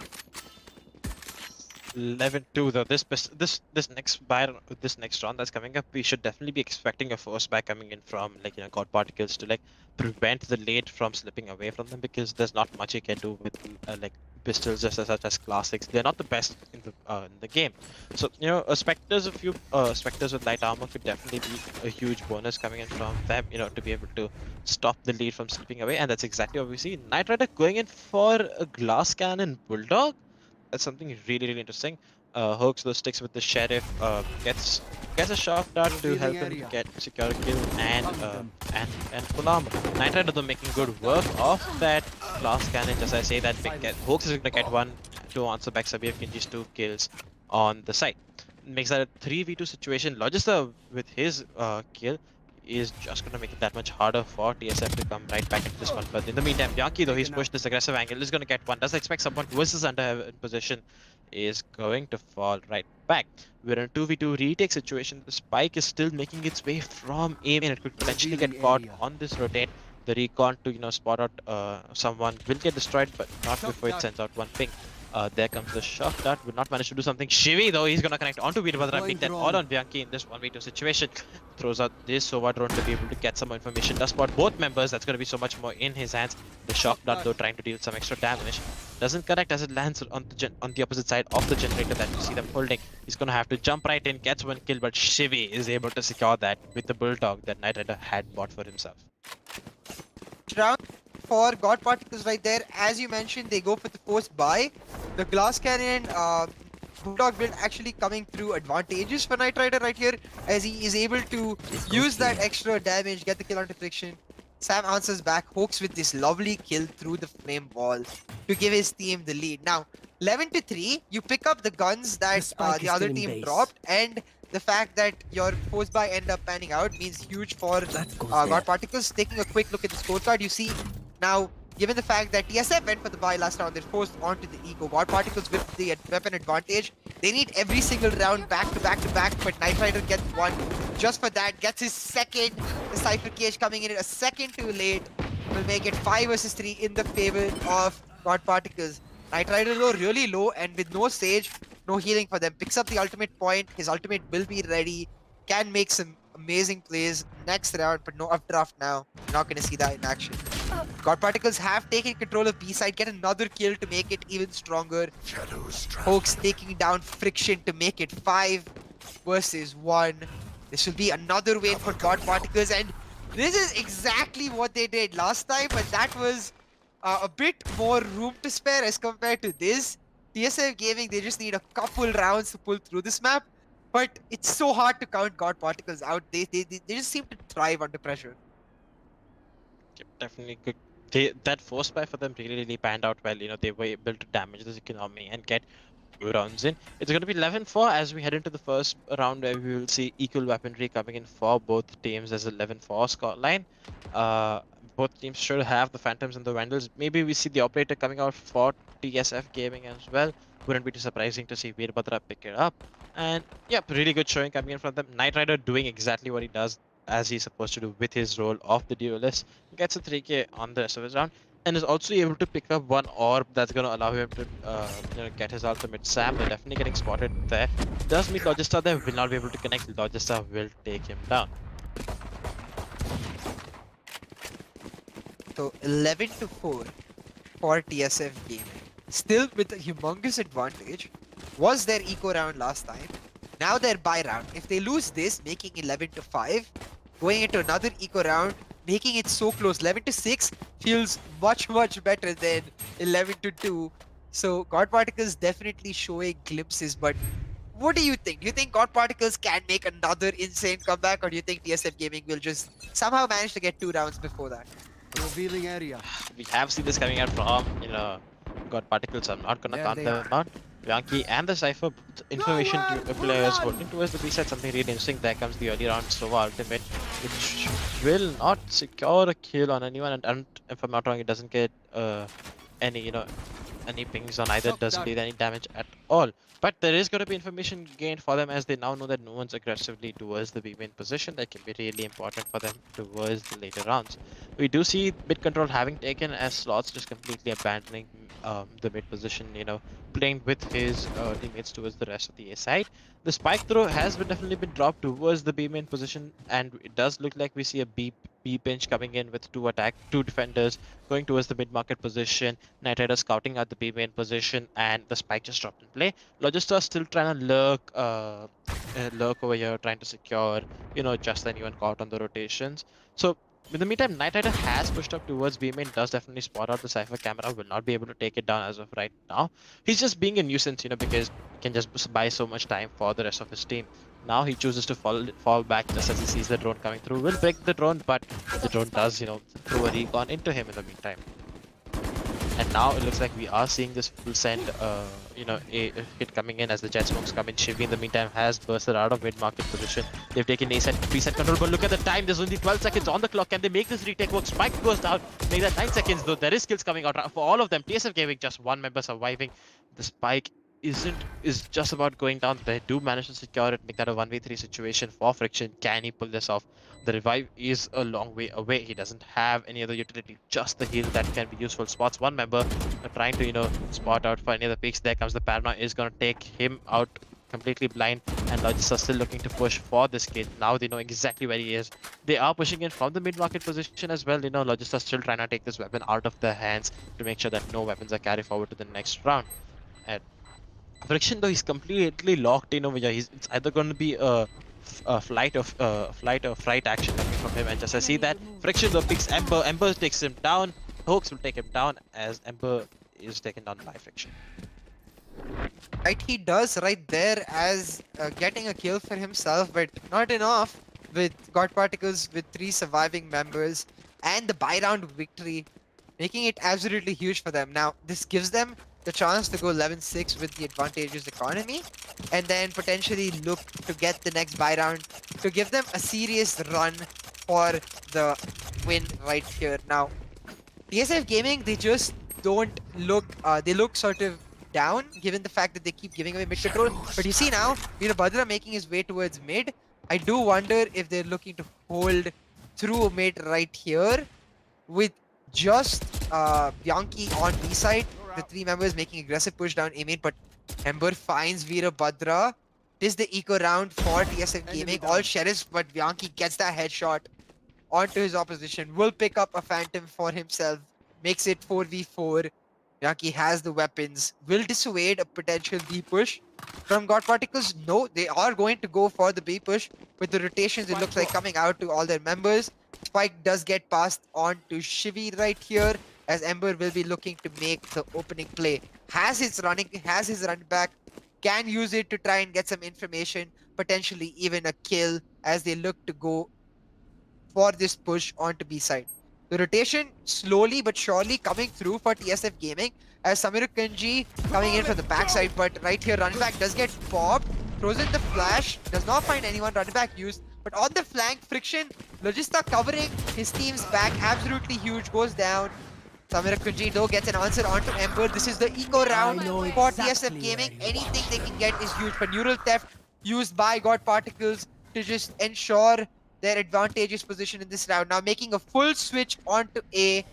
11-2 though. This next round that's coming up, we should definitely be expecting a force back coming in from God Particles to prevent the late from slipping away from them, because there's not much you can do with pistols such as classics. They're not the best in the game. So Spectres with light armor could definitely be a huge bonus coming in from them. To be able to stop the lead from slipping away, and that's exactly what we see. Knight Rider going in for a glass cannon bulldog. That's something really interesting. Hoax those sticks with the sheriff, gets a shock dart to help him get secure kill and full armor. Knight Rider though making good work of that glass cannon. Just as I say that, Hoax is gonna get one to answer back Sabir Kinji's 2 kills on the side. Makes that a 3v2 situation. Logista with his kill is just going to make it that much harder for TSF to come right back into this one. But in the meantime, Bianchi, though he's pushed this aggressive angle, is going to get one. Does expect someone versus under in position, is going to fall right back. We're in a 2v2 retake situation. The spike is still making its way from A, and it could potentially get caught on this rotate. The recon to spot out someone will get destroyed, but not before it sends out one ping. There comes the shock dart. Will not manage to do something. Shivi though, he's gonna connect onto Veerabhadra and make them all on Bianchi in this 1v2 situation. Throws out this Sova drone to be able to get some more information. Does spot both members. That's gonna be so much more in his hands. The shock dart though trying to deal some extra damage. Doesn't connect as it lands on the opposite side of the generator that you see them holding. He's gonna have to jump right in, gets one kill, but Shivi is able to secure that with the bulldog that Knight Rider had bought for himself. Round for God Particles right there. As you mentioned, they go for the force buy. The glass cannon bulldog build actually coming through advantageous for Knight Rider right here, as he is able to use that extra damage, get the kill onto Friction. Sam answers back, Hoax with this lovely kill through the flame wall to give his team the lead. Now, 11-3, you pick up the guns that the other team dropped, and the fact that your force buy end up panning out means huge for God Particles. Taking a quick look at the scorecard, you see now, given the fact that TSF went for the buy last round, they're forced onto the eco. God Particles with the weapon advantage. They need every single round back to back, but Knight Rider gets one. Just for that, gets his second. The Cypher Cage coming in a second too late will make it 5 versus 3 in the favor of God Particles. Knight Rider though really low, and with no Sage, no healing for them. Picks up the ultimate point. His ultimate will be ready. Can make some amazing plays next round, but no updraft now. You're not going to see that in action. God Particles have taken control of B side, get another kill to make it even stronger. Hoax taking down Friction to make it 5 versus 1. This will be another win for God Particles, and this is exactly what they did last time, but that was a bit more room to spare as compared to this. TSF Gaming, they just need a couple rounds to pull through this map, but it's so hard to count God Particles out. They just seem to thrive under pressure. Yep, definitely good. That force buy for them really panned out well. They were able to damage this economy and get 2 rounds in. It's going to be 11-4 as we head into the first round, where we will see equal weaponry coming in for both teams as 11-4 scoreline. Both teams should have the Phantoms and the Vandals. Maybe we see the Operator coming out for TSF Gaming as well. Wouldn't be too surprising to see Veerbhadra pick it up. And yeah, pretty good showing coming in from them. Knight Rider doing exactly what he does as he's supposed to do with his role of the duelist. Gets a 3k on the rest of his round, and is also able to pick up one orb that's going to allow him to get his ultimate Sam. They're definitely getting spotted there. Does meet Logista there, will not be able to connect. Logista will take him down. So 11-4 for TSF Gaming. Still with a humongous advantage. Was their eco round last time. Now their buy round. If they lose this, making 11-5, going into another eco round, making it so close. 11-6 feels much better than 11-2. So God Particles definitely showing glimpses, but what do you think? Do you think God Particles can make another insane comeback, or do you think TSF Gaming will just somehow manage to get 2 rounds before that? Revealing area. We have seen this coming out from God Particles. I'm not gonna count them out. Bianchi and the Cypher information to players holding towards the B side. Something really interesting. There comes the early round Sova ultimate, which will not secure a kill on anyone. And if I'm not wrong, it doesn't get any any pings on either. Doesn't do any damage at all. But there is going to be information gained for them, as they now know that no one's aggressively towards the B main position. That can be really important for them towards the later rounds. We do see mid control having taken as Slots just completely abandoning the mid position, playing with his teammates towards the rest of the A side. The spike throw has definitely been dropped towards the B main position, and it does look like we see a B bench coming in with 2 defenders going towards the mid market position. Knight Rider scouting out the B main position, and the spike just dropped in play. Logista still trying to lurk over here, trying to secure, just anyone caught on the rotations. So in the meantime, Knight Rider has pushed up towards B main, does definitely spot out the Cypher camera, will not be able to take it down as of right now. He's just being a nuisance, because he can just buy so much time for the rest of his team. Now he chooses to fall back just as he sees the drone coming through. Will break the drone, but the drone does, throw a recon into him in the meantime. And now it looks like we are seeing this full send, a hit coming in as the jet smokes come in. Shivi in the meantime has bursted out of mid-market position. They've taken A set, preset control, but look at the time. There's only 12 seconds on the clock. Can they make this retake work? Spike goes down. Make that 9 seconds though. There is kills coming out for all of them. TSF Gaming, just one member surviving. The Spike is just about going down. They do manage to secure it, make that a 1v3 situation for Friction. Can he pull this off? The revive is a long way away. He doesn't have any other utility, just the heal that can be useful. Spots one member trying to spot out for any other peaks. There comes the Paranoia, is gonna take him out completely blind, and Logis are still looking to push for this kid. Now they know exactly where he is. They are pushing in from the mid-market position as well. Logis are still trying to take this weapon out of their hands to make sure that no weapons are carried forward to the next round. And Friction though, he's completely locked in over here. It's either going to be a flight or fright action coming from him, and just I see that Friction though picks Ember. Ember takes him down. Hoax will take him down as Ember is taken down by Friction. Right, he does right there as getting a kill for himself, but not enough with God Particles with 3 surviving members and the buy round victory, making it absolutely huge for them. Now this gives them the chance to go 11-6 with the advantageous economy, and then potentially look to get the next buy round to give them a serious run for the win right here. Now, TSF Gaming, they just don't look, they look sort of down given the fact that they keep giving away mid control. But you see now, Veerbhadra making his way towards mid. I do wonder if they're looking to hold through mid right here with just Bianchi on B side. The 3 members making aggressive push down A main, but Ember finds Veerbhadra. This is the eco round for TSF Gaming. All sheriffs, but Bianchi gets that headshot. onto his opposition, will pick up a Phantom for himself, makes it 4v4. Yaki has the weapons, will dissuade a potential B push from God Particles. No, they are going to go for the B push. With the rotations, it looks like coming out to all their members. Spike does get passed on to Shivi right here, as Ember will be looking to make the opening play. Has his run back, can use it to try and get some information, potentially even a kill as they look to go for this push onto B side. The rotation slowly but surely coming through for TSF Gaming as Samir Kanji coming in from the backside, but right here running back does get popped, throws in the flash, does not find anyone, running back used, but on the flank, Friction, Logista covering his team's back, absolutely huge, goes down. Samir Kunji though gets an answer onto Ember. This is the eco round for TSF Gaming. Anything they can get is huge. For neural theft used by God Particles to just ensure their advantageous position in this round. Now making a full switch onto A.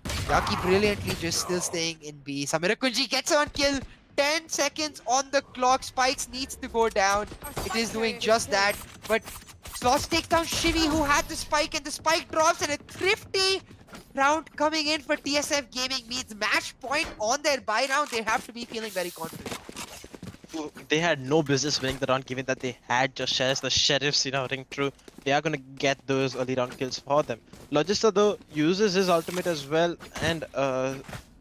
Yaki brilliantly just still staying in B. Samira Kunji gets one kill. 10 seconds on the clock. Spikes needs to go down. It is doing just that. But Slots takes down Shivi who had the spike and the spike drops and a thrifty round coming in for TSF Gaming means match point on their buy round. They have to be feeling very confident. They had no business winning the round given that they had just shares the sheriffs, ring through. They are gonna get those early round kills for them. Logista though uses his ultimate as well and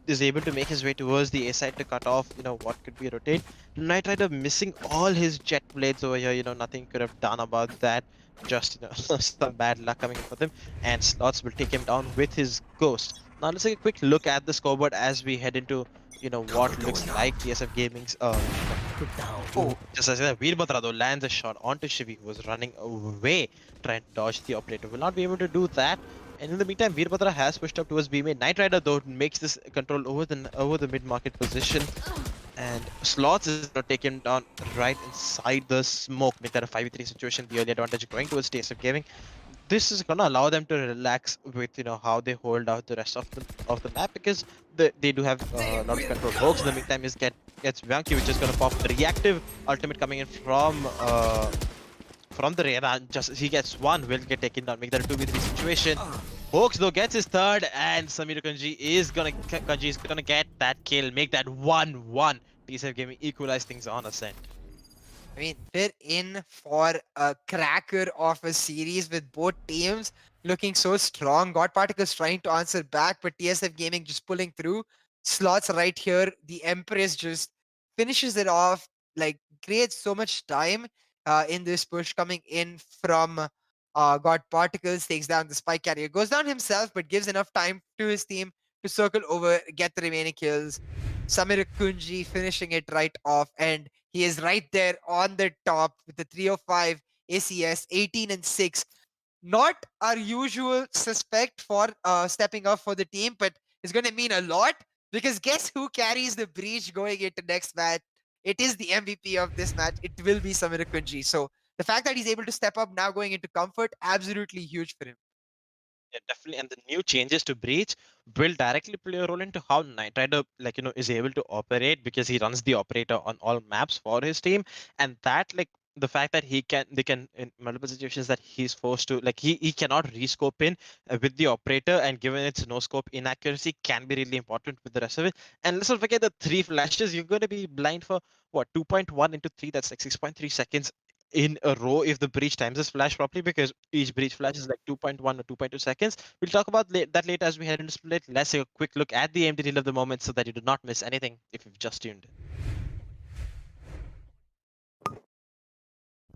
is able to make his way towards the A side to cut off, what could be a rotate. Knight Rider missing all his jet blades over here, nothing could have done about that. Just, some bad luck coming in for them. And Slots will take him down with his ghost. Now let's take a quick look at the scoreboard as we head into, what looks like TSF Gaming's just as that, Veerbhadra though lands a shot onto Shivi, who was running away, trying to dodge the operator. Will not be able to do that. And in the meantime, Veerbhadra has pushed up towards B main. Knight Rider though makes this control over the mid market position. And Slots is going to take him down right inside the smoke, make that a 5v3 situation. The early advantage going towards TSF Gaming. This is gonna allow them to relax with how they hold out the rest of the map, because they do have a lot of control. Hoax in the meantime gets Bianchi, which is gonna pop the reactive ultimate coming in from the Reyna. Just he gets one, will get taken down, make that a 2v3 situation. Hoax though gets his third, and Samir Kanji is gonna get that kill, make that 1-1. TSF Gaming equalize things on Ascent. I mean, we're in for a cracker of a series with both teams looking so strong. God Particles trying to answer back, but TSF Gaming just pulling through. Slots right here. The Empress just finishes it off, like creates so much time in this push coming in from God Particles, takes down the spike carrier, goes down himself, but gives enough time to his team to circle over, get the remaining kills. Samir Kunji finishing it right off, and he is right there on the top with the 305 ACS, 18 and 6. Not our usual suspect for stepping up for the team, but it's going to mean a lot because guess who carries the breach going into next match? It is the MVP of this match. It will be Samir Kunji. So the fact that he's able to step up now going into comfort, absolutely huge for him. Yeah, definitely. And the new changes to Breach will directly play a role into how Knight Rider, is able to operate, because he runs the operator on all maps for his team. And that, the fact that they can, in multiple situations that he's forced to, he cannot rescope in with the operator, and given its no scope inaccuracy can be really important with the rest of it. And let's not forget the 3 flashes. You're going to be blind for what, 2.1 into 3, that's like 6.3 seconds in a row if the breach times this flash properly, because each breach flash is like 2.1 or 2.2 seconds. We'll talk about that later as we head into split. Let's take a quick look at the AMD reel of the moment so that you do not miss anything if you've just tuned in.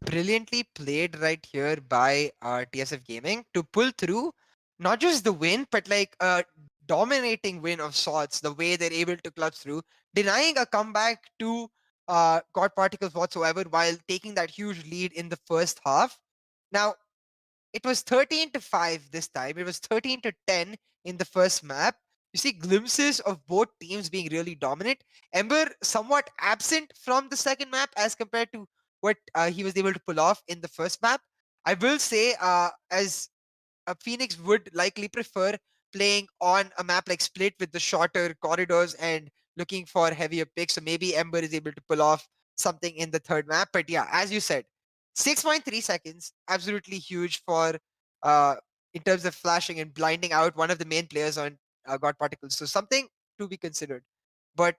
Brilliantly played right here by TSF Gaming to pull through not just the win, but like a dominating win of sorts, the way they're able to clutch through, denying a comeback to God Particles whatsoever while taking that huge lead in the first half. Now, it was 13-5 this time. It was 13-10 in the first map. You see glimpses of both teams being really dominant. Ember somewhat absent from the second map as compared to what he was able to pull off in the first map. I will say, as Phoenix would likely prefer playing on a map like Split with the shorter corridors and looking for heavier picks. So maybe Ember is able to pull off something in the third map. But yeah, as you said, 6.3 seconds, absolutely huge for in terms of flashing and blinding out one of the main players on God Particles. So something to be considered. But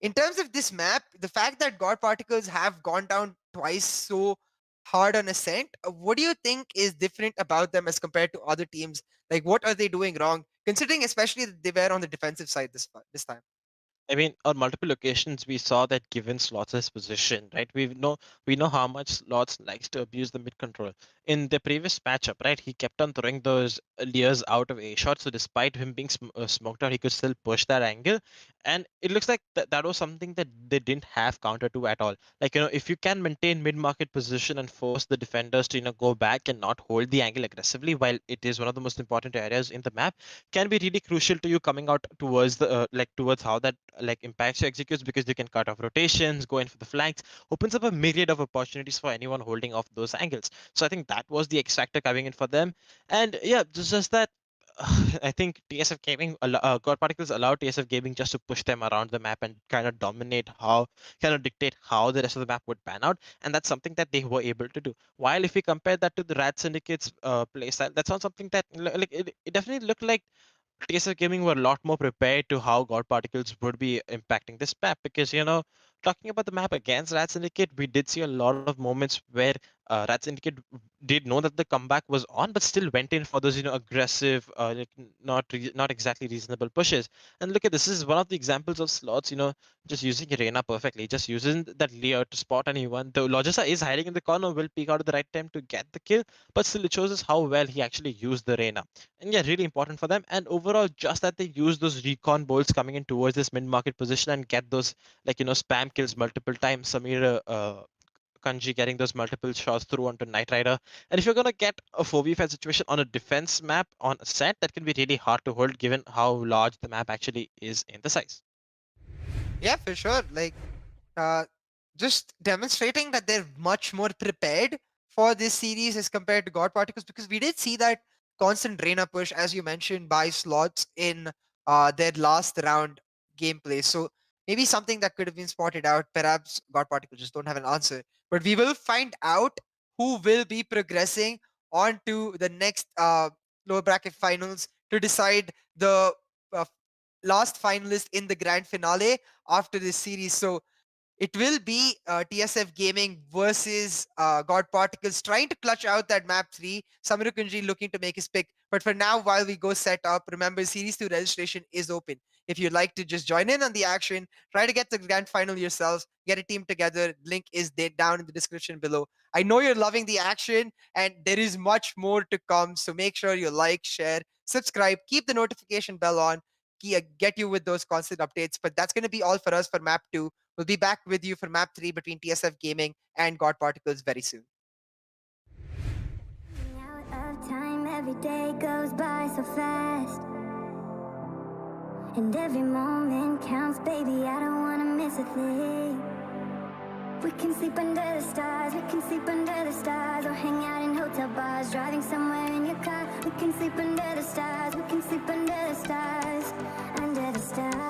in terms of this map, the fact that God Particles have gone down twice so hard on Ascent, what do you think is different about them as compared to other teams? Like, what are they doing wrong? Considering especially that they were on the defensive side this time. I mean, on multiple occasions, we saw that given Slots' position, right? We know how much Slots likes to abuse the mid control. In the previous matchup, right, he kept on throwing those Lears out of A shot. So despite him being smoked out, he could still push that angle. And it looks like that was something that they didn't have counter to at all. Like, if you can maintain mid market position and force the defenders to go back and not hold the angle aggressively, while it is one of the most important areas in the map, can be really crucial to you coming out towards the towards how that impacts your executes, because you can cut off rotations, go in for the flanks, opens up a myriad of opportunities for anyone holding off those angles. So I think that was the X factor coming in for them. And yeah, just that I think TSF Gaming, God Particles allowed TSF Gaming just to push them around the map and kind of dictate how the rest of the map would pan out. And that's something that they were able to do. While if we compare that to the Rat Syndicate's playstyle, that's not something that, it definitely looked like TSF Gaming were a lot more prepared to how God Particles would be impacting this map, because talking about the map against Rat Syndicate, we did see a lot of moments where Rat Syndicate did know that the comeback was on, but still went in for those aggressive, not exactly reasonable pushes. And look at this is one of the examples of Slots, just using Reina perfectly, just using that layer to spot anyone. The Logisa is hiding in the corner, will peek out at the right time to get the kill, but still it shows us how well he actually used the Reina. And yeah, really important for them. And overall, just that they use those recon bolts coming in towards this mid-market position and get those spam kills multiple times. Samir Kanji getting those multiple shots through onto Knight Rider. And if you're gonna get a 4v5 situation on a defense map on a set, that can be really hard to hold given how large the map actually is in the size. Yeah, for sure. Like, just demonstrating that they're much more prepared for this series as compared to God Particles, because we did see that constant Reina push, as you mentioned, by Slots in their last round gameplay. So maybe something that could have been spotted out. Perhaps God Particles just don't have an answer. But we will find out who will be progressing on to the next lower bracket finals to decide the last finalist in the grand finale after this series. So it will be TSF Gaming versus God Particles trying to clutch out that map 3. Samiru Kunji looking to make his pick. But for now, while we go set up, remember Series 2 registration is open. If you'd like to just join in on the action, try to get to the grand final yourselves, get a team together. Link is there down in the description below. I know you're loving the action and there is much more to come. So make sure you like, share, subscribe, keep the notification bell on, get you with those constant updates. But that's going to be all for us for map 2. We'll be back with you for map 3 between TSF Gaming and God Particles very soon. Out of time, every day goes by so fast. And every moment counts, baby, I don't wanna miss a thing. We can sleep under the stars, we can sleep under the stars, or hang out in hotel bars, driving somewhere in your car. We can sleep under the stars, we can sleep under the stars, under the stars.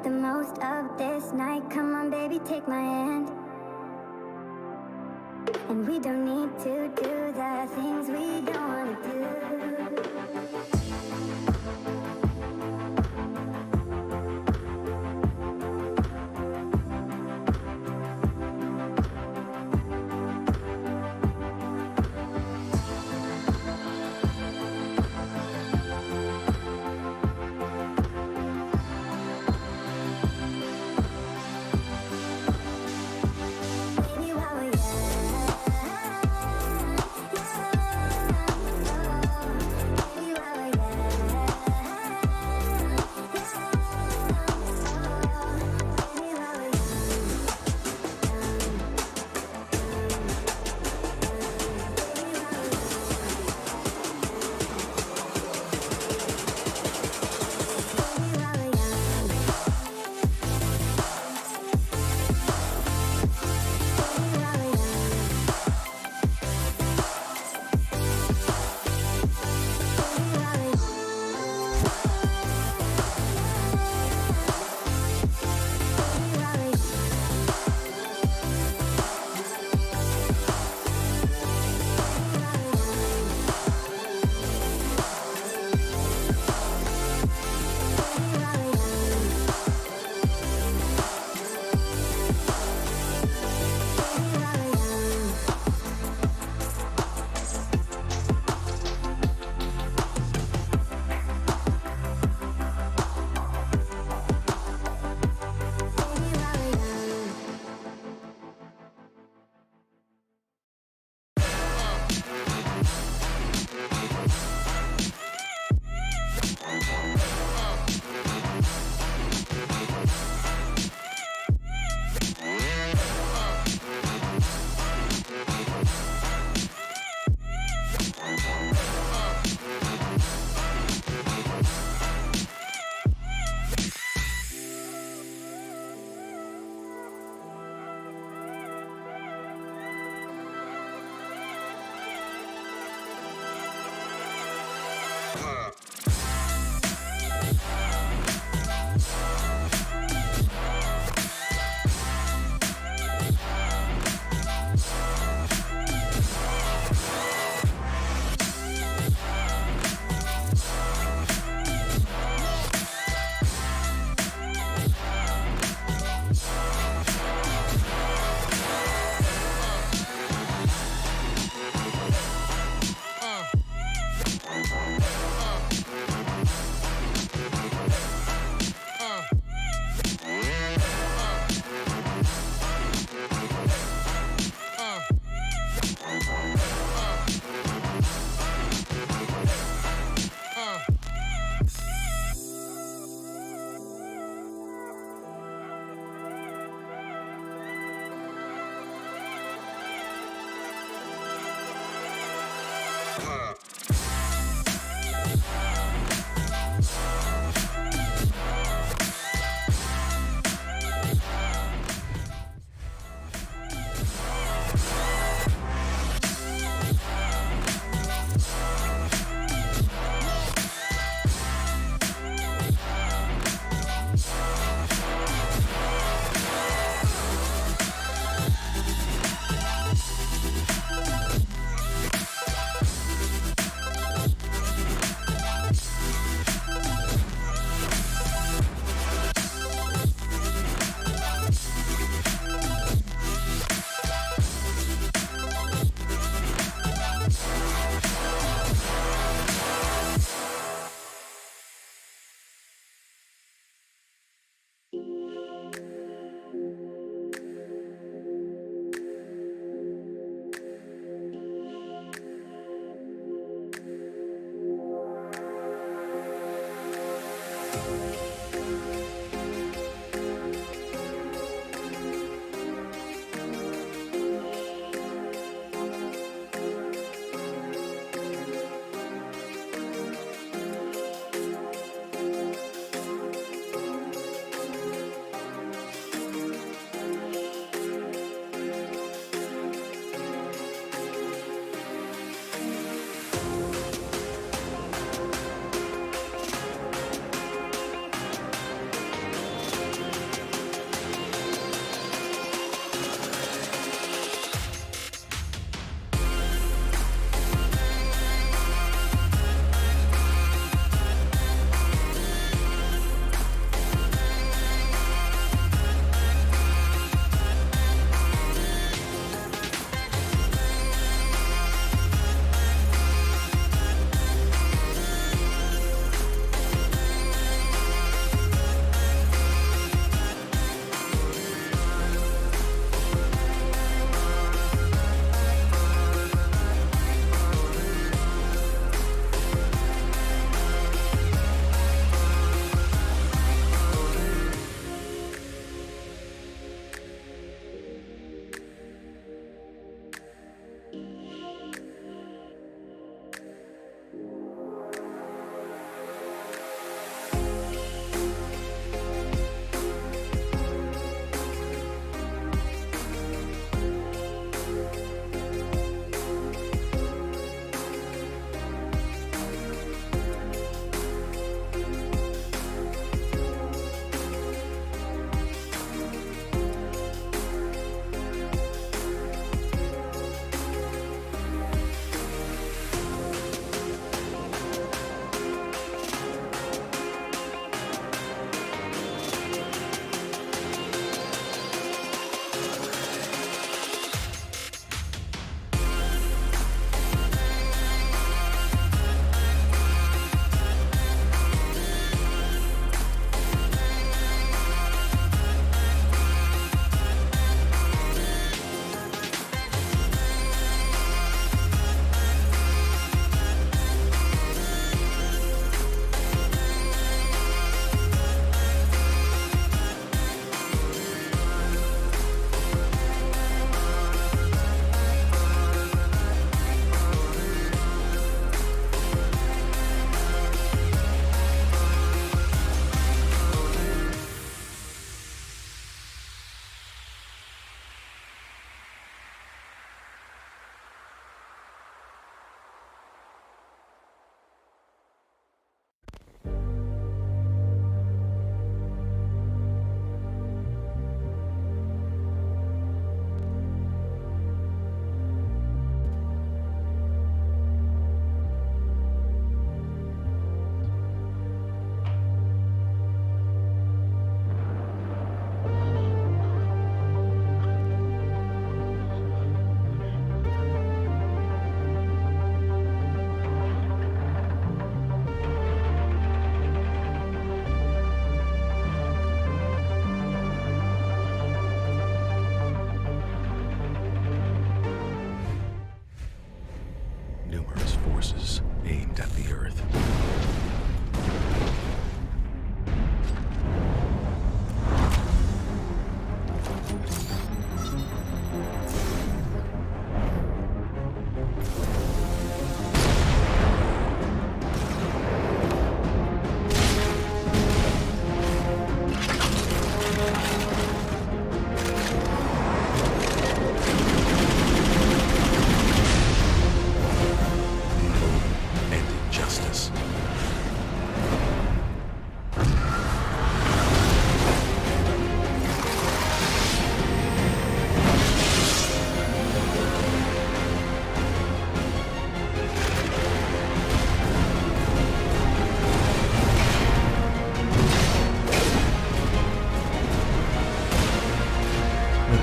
The most of this night, come on baby, take my hand. And we don't need to do the things we don't want to do.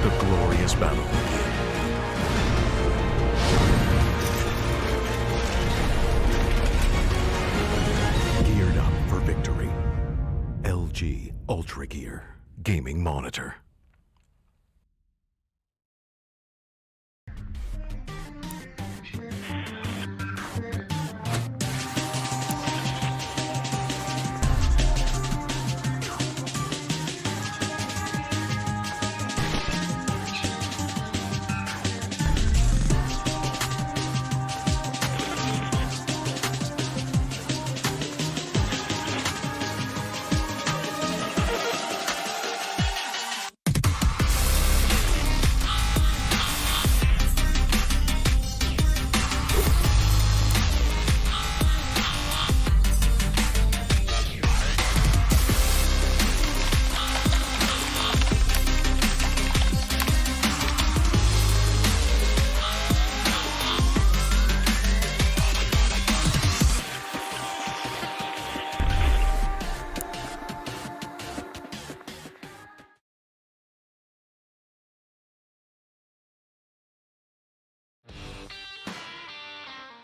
The glorious battle begins. Geared up for victory. LG Ultragear Gaming Monitor.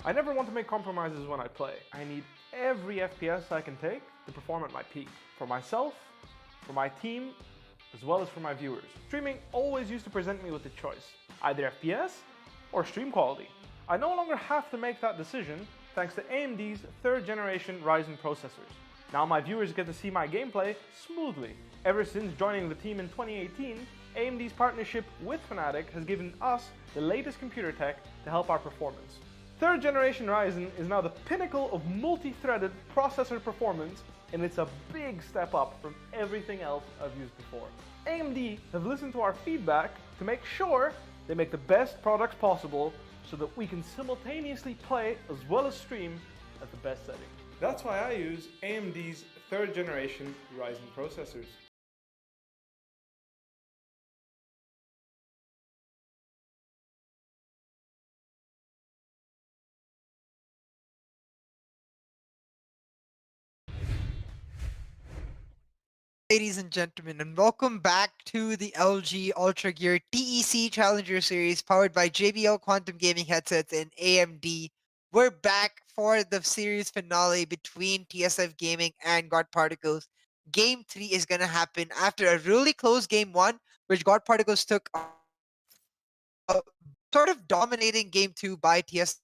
I never want to make compromises when I play. I need every FPS I can take to perform at my peak. For myself, for my team, as well as for my viewers. Streaming always used to present me with a choice, either FPS or stream quality. I no longer have to make that decision thanks to AMD's 3rd generation Ryzen processors. Now my viewers get to see my gameplay smoothly. Ever since joining the team in 2018, AMD's partnership with Fnatic has given us the latest computer tech to help our performance. 3rd generation Ryzen is now the pinnacle of multi-threaded processor performance, and it's a big step up from everything else I've used before. AMD have listened to our feedback to make sure they make the best products possible so that we can simultaneously play as well as stream at the best setting. That's why I use AMD's 3rd generation Ryzen processors. Ladies and gentlemen, and welcome back to the LG Ultragear TEC Challenger Series powered by JBL Quantum Gaming headsets and AMD. We're back for the series finale between TSF Gaming and God Particles. Game 3 is going to happen after a really close Game 1, which God Particles took sort of dominating Game 2 by TSF.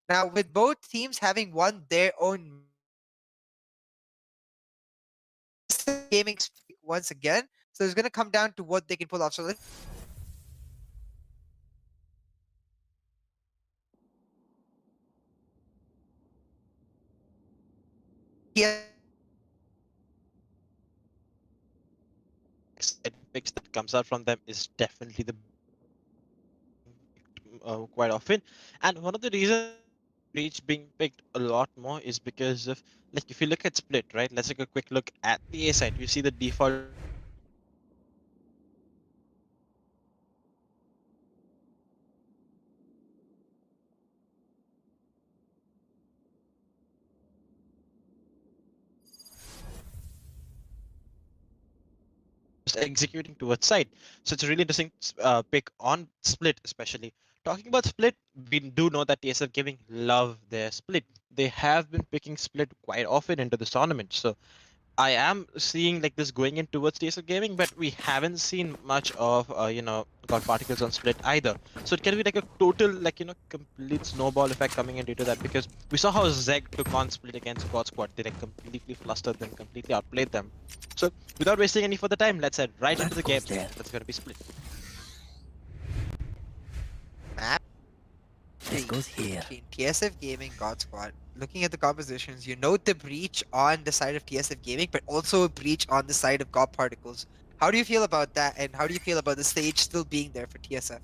Now, with both teams having won their own gaming once again, so it's going to come down to what they can pull off. So let's Picks that comes out from them is definitely the quite often, and one of the reasons Breach being picked a lot more is because of, like, if you look at Split, right? Let's take a quick look at the A side. You see the default executing towards side. So it's a really interesting pick on Split, especially. Talking about Split, we do know that TSF Gaming love their Split. They have been picking Split quite often into this tournament. So I am seeing like this going in towards TSF Gaming, but we haven't seen much of God Particles on Split either. So it can be like a total complete snowball effect coming in due to that, because we saw how Zeg took on Split against GodSquad. They like completely flustered them, completely outplayed them. So without wasting any further time, let's head right into the game. That's gonna be Split. map. This goes here. TSF Gaming, GodSquad. Looking at the compositions, you note the breach on the side of TSF Gaming, but also a breach on the side of God Particles. How do you feel about that, and how do you feel about the stage still being there for TSF?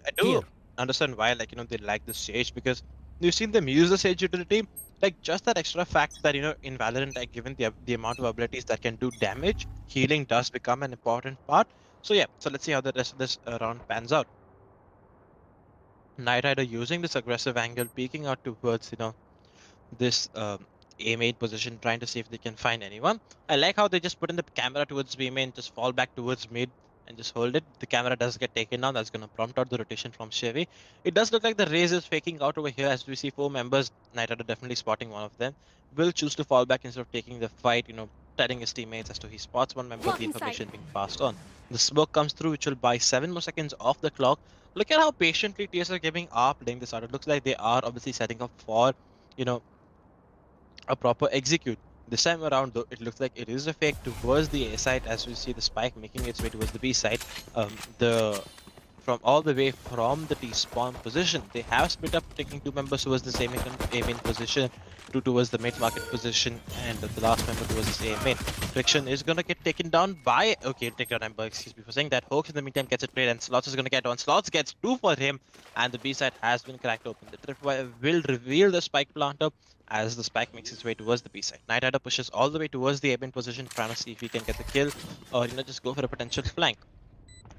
I do understand why they like the stage, because you've seen them use the stage utility. Like, just that extra fact that in Valorant, like, given the amount of abilities that can do damage, healing does become an important part. So yeah, so let's see how the rest of this round pans out. Knight Rider using this aggressive angle, peeking out towards this A main position, trying to see if they can find anyone. I like how they just put in the camera towards B main, just fall back towards mid and just hold it. The camera does get taken down. That's going to prompt out the rotation from Chevy. It does look like the Raze is faking out over here as we see 4 members. Night Rider definitely spotting one of them. Will choose to fall back instead of taking the fight, telling his teammates as to he spots one member, the information being passed on. The smoke comes through, which will buy 7 more seconds off the clock. Look at how patiently TSF Gaming are playing this out. It looks like they are obviously setting up for, you know, a proper execute. This time around, though, it looks like it is a fake towards the A side as we see the spike making its way towards the B side. The from all the way from the T spawn position, they have split up, taking 2 members towards the same A main position, 2 towards the mid market position, and the last member towards the A main. Friction is gonna get taken down by take your number, excuse me for saying that. Hoax in the meantime gets it played, and Slots is gonna get on. Slots gets 2 for him, and the B side has been cracked open. The tripwire will reveal the spike planter as the spike makes its way towards the B side. Night Rider pushes all the way towards the A main position, trying to see if he can get the kill or just go for a potential flank.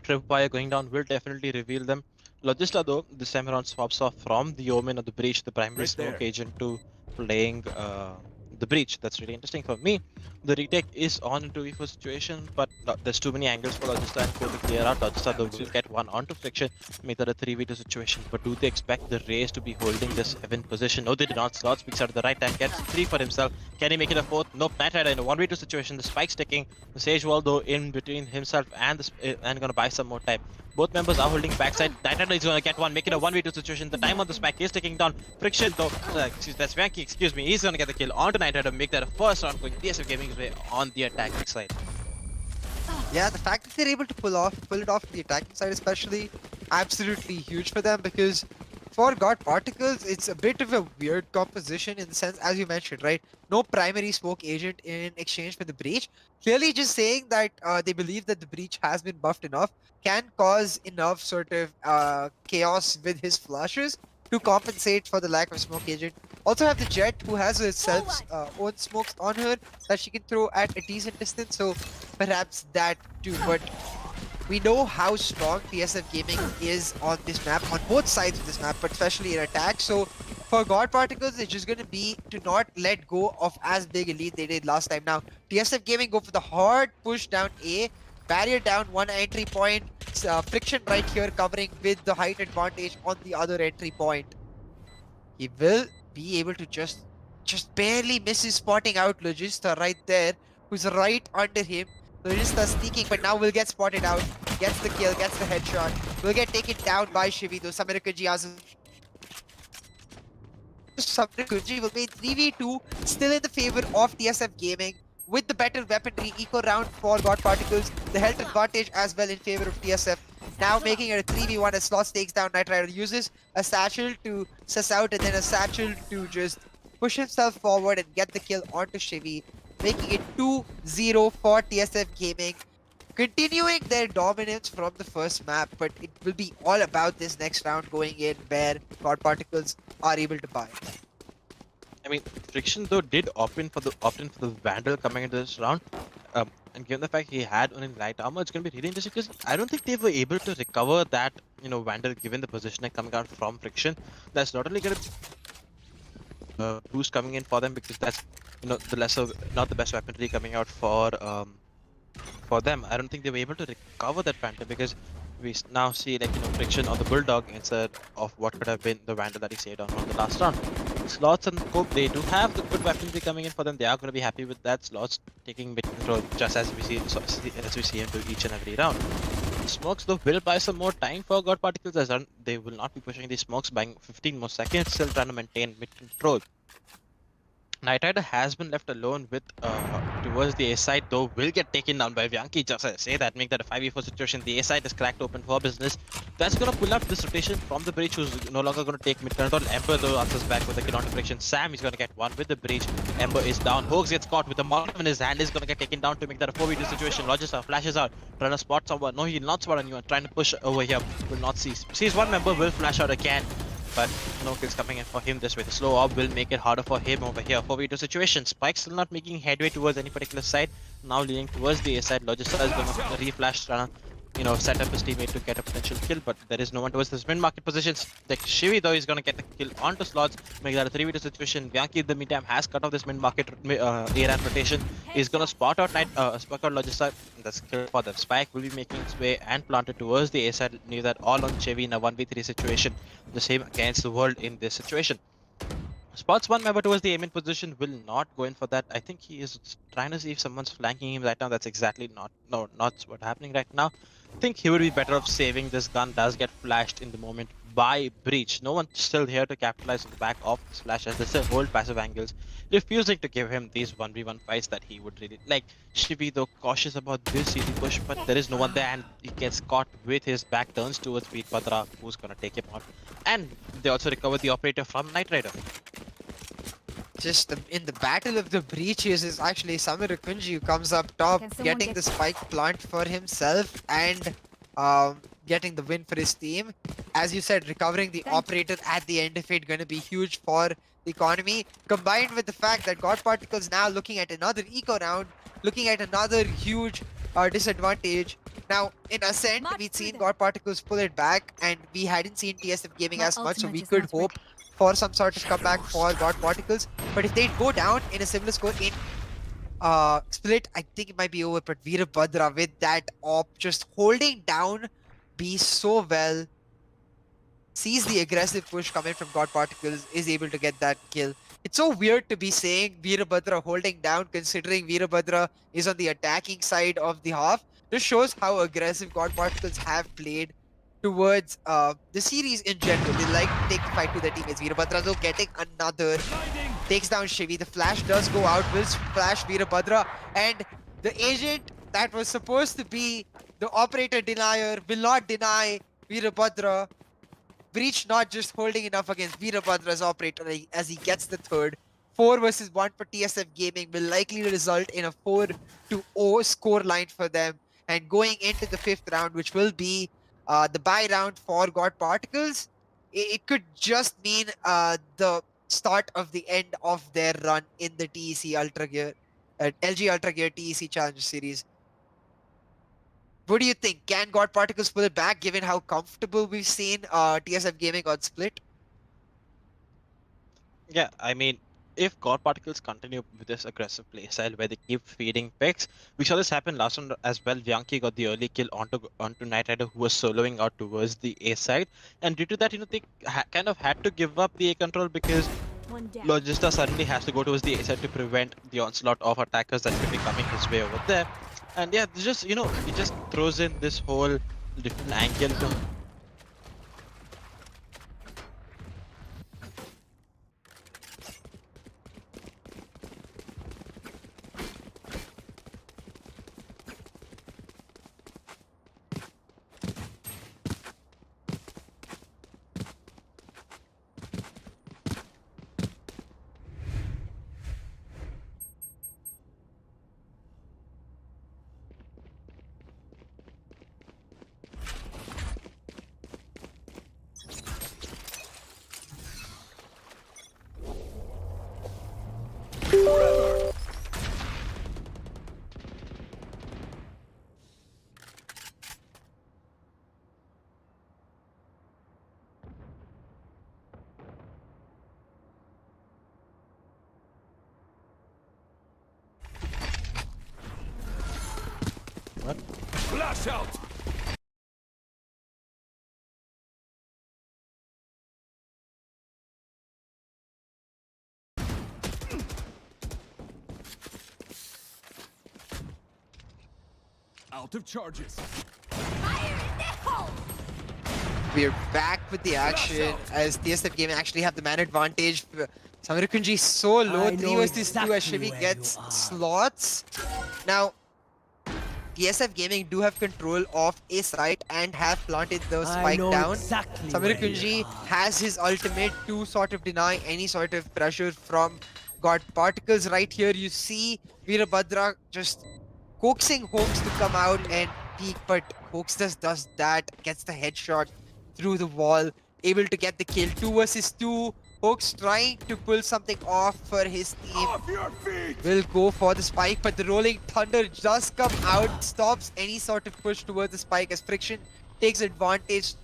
Tripwire going down will definitely reveal them. Logista though, this time around swaps off from the Omen of the Breach, the primary smoke agent, to playing the Breach. That's really interesting for me. The retake is on into V4 situation, but there's too many angles for Logista and Co to clear out. Logista though will get one onto Friction, make that a 3v2 situation. But do they expect the Raze to be holding this 7 position? No, they do not. Slots speaks out at the right time, gets 3 for himself. Can he make it a 4th? Nope. Night Rider in a 1v2 situation. The spike's ticking. The Sage Wall though in between himself and gonna buy some more time. Both members are holding backside. Night Rider is gonna get one, make it a 1v2 situation. The time on the spike is ticking down. Friction though, that's Vanky, excuse me. He's gonna get the kill onto Night Rider, make that a first round going TSF Gaming's way on the attacking side. Yeah, the fact that they're able to pull it off the attacking side especially, absolutely huge for them, because for God Particles, it's a bit of a weird composition in the sense, as you mentioned, right? No primary smoke agent in exchange for the breach. Clearly just saying that they believe that the breach has been buffed enough can cause enough sort of chaos with his flashes to compensate for the lack of smoke agent. Also have the Jet, who has herself own smokes on her that she can throw at a decent distance, so perhaps that too. But we know how strong TSF Gaming is on this map, on both sides of this map, but especially in attack. So for God Particles, it's just going to be to not let go of as big a lead they did last time. Now, TSF Gaming go for the hard push down A, barrier down one entry point, Friction right here covering with the height advantage on the other entry point. He will be able to just barely miss his spotting out Logista right there, who's right under him. Logista sneaking, but now will get spotted out. Gets the kill, gets the headshot. Will get taken down by Shivi, though Samirakunji has Samirakunji will be 3v2, still in the favor of TSF Gaming, with the better weaponry, eco round for God Particles, the health advantage as well in favor of TSF. Now making it a 3v1 as Slots takes down Night Rider, uses a satchel to suss out and then a satchel to just push himself forward and get the kill onto Shivi, making it 2-0 for TSF Gaming, continuing their dominance from the first map, but it will be all about this next round going in where God Particles are able to buy. I mean, Friction though did opt in for the Vandal coming into this round, and given the fact he had only light armor, it's gonna be really interesting because I don't think they were able to recover that Vandal given the positioning coming out from Friction. That's not only gonna boost coming in for them because that's the lesser, not the best weaponry coming out for them. I don't think they were able to recover that Phantom because we now see Friction on the Bulldog instead of what could have been the Vandal that he saved on the last round. Slots and Cope, they do have the good weaponry coming in for them. They are going to be happy with that. Slots taking mid control just as we see him do each and every round. Smokes though will buy some more time for God Particles as they will not be pushing these smokes, buying 15 more seconds, still trying to maintain mid control. Night Rider has been left alone with towards the A side, though will get taken down by Vyanki. Just as I say that, make that a 5v4 situation. The A side is cracked open for business. That's gonna pull up this rotation from the breach, who's no longer gonna take mid control. Ember though answers back with a kill onto Friction. Sam is gonna get one with the breach. Ember is down. Hoax gets caught with the Molotov in his hand. Is gonna get taken down to make that a 4v2 situation. Logista flashes out, trying to spot someone. No, he'll not spot anyone. Trying to push over here. Will not see. Sees one member, will flash out again. But no kills coming in for him this way. The slow orb will make it harder for him over here. 4v2 situation. Spike still not making headway towards any particular side. Now leaning towards the A side. Logista is going to reflash, trying to set up his teammate to get a potential kill, but there is no one towards this mid-market positions. The Shivi though is going to get the kill onto slots, make that a 3v2 situation. Bianchi in the meantime has cut off this mid-market A-ramp rotation. He's going to spot out Logista. That's kill for them. Spike will be making its way and planted towards the A side, near that all on Chevy in a 1v3 situation. The same against the world in this situation. Spots one member towards the aiming position, will not go in for that. I think he is trying to see if someone's flanking him right now. That's exactly not what's happening right now. I think he would be better off saving this gun. Does get flashed in the moment by Breach. No one's still here to capitalize on the back of this flash, as they still hold passive angles, refusing to give him these 1v1 fights that he would really like. Shibi though cautious about this CD push, but there is no one there and he gets caught with his back, turns towards Veerabhadra, who's gonna take him out. And they also recover the operator from Knight Rider. Just in the battle of the breaches is actually Samir Kunji who comes up top, getting the spike plant for himself and getting the win for his team. As you said, recovering the operator at the end of it going to be huge for the economy, combined with the fact that God Particles now looking at another eco round, looking at another huge disadvantage. Now, in Ascent, we'd seen God Particles pull it back, and we hadn't seen TSF Gaming as much, so we could hope for some sort of comeback for God Particles. But if they go down in a similar score in Split, I think it might be over. But Veerabhadra with that op just holding down B so well, sees the aggressive push coming from God Particles, is able to get that kill. It's so weird to be saying Veerabhadra holding down, considering Veerabhadra is on the attacking side of the half. This shows how aggressive God Particles have played towards the series in general. They like to take the fight to their teammates. Veerabhadra though getting another, takes down Shivi. The flash does go out, will flash Veerabhadra, and the agent that was supposed to be the operator denier will not deny Veerabhadra. Breach not just holding enough against Veerabhadra's operator as he gets the third. 4 versus 1 for TSF Gaming will likely result in a 4-0 score line for them. And going into the 5th round, which will be the bye round for God Particles, it could just mean the start of the end of their run in the TEC Ultragear, LG Ultragear TEC Challenger Series. What do you think? Can God Particles pull it back, given how comfortable we've seen TSF Gaming on Split? Yeah, I mean, if God Particles continue with this aggressive playstyle where they keep feeding picks, we saw this happen last round as well. Bianchi got the early kill onto Knight Rider, who was soloing out towards the A side, and due to that, they kind of had to give up the A control because Logista suddenly has to go towards the A side to prevent the onslaught of attackers that could be coming his way over there. And yeah, just it just throws in this whole different angle. Flash out! Out of charges. We're back with the action as TSF Gaming actually have the man advantage. Samir Kunji so low, 3 versus 2 as Shivi gets slots. Now, TSF Gaming do have control of A site and have planted the spike down. Samir Kunji has his ultimate to sort of deny any sort of pressure from God Particles. Right here, you see Veerabhadra just coaxing Hoax to come out and peek, but Hoax just does that, gets the headshot through the wall, able to get the kill. 2 versus 2 Hoax trying to pull something off for his team. Will go for the spike, but the rolling thunder does come out, stops any sort of push towards the spike as Friction takes advantage,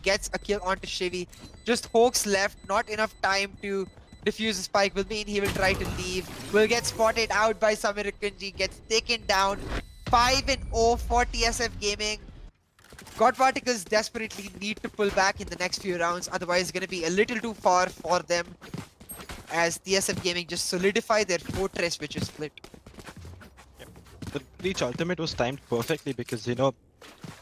gets a kill onto Shivy. Just Hoax left, not enough time to defuse the spike. Will mean he will try to leave. Will get spotted out by Samir Kunji, gets taken down. 5-0 for TSF Gaming. God Particles desperately need to pull back in the next few rounds, otherwise it's going to be a little too far for them as TSF Gaming just solidify their fortress, which is split. The Breach ultimate was timed perfectly because, you know,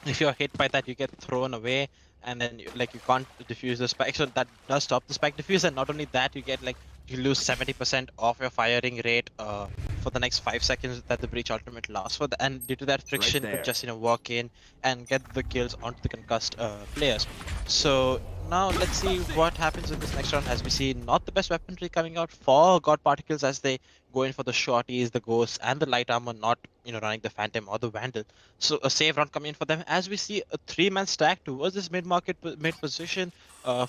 if you're hit by that, you get thrown away, and then you can't defuse the spike. So that does stop the spike defuse, and not only that, you get you lose 70% of your firing rate for the next 5 seconds that the Breach ultimate lasts for. And due to that, Friction could just walk in and get the kills onto the concussed players. So now let's see what happens in this next round, as we see not the best weaponry coming out for God Particles as they go in for the shorties, the ghosts, and the light armor, not running the Phantom or the Vandal. So a save round coming in for them as we see a 3-man stack towards this mid position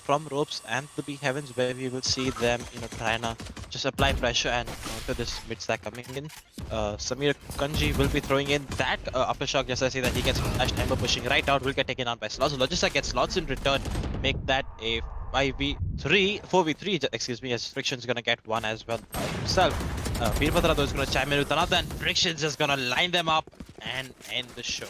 from Ropes and the B Heavens, where we will see them trying to just apply pressure and counter this mid stack coming in. Samir Kanji will be throwing in that aftershock, just as I say that he gets flashed. Ember pushing right out, will get taken on by Slots. Logista gets Slots in return, make that a 4v3, excuse me, as Friction's gonna get one as well himself. Veerbhadra though is gonna chime in with another, and Friction's just gonna line them up and end the show.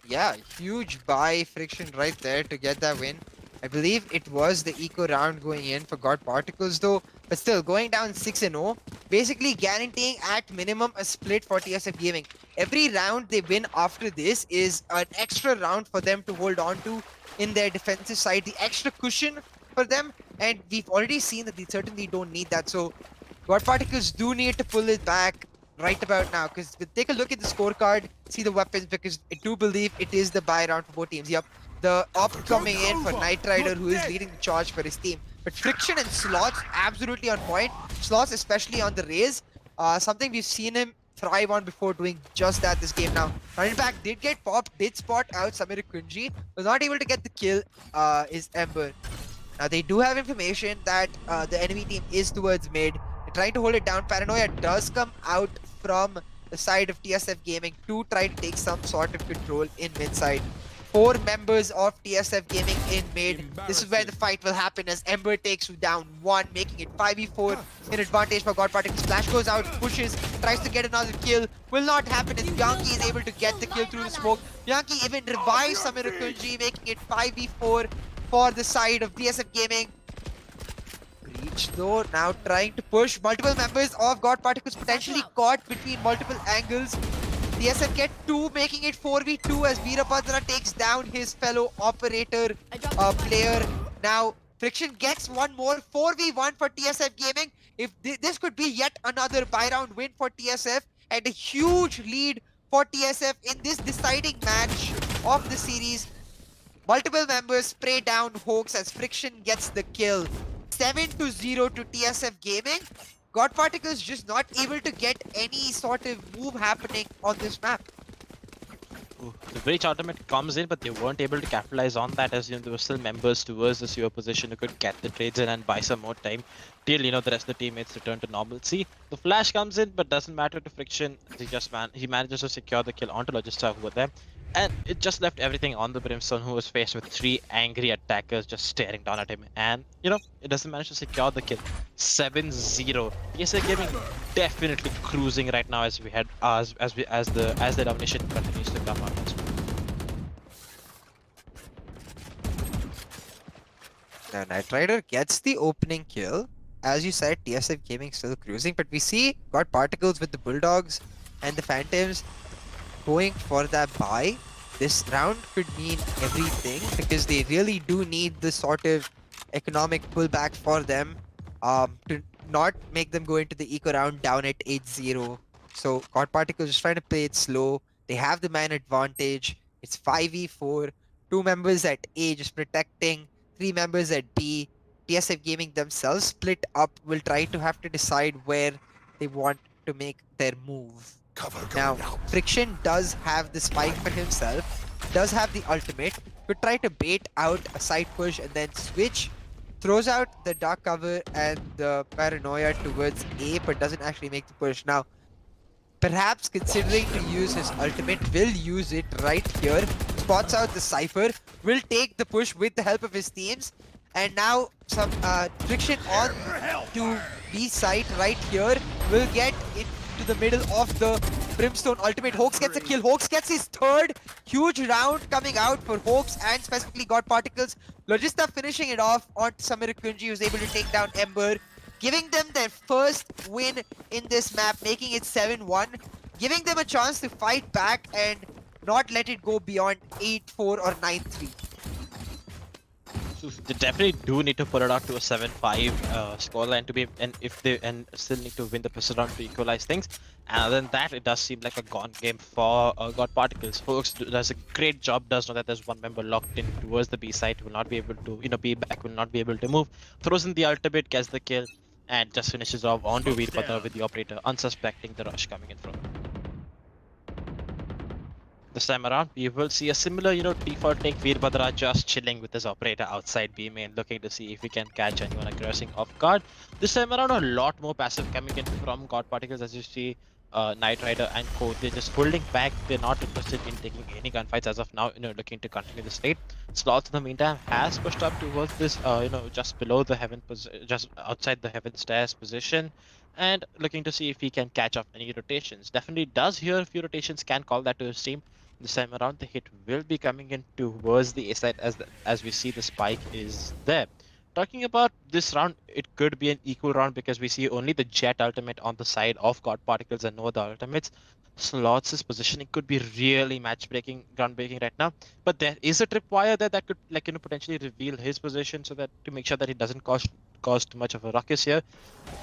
Yeah, huge buy Friction right there to get that win. I believe it was the eco round going in for God Particles though, but still going down 6-0, basically guaranteeing at minimum a split for TSF Gaming. Every round they win after this is an extra round for them to hold on to in their defensive side, the extra cushion for them, and we've already seen that they certainly don't need that. So God Particles do need to pull it back right about now, because take a look at the scorecard, see the weapons, because I do believe it is the buy round for both teams. Yep, the op coming in for Knight Rider, who is leading the charge for his team. But Friction and Slots absolutely on point. Slots especially on the raise, something we've seen him thrive on before, doing just that this game now. Running back did get popped, did spot out Samir Kunji, was not able to get the kill, is Ember. Now they do have information that the enemy team is towards mid. They're trying to hold it down. Paranoia does come out from the side of TSF Gaming to try to take some sort of control in mid side. 4 members of TSF Gaming in mid. This is where the fight will happen as Ember takes down 1, making it 5v4 in advantage for God Particles. Splash goes out, pushes, tries to get another kill. Will not happen as Bianchi is able to get the kill through the smoke. Bianchi even revives Samir Kunji, making it 5v4 for the side of TSF Gaming. Breach though now trying to push. Multiple members of God Particles potentially caught between multiple angles. TSF get 2, making it 4v2 as Veerabhadra takes down his fellow operator player. Now Friction gets one more, 4v1 for TSF Gaming. If this could be yet another buy round win for TSF and a huge lead for TSF in this deciding match of the series. Multiple members spray down Hoax as Friction gets the kill. 7-0 to TSF Gaming. God Particles just not able to get any sort of move happening on this map. Ooh, the Breach ultimate comes in, but they weren't able to capitalize on that, as there were still members towards the sewer position who could get the trades in and buy some more time till the rest of the teammates return to normalcy. The flash comes in, but doesn't matter to Friction. He manages to secure the kill onto Logista over there. And it just left everything on the Brimstone, who was faced with 3 angry attackers just staring down at him. And, it doesn't manage to secure the kill. 7-0. TSF Gaming definitely cruising right now as we head as the domination continues to come out. Now Knight Rider gets the opening kill. As you said, TSF Gaming still cruising, but we see God Particles with the Bulldogs and the Phantoms going for that buy. This round could mean everything because they really do need the sort of economic pullback for them to not make them go into the eco round down at 8-0. So God Particles just trying to play it slow. They have the man advantage. It's 5v4. 2 members at A just protecting. 3 members at B. TSF Gaming themselves split up. Will try to have to decide where they want to make their move. Now, Friction does have the spike for himself, does have the ultimate, could try to bait out a side push and then switch throws out the dark cover and the paranoia towards A, but doesn't actually make the push. Now, perhaps considering to use his ultimate, will use it right here. Spots out the Cypher, will take the push with the help of his teams. And now some friction on to B site right here will get into the middle of the Brimstone ultimate. Hoax gets a kill. Hoax gets his third huge round coming out for Hoax and specifically God Particles. Logista finishing it off on Samir Kunji, who's able to take down Ember, giving them their first win in this map, making it 7-1, giving them a chance to fight back and not let it go beyond 8-4 or 9-3. So they definitely do need to pull it out to a 7-5 scoreline to be, and still need to win the first round to equalize things. And other than that, it does seem like a gone game for God Particles. Folks does a great job. Does know that there's one member locked in towards the B side, will not be able to, be back, will not be able to move. Throws in the ultimate, gets the kill, and just finishes off onto Veerpatra with the operator, unsuspecting the rush coming in front. This time around, we will see a similar, default take. Veerpatra just chilling with his operator outside B main, looking to see if he can catch anyone aggressing off guard. This time around, a lot more passive coming in from God Particles, as you see. Knight Rider and Co. They're just holding back. They're not interested in taking any gunfights as of now. Looking to continue the state. Slots in the meantime has pushed up towards this, just below the heaven, just outside the heaven stairs position, and looking to see if he can catch off any rotations. Definitely does hear a few rotations. Can call that to his team. This time around, the hit will be coming in towards the A side as we see the spike is there. Talking about this round, it could be an equal round because we see only the Jet ultimate on the side of God Particles and no other ultimates. Slots' positioning could be really match-breaking, groundbreaking right now. But there is a tripwire there that could, potentially reveal his position so that to make sure that he doesn't cause too much of a ruckus here.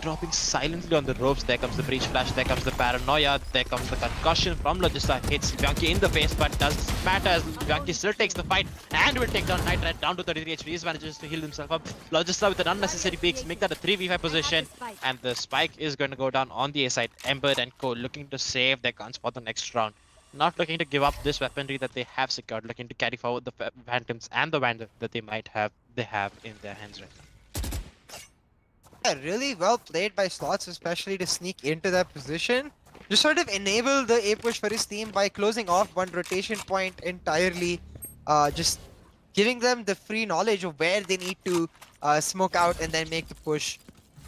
Dropping silently on the ropes. There comes the breach flash. There comes the paranoia. There comes the concussion from Logista. Hits Bianchi in the face, but doesn't matter as Bianchi still takes the fight and will take down Knight Red down to 33 HP. He manages to heal himself up. Logista with an unnecessary peaks, make that a 3v5 position, and the spike is going to go down on the A side. Ember and Co. looking to save their guns for the next round. Not looking to give up this weaponry that they have secured, looking to carry forward the Phantoms and the Vandal that they have in their hands right now. Yeah, really well played by Slots, especially to sneak into that position. Just sort of enable the A push for his team by closing off one rotation point entirely. Just giving them the free knowledge of where they need to smoke out and then make the push.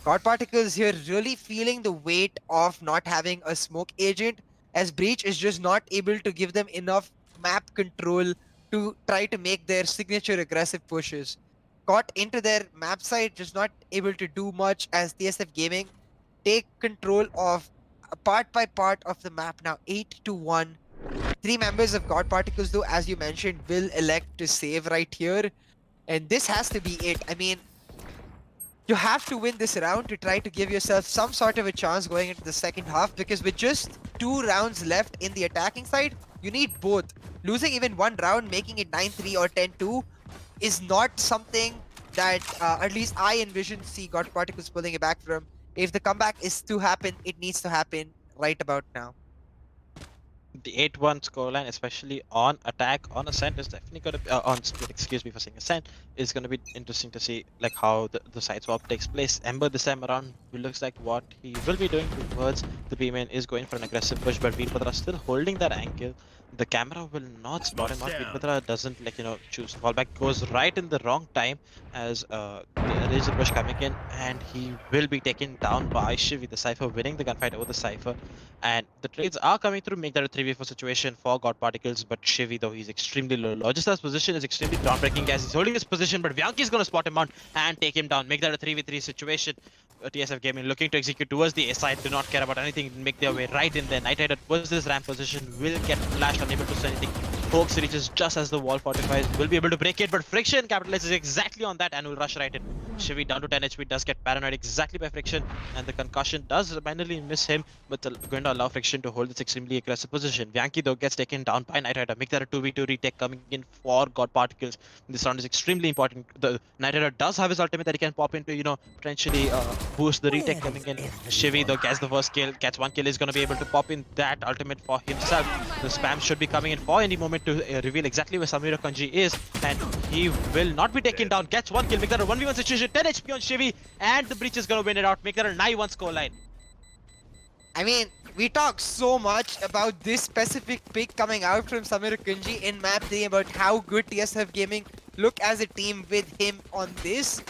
God Particles here really feeling the weight of not having a smoke agent, as Breach is just not able to give them enough map control to try to make their signature aggressive pushes. Got into their map side, just not able to do much as TSF Gaming take control of part by part of the map now. 8-1. 3 members of God Particles, though, as you mentioned, will elect to save right here. And this has to be it. I mean, you have to win this round to try to give yourself some sort of a chance going into the second half, because with just 2 rounds left in the attacking side, you need both. Losing even 1 round, making it 9-3 or 10-2 is not something that at least I envision see God Particles pulling it back from. If the comeback is to happen, it needs to happen right about now. The 8-1 scoreline, especially on attack, on ascent, is definitely going to be on split. Excuse me for saying ascent. Is going to be interesting to see how the side swap takes place. Ember this time around, it looks like what he will be doing towards the B main is going for an aggressive push, but Veerpatra still holding that angle. The camera will not spot him out. Veerpatra doesn't choose to fall back. Goes right in the wrong time as there is a push coming in, and he will be taken down by Shivi. The Cypher winning the gunfight over the Cypher, and the trades are coming through, make that a 3v4 situation for God Particles, but Shivi, though, he's extremely low. Logista's position is extremely groundbreaking as he's holding his position, but Bianchi is going to spot him out and take him down, make that a 3v3 situation. TSF Gaming looking to execute towards the A side, do not care about anything, make their way right in there. Knight Rider towards this ramp position, will get flashed, unable to do anything. Hoax reaches just as the wall fortifies, will be able to break it, but Friction capitalizes exactly on that and will rush right in. Shivi down to 10 HP, does get paranoid exactly by Friction, and the concussion does finally miss him, but going to allow Friction to hold this extremely aggressive position. Bianchi, though, gets taken down by Knight Rider, make that a 2v2 retake coming in for God Particles. This round is extremely important. The Knight Rider does have his ultimate that he can pop into, potentially boost the retake coming in. Shivi, though, gets the first kill, gets 1 kill, is going to be able to pop in that ultimate for himself. The spam should be coming in for any moment. to reveal exactly where Samira Kanji is, and he will not be taken down. Gets one kill, make that a 1v1 situation, 10 HP on Shivi, and the Breach is gonna win it out, make that a 9-1 scoreline. I mean, we talk so much about this specific pick coming out from Samir Kunji in map day about how good TSF Gaming look as a team with him on this.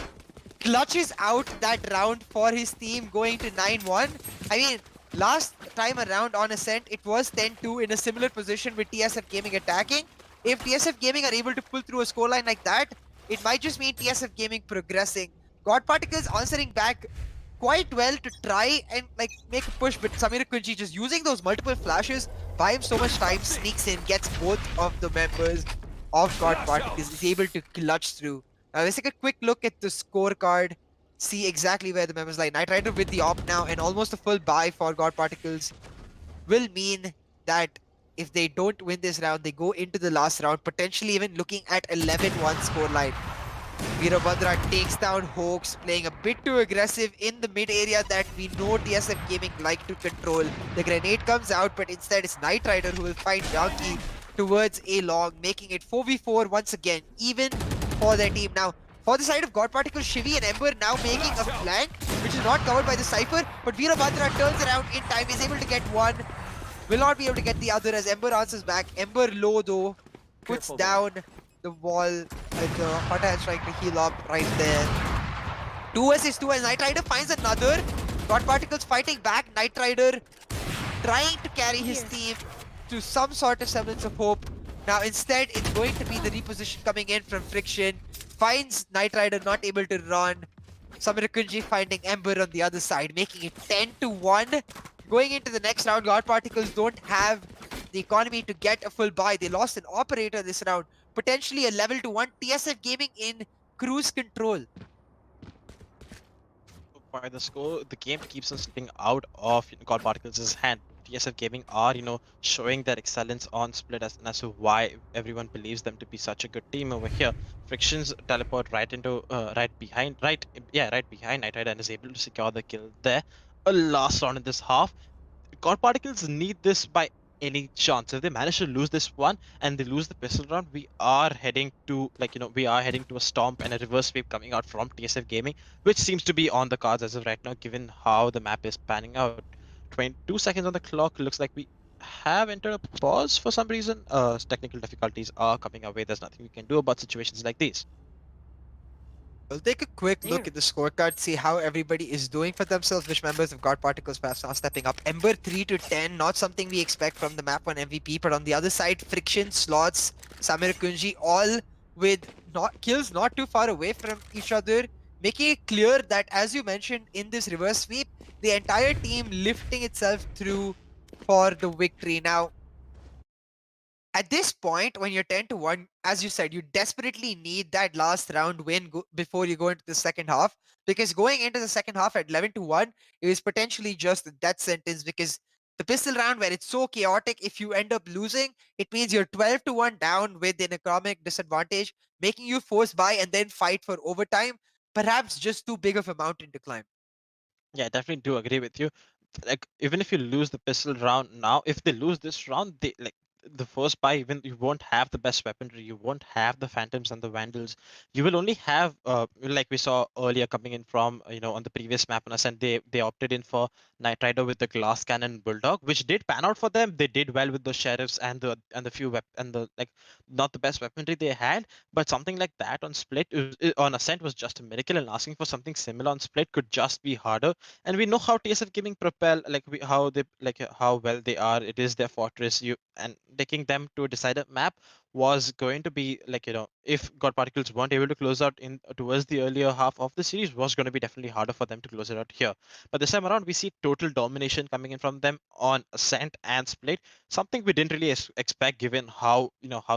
Clutches out that round for his team going to 9-1. I mean, last time around on Ascent, it was 10-2 in a similar position with TSF Gaming attacking. If TSF Gaming are able to pull through a scoreline like that, it might just mean TSF Gaming progressing. God Particles answering back quite well to try and like make a push, but Samir Kunji just using those multiple flashes, buy him so much time, sneaks in, gets both of the members of God Particles, is able to clutch through. Now let's take a quick look at the scorecard, see exactly where the members lie. Knight Rider with the op now and almost a full buy for God Particles will mean that if they don't win this round, they go into the last round, potentially even looking at 11-1 scoreline. Veerabhadra takes down Hoax, playing a bit too aggressive in the mid area that we know TSF Gaming like to control. The grenade comes out, but instead it's Knight Rider who will find Yankee towards a long, making it 4v4 once again, even for their team. Now, for the side of God Particle, Shivi and Ember now making a flank, which is not covered by the Cypher, but Veerabhadra turns around in time, is able to get one, will not be able to get the other as Ember answers back. Ember low though, puts down the wall with the hot hand strike to heal up right there. 2 assists, 2 as Knight Rider finds another. God Particles fighting back. Knight Rider trying to carry his team to some sort of semblance of hope. Now instead, it's going to be the reposition coming in from Friction. Finds Knight Rider not able to run. Samir Kunji finding Ember on the other side, making it 10-1. Going into the next round, God Particles don't have the economy to get a full buy. They lost an operator this round. Potentially a level to 1. TSF Gaming in cruise control. By the score, the game keeps on slipping out of God Particles' hand. TSF Gaming are, showing their excellence on split as to why everyone believes them to be such a good team over here. Frictions teleport right into right behind Night Rider and is able to secure the kill there. A last round in this half. God Particles need this by any chance. If they manage to lose this one and they lose the pistol round, we are heading to a stomp and a reverse sweep coming out from TSF Gaming, which seems to be on the cards as of right now, given how the map is panning out. 22 seconds on the clock. Looks like we have entered a pause for some reason. Technical difficulties are coming our way. There's nothing we can do about situations like these. We'll take a quick look at the scorecard, see how everybody is doing for themselves, which members of God Particles perhaps are stepping up. Ember 3-10, not something we expect from the map on MVP, but on the other side, Friction, Slots, Samir Kunji, all with kills not too far away from each other, making it clear that, as you mentioned in this reverse sweep, the entire team lifting itself through for the victory. Now, at this point, when you're 10-1, as you said, you desperately need that last round win before you go into the second half. Because going into the second half at 11-1 is potentially just a death sentence. Because the pistol round, where it's so chaotic, if you end up losing, it means you're 12-1 down with an economic disadvantage, making you force buy and then fight for overtime. Perhaps just too big of a mountain to climb. Yeah, I definitely do agree with you. Like, even if you lose the pistol round now, if they lose this round, they like the first buy, even you won't have the best weaponry, you won't have the phantoms and the vandals. You will only have like we saw earlier coming in from on the previous map on us, and they opted in for Knight Rider with the glass cannon bulldog, which did pan out for them. They did well with the sheriffs and the few and the like not the best weaponry they had, but something like that on split on ascent was just a miracle, and asking for something similar on split could just be harder. And we know how TSF Gaming propel, how well they are. It is their fortress. And taking them to a decided map was going to be if God Particles weren't able to close out in towards the earlier half of the series, was going to be definitely harder for them to close it out here. But this time around, we see total domination coming in from them on Ascent and Split, something we didn't really expect given how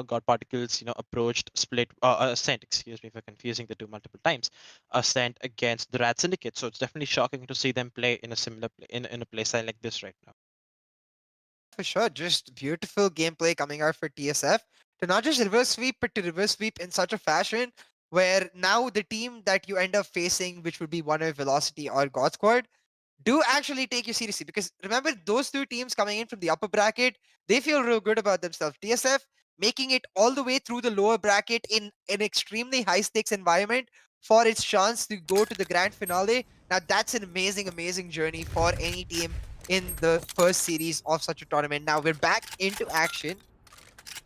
God Particles approached Split Ascent. Excuse me for confusing the two multiple times. Ascent against the Rat Syndicate. So it's definitely shocking to see them play in a similar in a playstyle like this right now. For sure, just beautiful gameplay coming out for TSF to not just reverse sweep, but to reverse sweep in such a fashion where now the team that you end up facing, which would be one of Velocity or GodSquad, do actually take you seriously. Because remember, those two teams coming in from the upper bracket, they feel real good about themselves. TSF, making it all the way through the lower bracket in an extremely high stakes environment for its chance to go to the grand finale. Now that's an amazing, amazing journey for any team in the first series of such a tournament. Now we're back into action.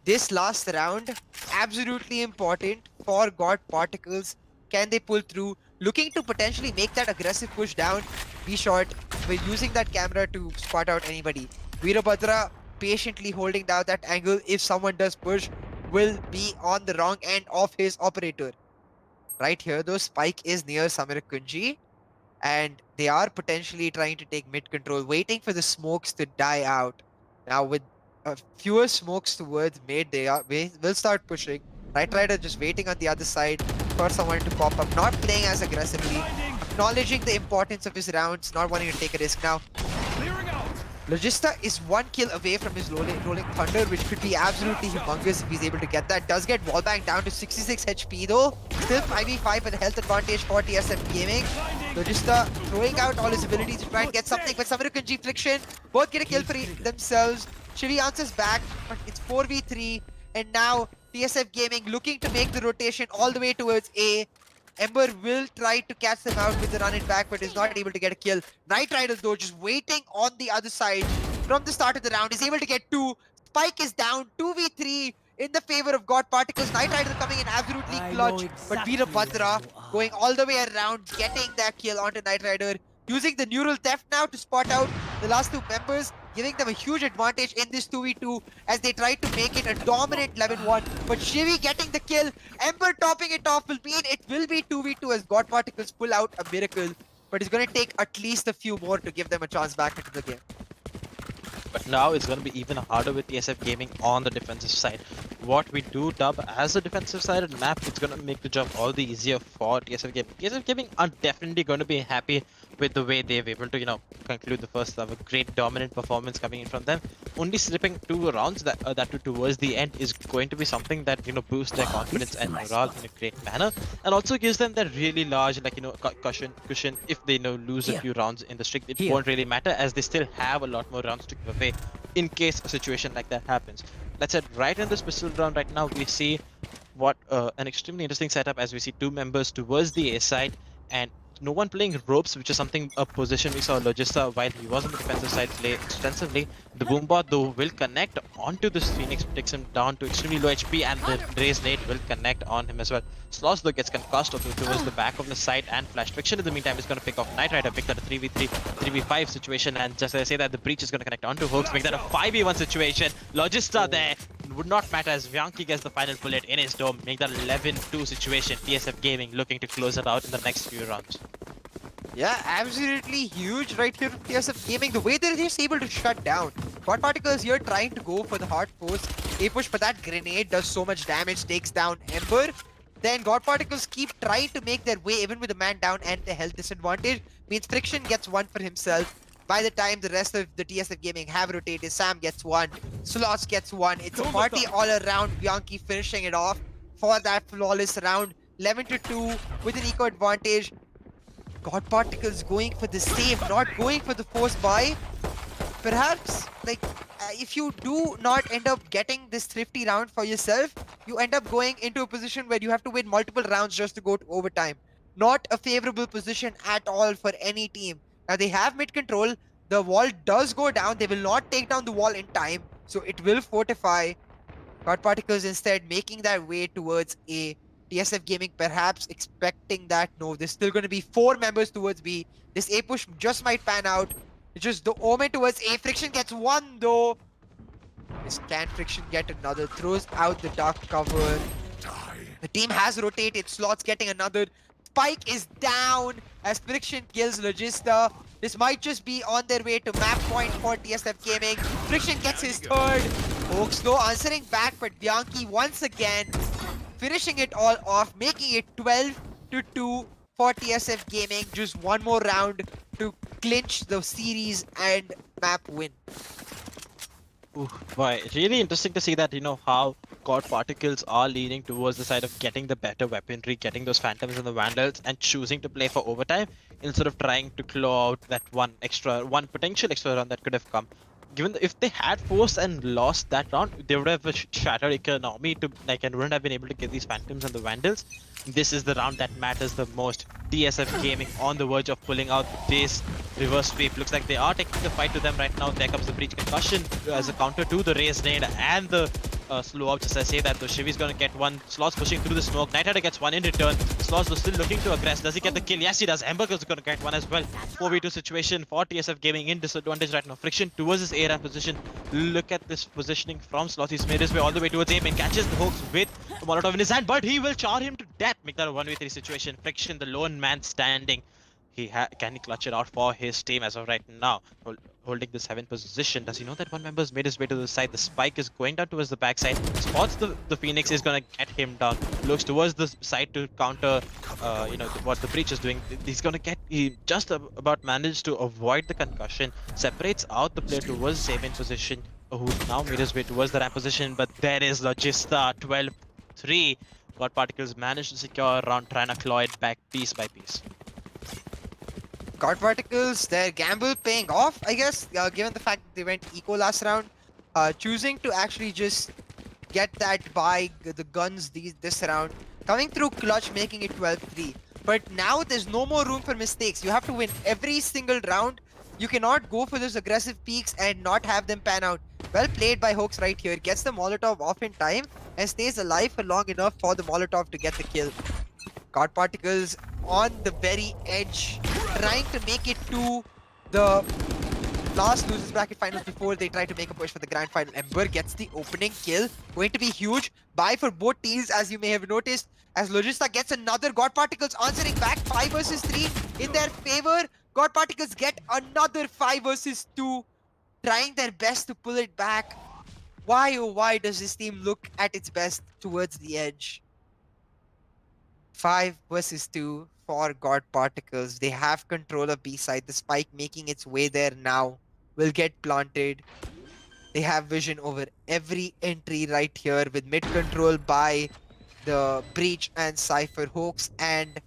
This last round, absolutely important for God Particles. Can they pull through? Looking to potentially make that aggressive push down. Be short. We're using that camera to spot out anybody. Veerabhadra patiently holding down that angle. If someone does push, will be on the wrong end of his operator. Right here, though, Spike is near Samir Kunji. And they are potentially trying to take mid control, waiting for the smokes to die out. Now, with fewer smokes towards mid, they will start pushing. Right Rider just waiting on the other side for someone to pop up, not playing as aggressively, acknowledging the importance of his rounds, not wanting to take a risk now. Logista is 1 kill away from his rolling thunder, which could be absolutely humongous if he's able to get that. Does get wallbang down to 66 HP though. Still 5v5 with a health advantage for TSF Gaming. Logista throwing out all his abilities to try and get something, but Samirakunji Friction both get a kill for themselves. Shivi answers back, but it's 4v3, and now TSF Gaming looking to make the rotation all the way towards A. Ember will try to catch them out with the run it back, but is not able to get a kill. Knight Rider though, just waiting on the other side from the start of the round, is able to get 2. Spike is down, 2v3 in the favor of God Particles. Knight Rider coming in absolutely clutch, but Veerabhadra going all the way around, getting that kill onto Knight Rider. Using the neural theft now to spot out the last 2 members, giving them a huge advantage in this 2v2 as they try to make it a dominant 11-1. But Shivi getting the kill, Ember topping it off will mean it will be 2v2 as God Particles pull out a miracle. But it's going to take at least a few more to give them a chance back into the game. But now it's going to be even harder with TSF Gaming on the defensive side. What we do dub as the defensive side of the map, it's going to make the job all the easier for TSF Gaming. TSF Gaming are definitely going to be happy with the way they've able to, conclude the first half. A great dominant performance coming in from them. Only slipping 2 rounds that towards the end is going to be something that, boosts their confidence and morale in a great manner. And also gives them that really large, cushion if they, lose a few rounds in the streak. It won't really matter as they still have a lot more rounds to give away in case a situation like that happens. Let's say right in this pistol round right now, we see what an extremely interesting setup as we see 2 members towards the A side and no one playing ropes, which is a position we saw Logista while he was on the defensive side play extensively. The Boombot though will connect onto this Phoenix, takes him down to extremely low HP, and the Raze nade will connect on him as well. Sloss though gets concussed towards the back of the side, and Flash Friction in the meantime is going to pick off Knight Rider, pick that a 3v3, 3v5 situation, and just as I say that, the breach is going to connect onto Hooks, make that a 5v1 situation. Logista there would not matter as Vyanki gets the final bullet in his dome, make that 11-2 situation. TSF Gaming looking to close it out in the next few rounds. Yeah, absolutely huge right here from TSF Gaming. The way they're just able to shut down. God Particles here trying to go for the hard force A push, but that grenade does so much damage, takes down Ember. Then God Particles keep trying to make their way even with the man down and the health disadvantage. Means Friction gets 1 for himself. By the time the rest of the TSF Gaming have rotated, Sam gets 1, Slots gets 1. It's a party all around. Bianchi finishing it off for that flawless round. 11-2 with an eco advantage. God Particles going for the save, not going for the force buy. Perhaps, if you do not end up getting this thrifty round for yourself, you end up going into a position where you have to win multiple rounds just to go to overtime. Not a favorable position at all for any team. Now they have mid control. The wall does go down. They will not take down the wall in time, so it will fortify. God Particles instead making their way towards A. TSF Gaming perhaps expecting that. No, there's still going to be 4 members towards B. This A push just might pan out. It's just the omen towards A. Friction gets 1 though. Can Friction get another? Throws out the dark cover. The team has rotated. Slots getting another. Spike is down as Friction kills Logista. This might just be on their way to map point for TSF Gaming. Friction gets his 3rd. Hooks though answering back, but Bianchi once again finishing it all off, making it 12-2 for TSF Gaming. Just 1 more round to clinch the series and map win. Ooh, boy, really interesting to see that, how God Particles are leaning towards the side of getting the better weaponry, getting those Phantoms and the Vandals, and choosing to play for overtime instead of trying to claw out that one potential extra run that could have come. given if they had forced and lost that round, they would have a shattered economy to like and wouldn't have been able to get these Phantoms and the Vandals. This is the round that matters the most. TSF Gaming on the verge of pulling out this reverse sweep. Looks like they are taking the fight to them right now. There comes the breach concussion as a counter to the raise nade and the slow up. Just as I say that, though, Shivi's gonna get one. Slots pushing through the smoke. Night Rider gets one in return. Slots though still looking to aggress. Does he get the kill? Yes, he does. Ember's gonna get one as well. 4v2 situation for TSF Gaming in disadvantage right now. Friction towards his A ramp position. Look at this positioning from Slots. He's made his way all the way towards aim and catches the hooks with a Molotov in his hand, but he will char him to death. Make that a 1v3 situation. Friction, the lone man standing. Can he clutch it out for his team as of right now? Holding the 7th position. Does he know that one member's made his way to the side? The spike is going down towards the backside. Spots the Phoenix, is gonna get him down. Looks towards the side to counter what the breach is doing. He's gonna get just about managed to avoid the concussion. Separates out the player towards the same in position, who's now made his way towards the ramp position, but there is Logista 12-3. God Particles managed to secure a round, trying to claw it back piece by piece. God Particles, their gamble paying off, I guess, given the fact that they went eco last round. Choosing to actually just get that by the guns this round. Coming through clutch, making it 12-3. But now there's no more room for mistakes. You have to win every single round. You cannot go for those aggressive peaks and not have them pan out. Well played by Hoax right here. Gets the Molotov off in time and stays alive for long enough for the Molotov to get the kill. God Particles on the very edge, trying to make it to the last losers bracket finals before they try to make a push for the grand final. Ember gets the opening kill, going to be huge. Buy for both teams, as you may have noticed, as Logista gets another. God Particles answering back, 5 versus 3 in their favor. God Particles get another 5 versus 2, trying their best to pull it back. Why oh why does this team look at its best towards the edge? 5 versus 2 for God Particles. They have control of B side. The spike making its way there now will get planted. They have vision over every entry right here with mid control by the Breach and Cypher. Hoax and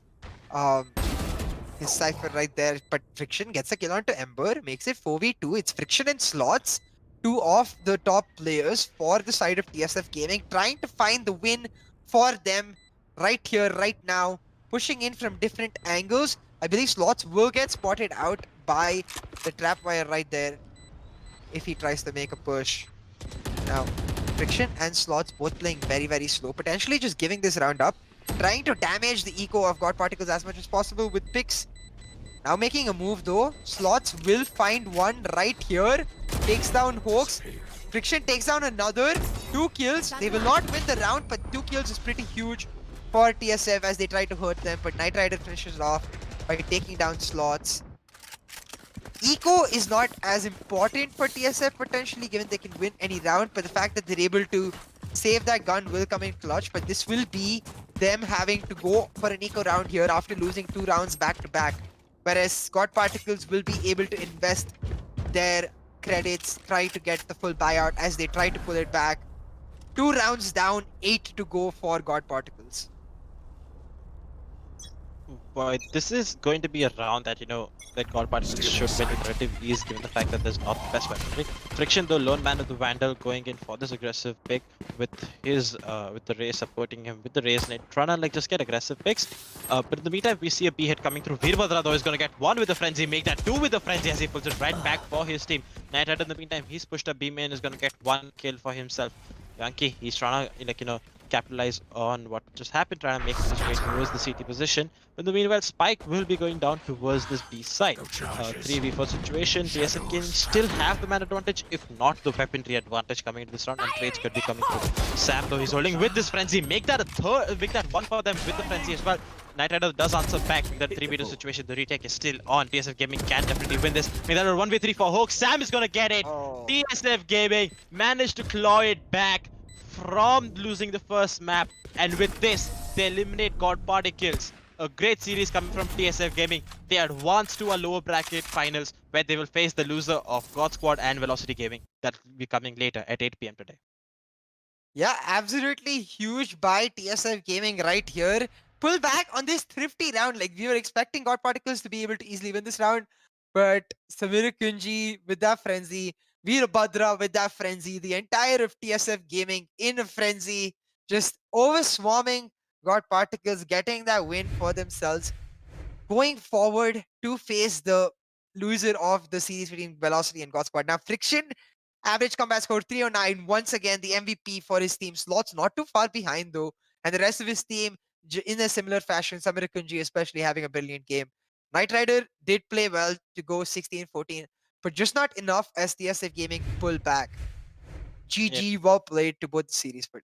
his Cypher right there. But Friction gets a kill onto Ember, makes it 4v2. It's Friction and Slots, 2 of the top players for the side of TSF Gaming, trying to find the win for them right here, right now, pushing in from different angles. I believe Slots will get spotted out by the trap wire right there if he tries to make a push. Now, Friction and Slots both playing very, very slow, potentially just giving this round up, trying to damage the eco of God Particles as much as possible with picks. Now making a move though, Slots will find one right here, takes down Hoax. Friction takes down another, 2 kills. They will not win the round, but 2 kills is pretty huge for TSF as they try to hurt them, but Night Rider finishes off by taking down Slots. Eco is not as important for TSF potentially, given they can win any round, but the fact that they're able to save that gun will come in clutch, but this will be them having to go for an eco round here after losing 2 rounds back to back, whereas God Particles will be able to invest their credits, try to get the full buyout as they try to pull it back. 2 rounds down, 8 to go for God Particles. Boy, this is going to be a round that, that God Particles should win with relative ease, given the fact that there's not the best weaponry. Friction, though, lone man of the Vandal, going in for this aggressive pick with his, with the Raze supporting him with the Raze Nade, trying to just get aggressive picks. But in the meantime, we see a B hit coming through. Veerbhadra, though, is going to get 1 with the Frenzy, make that 2 with the Frenzy as he pulls it right back for his team. Night Rider, in the meantime, he's pushed up B main, is going to get 1 kill for himself. Yankee, he's trying to, capitalize on what just happened, trying to make his way towards the CT position. But in the meanwhile, Spike will be going down towards this B side. 3v4 situation. TSF Gaming still have the man advantage, if not the weaponry advantage coming into this round, and trades could be coming through. Sam, though, he's holding with this Frenzy. Make that one for them with the Frenzy as well. Night Rider does answer back with that 3v2 situation. The retake is still on. TSF Gaming can definitely win this. Make that a 1v3 for Hoax. Sam is gonna get it. TSF Gaming managed to claw it back from losing the first map, and with this they eliminate God Particles. A great series coming from TSF Gaming. They advance to a lower bracket finals where they will face the loser of GodSquad and Velocity Gaming. That will be coming later at 8 PM today. Yeah, absolutely huge by TSF Gaming right here. Pull back on this thrifty round. Like, we were expecting God Particles to be able to easily win this round, but Samira Kunji with that Frenzy Veerbhadra with that frenzy, the entire of TSF Gaming in a frenzy, just overswarming God Particles, getting that win for themselves, going forward to face the loser of the series between Velocity and GodSquad. Now, Friction, average combat score 309, once again the MVP for his team. Slots not too far behind though, and the rest of his team in a similar fashion. Samir Kunji especially having a brilliant game. Knight Rider did play well to go 16-14, but just not enough as TSF Gaming pull back. GG, well played to both the series. But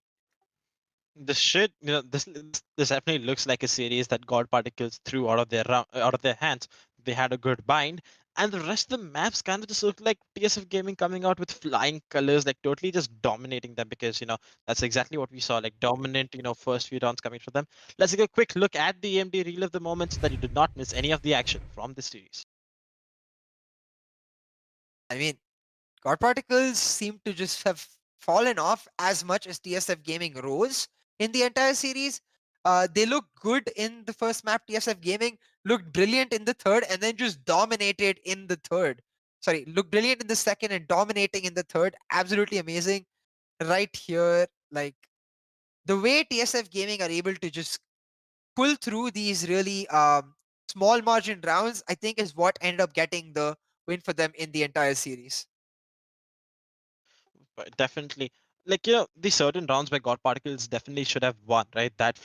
This should, this definitely looks like a series that God Particles threw out of their hands. They had a good bind, and the rest of the maps kind of just look like TSF Gaming coming out with flying colors, like totally just dominating them, because that's exactly what we saw, like dominant, first few rounds coming from them. Let's take a quick look at the AMD reel of the moment so that you did not miss any of the action from this series. I mean, God Particles seem to just have fallen off as much as TSF Gaming rose in the entire series. They looked good in the first map. TSF Gaming looked brilliant in the third and then just dominated in the third. Sorry, looked brilliant in the second and dominating in the third. Absolutely amazing. Right here, like the way TSF Gaming are able to just pull through these really small margin rounds, I think is what ended up getting the win for them in the entire series. But definitely, like the certain rounds where God Particles definitely should have won, right? That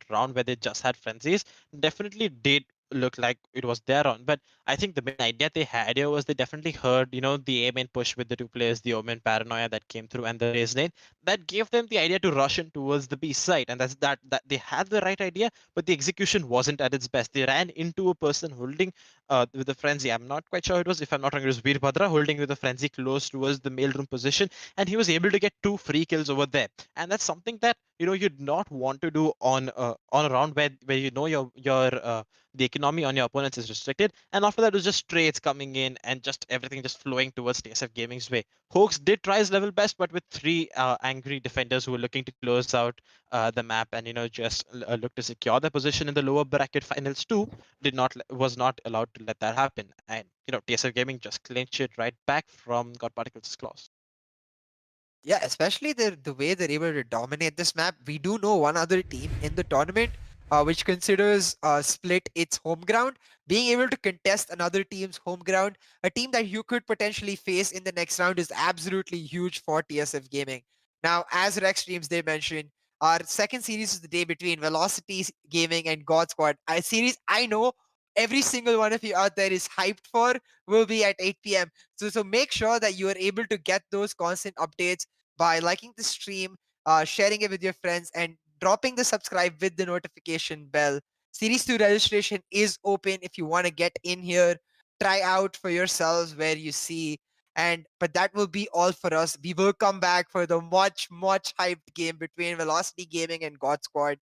round where they just had frenzies definitely did look like it was their round. But I think the main idea they had here was they definitely heard, the A main push with the two players, the Omen Paranoia that came through and the raise lane. That gave them the idea to rush in towards the B side, and that they had the right idea, but the execution wasn't at its best. They ran into a person holding with a frenzy. I'm not quite sure it was, if I'm not wrong, it was Veerbhadra holding with a frenzy close towards the mailroom position, and he was able to get 2 free kills over there. And that's something that you'd not want to do on a round where the economy on your opponents is restricted. And after that, it was just trades coming in and just everything just flowing towards TSF Gaming's way. Hoax did try his level best, but with 3 angry defenders who were looking to close out the map and just look to secure their position in the lower bracket finals too, was not allowed to let that happen. And TSF Gaming just clinched it right back from God Particles' claws. Yeah, especially the way they're able to dominate this map. We do know one other team in the tournament which considers Split its home ground, being able to contest another team's home ground, a team that you could potentially face in the next round is absolutely huge for TSF Gaming. Now, as Rex Streams they mentioned, our second series of the day between Velocity Gaming and GodSquad, a series I know every single one of you out there is hyped for, will be at 8 p.m. So make sure that you are able to get those constant updates by liking the stream, sharing it with your friends, and dropping the subscribe with the notification bell. Series 2 registration is open if you want to get in here, try out for yourselves where you see. But that will be all for us. We will come back for the much hyped game between Velocity Gaming and GodSquad.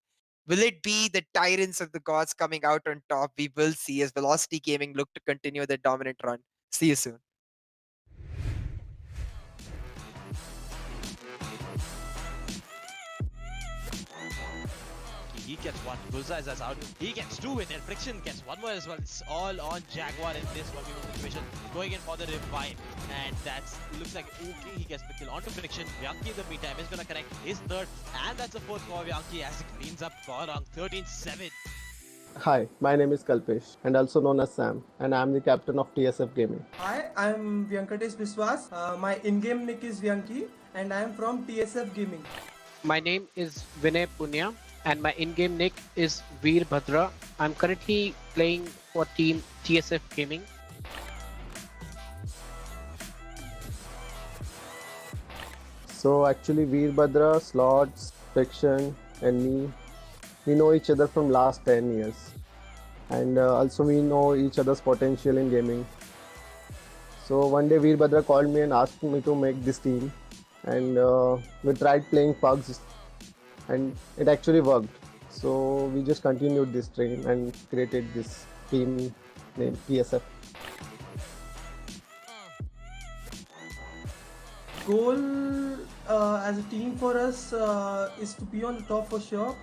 Will it be the tyrants of the gods coming out on top? We will see as Velocity Gaming look to continue their dominant run. See you soon. He gets one. Bullseye is out. He gets 2 in there. Friction gets one more as well. It's all on Jaguar in this 1v1 situation. Going in for the revive. And that looks like okay. He gets the kill onto Friction. Vyanki in the meantime is going to connect his third. And that's a fourth for Vyanki as he cleans up Gorong 13-7. Hi, my name is Kalpesh and also known as Sam, and I am the captain of TSF Gaming. Hi, I'm Vyankatesh Biswas. My in-game nick is Vyanki and I am from TSF Gaming. My name is Vinay Punya and my in-game nick is Veerbhadra. I'm currently playing for team TSF Gaming. So actually Veerbhadra, Slots, Fiction and me, we know each other from last 10 years. And also we know each other's potential in gaming. So one day Veerbhadra called me and asked me to make this team. And we tried playing pugs and it actually worked. So we just continued this train and created this team named TSF. Goal as a team for us is to be on the top for sure.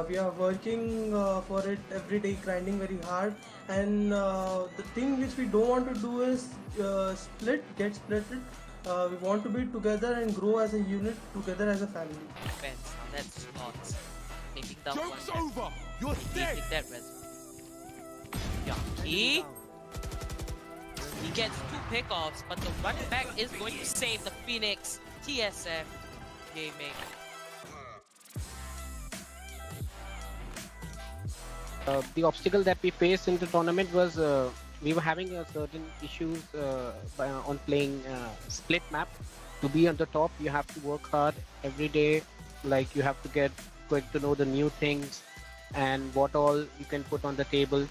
We are working for it every day, grinding very hard, and the thing which we don't want to do is get splitted. We want to be together and grow as a unit together as a family. Defense, now that's Slots. Taking down Joke's one. over! You're dead! Taking that res. Yucky. He gets 2 pickoffs, but the run back is going to save the Phoenix TSF Gaming. The obstacle that we faced in the tournament was we were having certain issues on playing split map. To be on the top, you have to work hard every day. Like you have to get to know the new things and what all you can put on the table.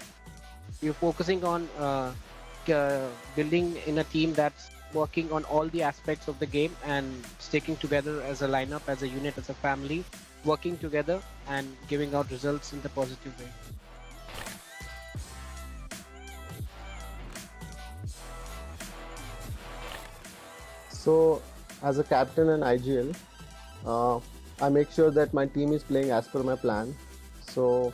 You're focusing on building in a team that's working on all the aspects of the game and sticking together as a lineup, as a unit, as a family, working together and giving out results in the positive way. So, as a captain in IGL, I make sure that my team is playing as per my plan. So,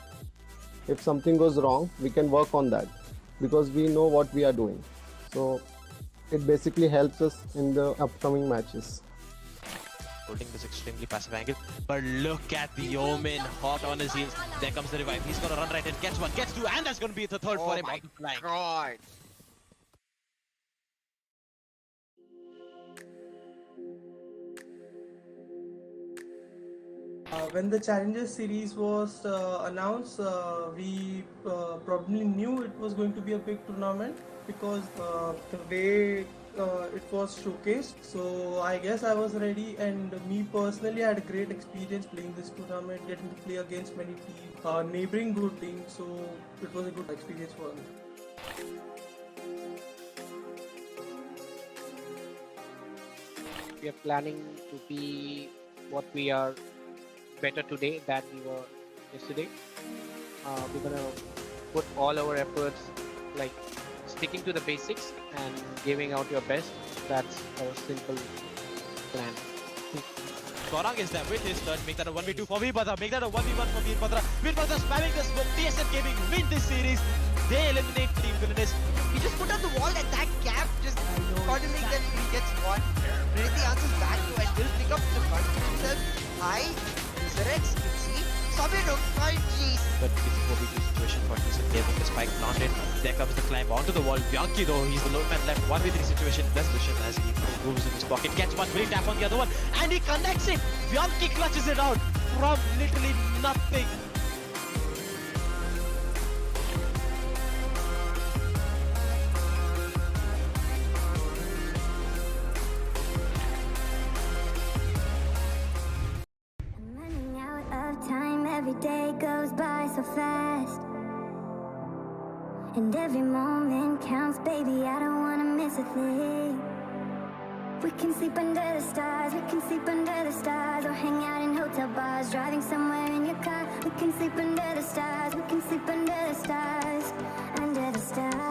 if something goes wrong, we can work on that because we know what we are doing. So, it basically helps us in the upcoming matches. Holding this extremely passive angle, but look at the Omen hot on his heels. There comes the revive. He's gonna run right in, gets one, gets two, and that's gonna be the third for him. Oh my god! When the Challenger series was announced, we probably knew it was going to be a big tournament because the way it was showcased. So I guess I was ready, and me personally I had a great experience playing this tournament, getting to play against many teams, neighboring good teams. So it was a good experience for me. We are planning to be what we are better today than we were yesterday. We're gonna put all our efforts like sticking to the basics and giving out your best. That's our simple plan. Gorang is there with his turn. Make that a 1v2 for Veerbhadra. Make that a 1v1 for Veerbhadra. Veerbhadra spamming the smoke. TSF Gaming win this series. They eliminate Team Villainous. He just put on the wall and that gap just automatic that he gets one. Really answers back to and will pick up the front himself. High, Resurrects, you see. Sabir my jeez. But it's a 4v2 situation for TSF Gaming. The spike planted. There comes the climb onto the wall. Bianchi though, he's the lone man left. 1v3 situation. That's Lucian as he moves in his pocket. Gets one, will tap on the other one. And he connects it. Bianchi clutches it out from literally nothing. Every day goes by so fast, and every moment counts, baby. I don't wanna miss a thing. We can sleep under the stars, we can sleep under the stars, or hang out in hotel bars, driving somewhere in your car. We can sleep under the stars, we can sleep under the stars, under the stars.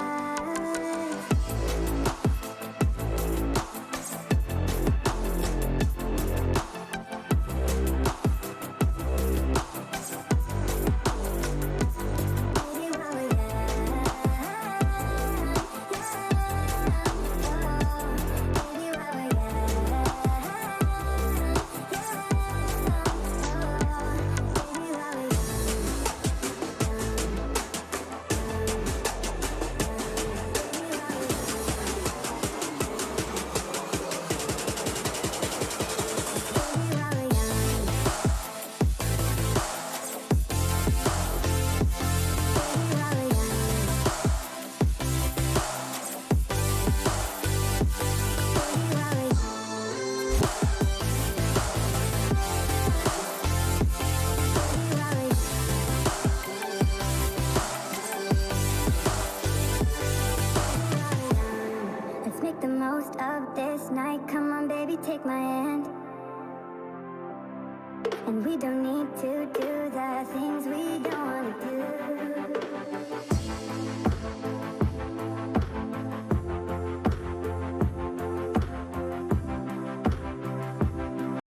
The most of this night, come on baby, take my hand. And we don't need to do the things we don't want to do.